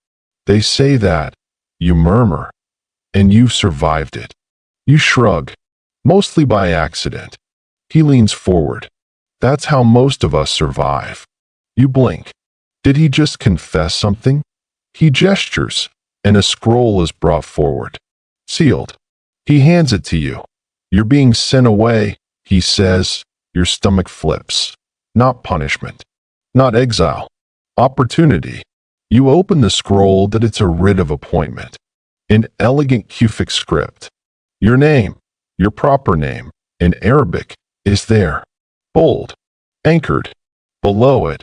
They say that, you murmur, and you've survived it. You shrug, mostly by accident. He leans forward. That's how most of us survive. You blink. Did he just confess something? He gestures, and a scroll is brought forward. Sealed. He hands it to you. You're being sent away, he says. Your stomach flips. Not punishment. Not exile. Opportunity. You open the scroll that it's a writ of appointment. In elegant Kufic script. Your name, your proper name, in Arabic, is there. Bold. Anchored. Below it,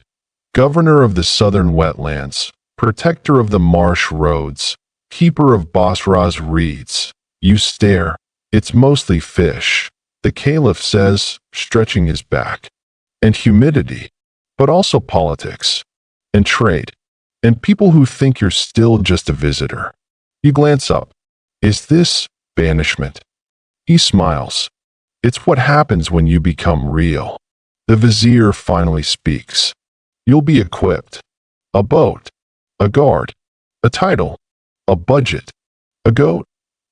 Governor of the Southern Wetlands, Protector of the Marsh Roads, Keeper of Basra's Reeds. You stare. It's mostly fish, the Caliph says, stretching his back. And humidity. But also politics. And trade. And people who think you're still just a visitor. You glance up. Is this banishment? He smiles. It's what happens when you become real. The vizier finally speaks. You'll be equipped. A boat. A guard. A title. A budget. A goat.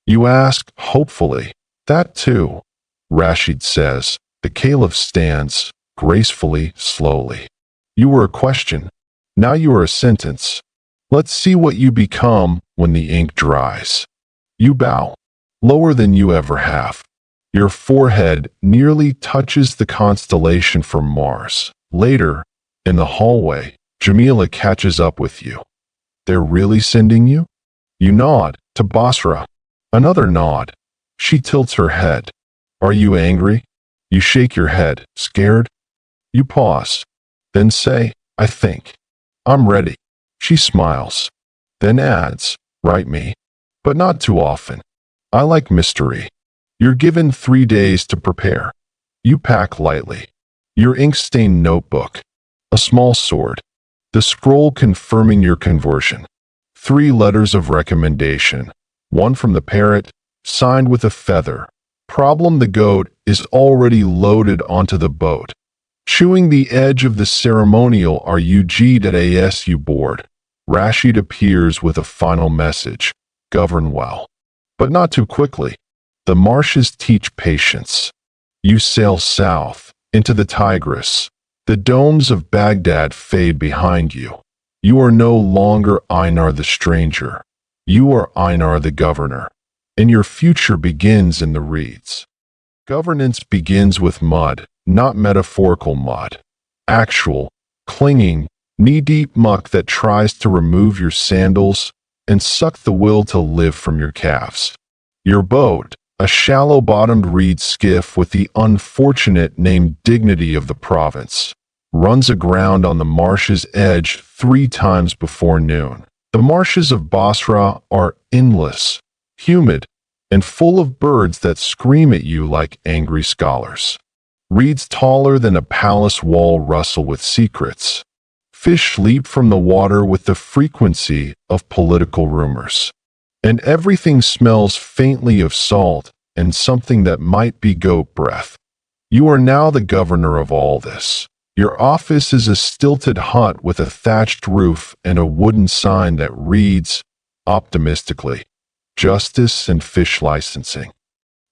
You ask, hopefully. That too. Rashid says. The Caliph stands, gracefully, slowly. You were a question. Now you are a sentence. Let's see what you become when the ink dries. You bow. Lower than you ever have. Your forehead nearly touches the constellation from Mars. Later, in the hallway, Jamila catches up with you. They're really sending you? You nod to Basra. Another nod. She tilts her head. Are you angry? You shake your head, scared? You pause. Then say, I think. I'm ready. She smiles. Then adds, write me. But not too often. I like mystery. You're given 3 days to prepare. You pack lightly. Your ink-stained notebook. A small sword. The scroll confirming your conversion. 3 letters of recommendation. 1 from the parrot, signed with a feather. Problem: the goat is already loaded onto the boat. Chewing the edge of the ceremonial rug.as you board. Rashid appears with a final message. Govern well. But not too quickly. The marshes teach patience. You sail south, into the Tigris. The domes of Baghdad fade behind you. You are no longer Einar the stranger. You are Einar the governor. And your future begins in the reeds. Governance begins with mud, not metaphorical mud. Actual, clinging, knee-deep muck that tries to remove your sandals and suck the will to live from your calves. Your boat, a shallow-bottomed reed skiff with the unfortunate name Dignity of the Province, runs aground on the marsh's edge 3 times before noon. The marshes of Basra are endless, humid, and full of birds that scream at you like angry scholars. Reeds taller than a palace wall rustle with secrets. Fish leap from the water with the frequency of political rumors. And everything smells faintly of salt and something that might be goat breath. You are now the governor of all this. Your office is a stilted hut with a thatched roof and a wooden sign that reads, optimistically, Justice and Fish Licensing.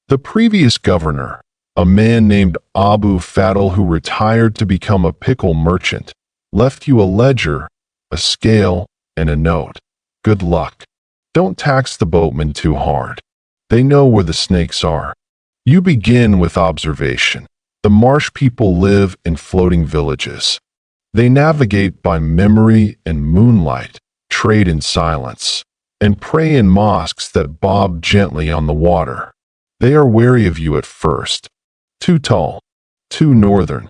The previous governor, A man named Abu Fadl, who retired to become a pickle merchant, left you a ledger, a scale, and a note. Good luck. Don't tax the boatmen too hard. They know where the snakes are. You begin with observation. The marsh people live in floating villages. They navigate by memory and moonlight, trade in silence, and pray in mosques that bob gently on the water. They are wary of you at first. Too tall, too northern,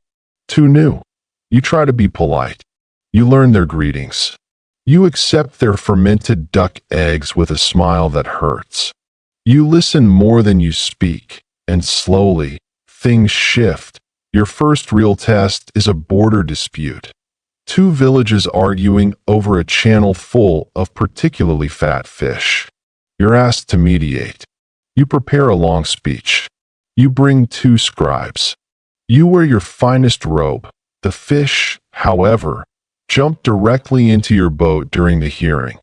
too new. You try to be polite. You learn their greetings. You accept their fermented duck eggs with a smile that hurts. You listen more than you speak, and slowly, things shift. Your first real test is a border dispute. Two villages arguing over a channel full of particularly fat fish. You're asked to mediate. You prepare a long speech. You bring two scribes. You wear your finest robe. The fish, however, jump directly into your boat during the hearing.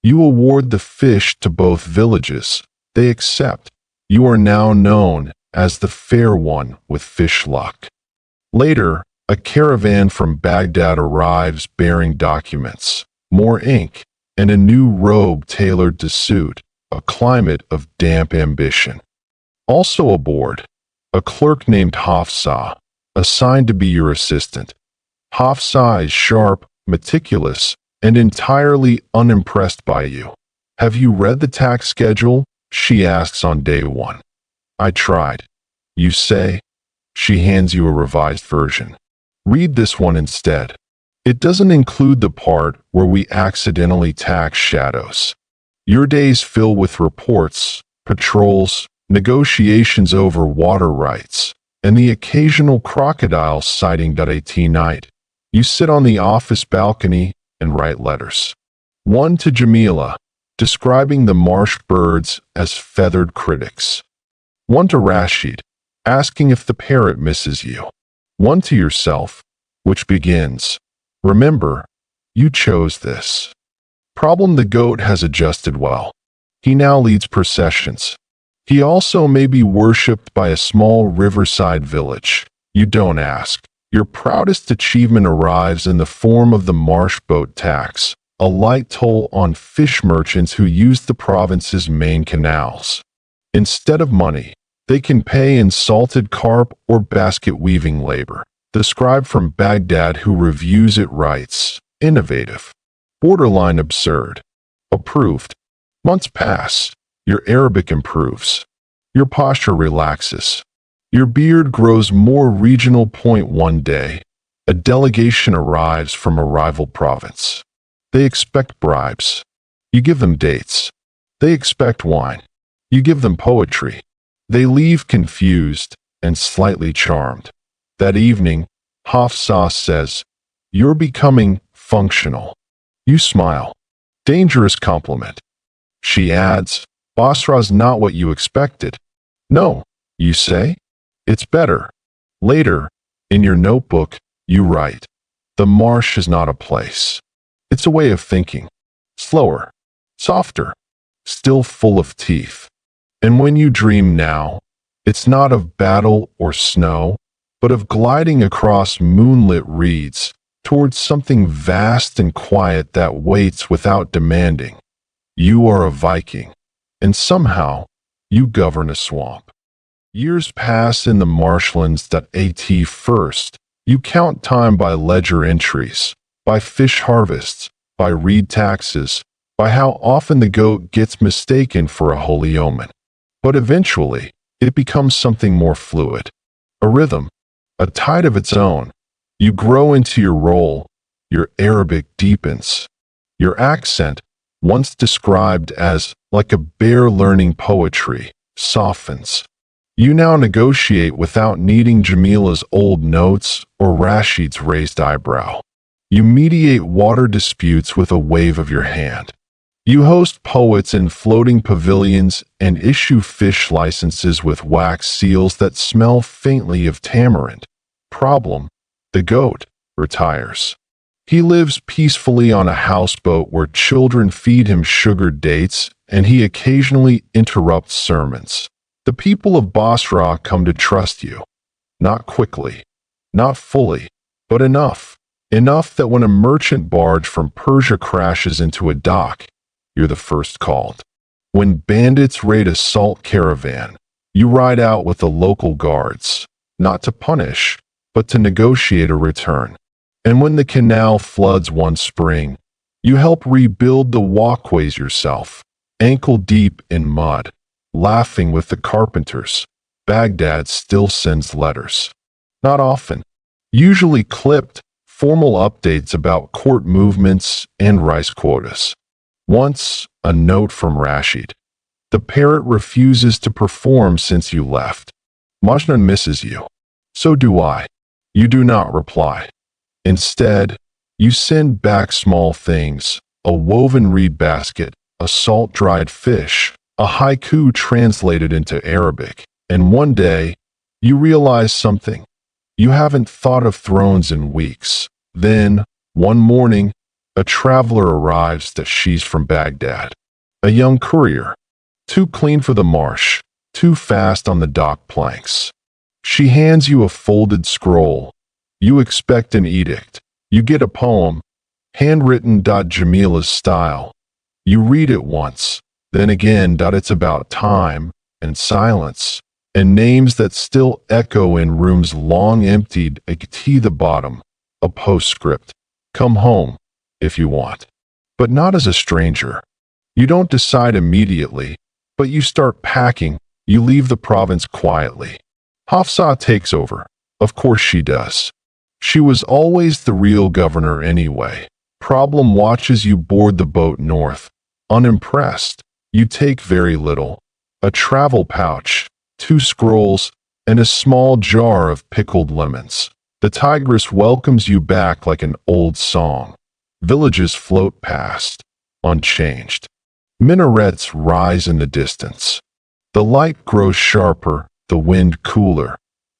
You award the fish to both villages. They accept. You are now known as the fair one with fish luck. Later, a caravan from Baghdad arrives bearing documents, more ink, and a new robe tailored to suit a climate of damp ambition. Also aboard, a clerk named Hafsa, assigned to be your assistant. Hafsa is sharp, meticulous, and entirely unimpressed by you. Have you read the tax schedule? She asks on day one. I tried. You say. She hands you a revised version. Read this one instead. It doesn't include the part where we accidentally tax shadows. Your days fill with reports, patrols, negotiations over water rights, and the occasional crocodile sighting. At night, you sit on the office balcony and write letters. One to Jamila, describing the marsh birds as feathered critics. One to Rashid, asking if the parrot misses you. One to yourself, which begins, remember, you chose this. Problem: the goat has adjusted well. He now leads processions. He also may be worshipped by a small riverside village. You don't ask. Your proudest achievement arrives in the form of the marsh boat tax, a light toll on fish merchants who use the province's main canals. Instead of money, they can pay in salted carp or basket weaving labor. The scribe from Baghdad who reviews it writes, innovative, borderline absurd, approved. Months pass. Your Arabic improves. Your posture relaxes. Your beard grows more regional. One day, a delegation arrives from a rival province. They expect bribes. You give them dates. They expect wine. You give them poetry. They leave confused and slightly charmed. That evening, Hafsa says, you're becoming functional. You smile. Dangerous compliment. She adds, Basra's not what you expected. No, you say. It's better. Later, in your notebook, you write, the marsh is not a place. It's a way of thinking. Slower, softer, still full of teeth. And when you dream now, it's not of battle or snow, but of gliding across moonlit reeds towards something vast and quiet that waits without demanding. You are a Viking, and somehow you govern a swamp. Years pass in the marshlands. At first, you count time by ledger entries, by fish harvests, by reed taxes, by how often the goat gets mistaken for a holy omen. But eventually, it becomes something more fluid. A rhythm, a tide of its own. You grow into your role. Your Arabic deepens. Your accent, once described as like a bear learning poetry, softens. You now negotiate without needing Jamila's old notes or Rashid's raised eyebrow. You mediate water disputes with a wave of your hand. You host poets in floating pavilions and issue fish licenses with wax seals that smell faintly of tamarind. Problem: the goat retires. He lives peacefully on a houseboat where children feed him sugared dates, and he occasionally interrupts sermons. The people of Basra come to trust you. Not quickly, not fully, but enough. Enough that when a merchant barge from Persia crashes into a dock, you're the first called. When bandits raid a salt caravan, you ride out with the local guards, not to punish, but to negotiate a return. And when the canal floods one spring, you help rebuild the walkways yourself, ankle deep in mud, laughing with the carpenters. Baghdad still sends letters. Not often. Usually clipped, formal updates about court movements and rice quotas. Once, a note from Rashid. The parrot refuses to perform since you left. Majnun misses you. So do I. You do not reply. Instead, you send back small things, a woven reed basket, a salt-dried fish, a haiku translated into Arabic, and one day, you realize something. You haven't thought of thrones in weeks. Then, one morning, a traveler arrives that she's from Baghdad. A young courier. Too clean for the marsh, too fast on the dock planks. She hands you a folded scroll. You expect an edict. You get a poem, handwritten. Jamila's style. You read it once, then again. It's about time and silence and names that still echo in rooms long emptied. A T the bottom, a postscript. Come home, if you want. But not as a stranger. You don't decide immediately, but you start packing. You leave the province quietly. Hafsa takes over. Of course she does. She was always the real governor anyway. Problem watches you board the boat north. Unimpressed. You take very little. A travel pouch, 2 scrolls, and a small jar of pickled lemons. The Tigris welcomes you back like an old song. Villages float past, unchanged. Minarets rise in the distance. The light grows sharper, the wind cooler.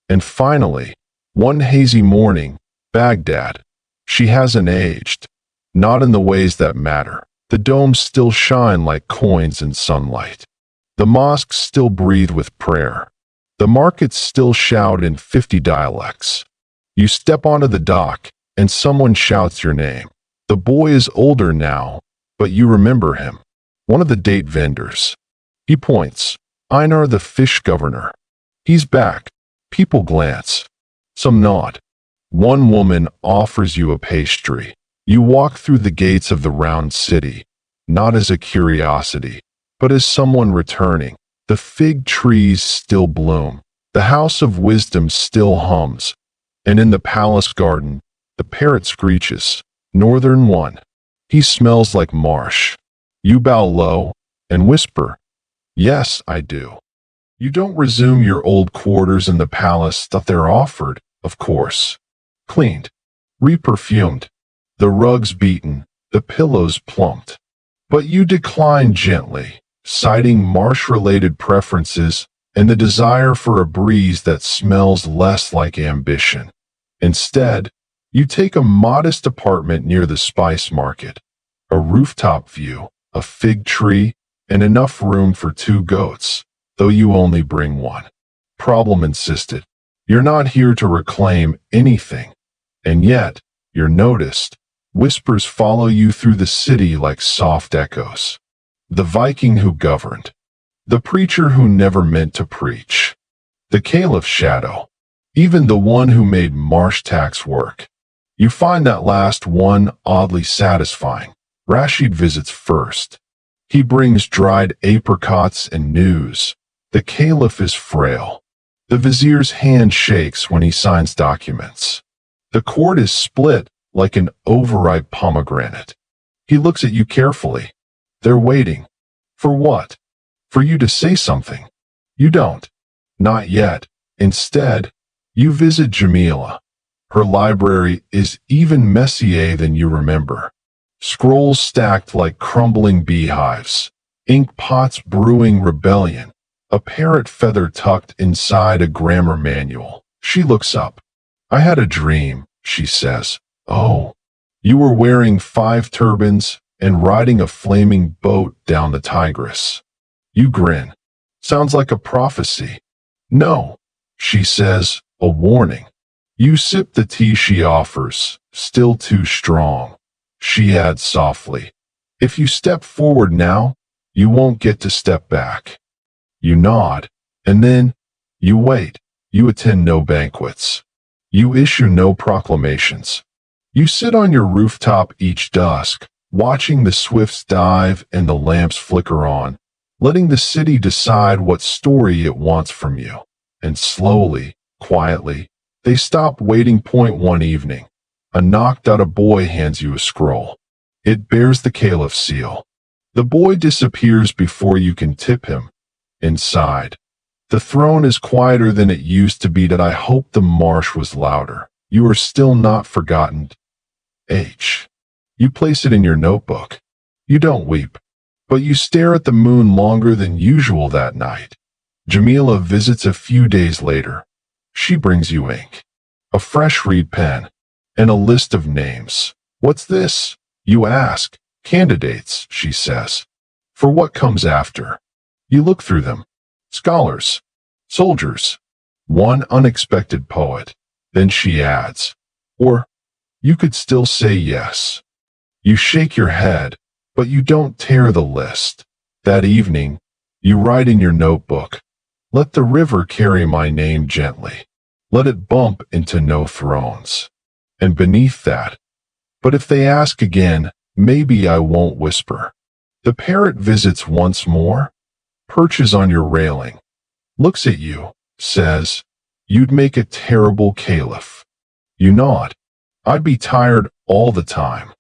And finally, one hazy morning, Baghdad. She hasn't aged. Not in the ways that matter. The domes still shine like coins in sunlight. The mosques still breathe with prayer. The markets still shout in 50 dialects. You step onto the dock, and someone shouts your name. The boy is older now, but you remember him. One of the date vendors. He points. Einar, the fish governor. He's back. People glance. Some nod. One woman offers you a pastry. You walk through the gates of the round city, not as a curiosity, but as someone returning. The fig trees still bloom. The house of wisdom still hums. And in the palace garden, the parrot screeches. Northern one. He smells like marsh. You bow low and whisper, "Yes, I do." You don't resume your old quarters in the palace that they're offered, of course. Cleaned, reperfumed, the rugs beaten, the pillows plumped. But you decline gently, citing marsh-related preferences and the desire for a breeze that smells less like ambition. Instead, you take a modest apartment near the spice market, a rooftop view, a fig tree, and enough room for 2 goats, though you only bring one. Problem insisted. You're not here to reclaim anything, and yet, you're noticed. Whispers follow you through the city like soft echoes. The Viking who governed. The preacher who never meant to preach. The Caliph shadow. Even the one who made marsh tax work. You find that last one oddly satisfying. Rashid visits first. He brings dried apricots and news. The Caliph is frail. The vizier's hand shakes when he signs documents. The court is split like an overripe pomegranate. He looks at you carefully. They're waiting. For what? For you to say something. You don't. Not yet. Instead, you visit Jamila. Her library is even messier than you remember. Scrolls stacked like crumbling beehives. Ink pots brewing rebellion. A parrot feather tucked inside a grammar manual. She looks up. "I had a dream," she says. "Oh, you were wearing 5 turbans and riding a flaming boat down the Tigris." You grin. Sounds like a prophecy. No, she says, a warning. You sip the tea she offers, still too strong. She adds softly, if you step forward now, you won't get to step back. You nod, and then you wait. You attend no banquets. You issue no proclamations. You sit on your rooftop each dusk, watching the swifts dive and the lamps flicker on, letting the city decide what story it wants from you. And slowly, quietly, they stop waiting. Point one evening. A knocked-out boy hands you a scroll. It bears the Caliph seal. The boy disappears before you can tip him. Inside, the throne is quieter than it used to be. That I hope the marsh was louder. You are still not forgotten. H. You place it in your notebook. You don't weep, but you stare at the moon longer than usual that night. Jamila visits a few days later. She brings you ink, a fresh reed pen, and a list of names. What's this? You ask. Candidates, she says. For what comes after? You look through them. Scholars, soldiers, one unexpected poet. Then she adds, or you could still say yes. You shake your head, but you don't tear the list. That evening, you write in your notebook, let the river carry my name gently. Let it bump into no thrones. And beneath that, but if they ask again, maybe I won't whisper. The parrot visits once more, perches on your railing, looks at you, says, you'd make a terrible caliph. You nod. I'd be tired all the time.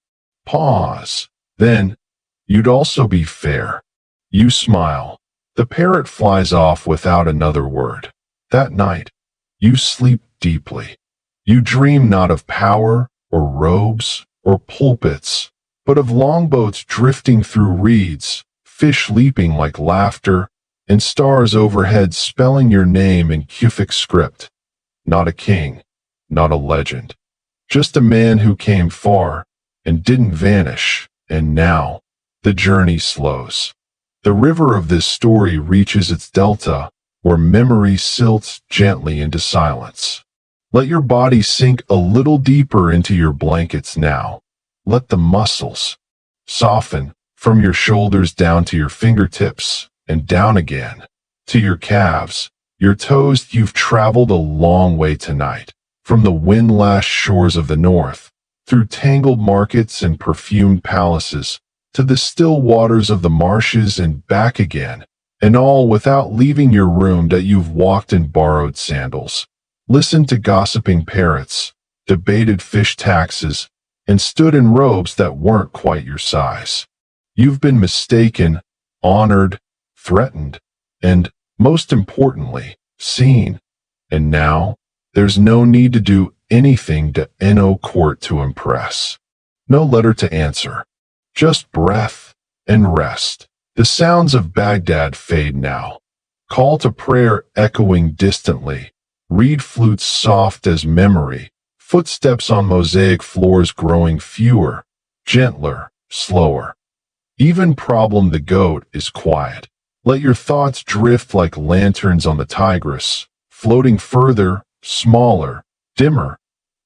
Pause. Then, you'd also be fair. You smile. The parrot flies off without another word. That night, you sleep deeply. You dream not of power or robes or pulpits, but of longboats drifting through reeds, fish leaping like laughter, and stars overhead spelling your name in Kufic script. Not a king, not a legend, just a man who came far and didn't vanish, and now the journey slows. The river of this story reaches its delta, where memory silts gently into silence. Let your body sink a little deeper into your blankets now. Let the muscles soften from your shoulders down to your fingertips and down again to your calves, your toes. You've traveled a long way tonight, from the wind-lashed shores of the north, through tangled markets and perfumed palaces, to the still waters of the marshes and back again, and all without leaving your room that you've walked in borrowed sandals, listened to gossiping parrots, debated fish taxes, and stood in robes that weren't quite your size. You've been mistaken, honored, threatened, and, most importantly, seen. And now, there's no need to do anything to no court to impress. No letter to answer. Just breath and rest. The sounds of Baghdad fade now. Call to prayer echoing distantly. Reed flutes soft as memory. Footsteps on mosaic floors growing fewer, gentler, slower. Even Problem the goat is quiet. Let your thoughts drift like lanterns on the Tigris, floating further, smaller, dimmer,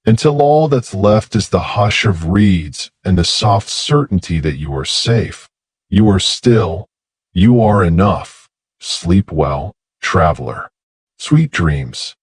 until all that's left is the hush of reeds and the soft certainty that you are safe. You are still. You are enough. Sleep well, traveler. Sweet dreams.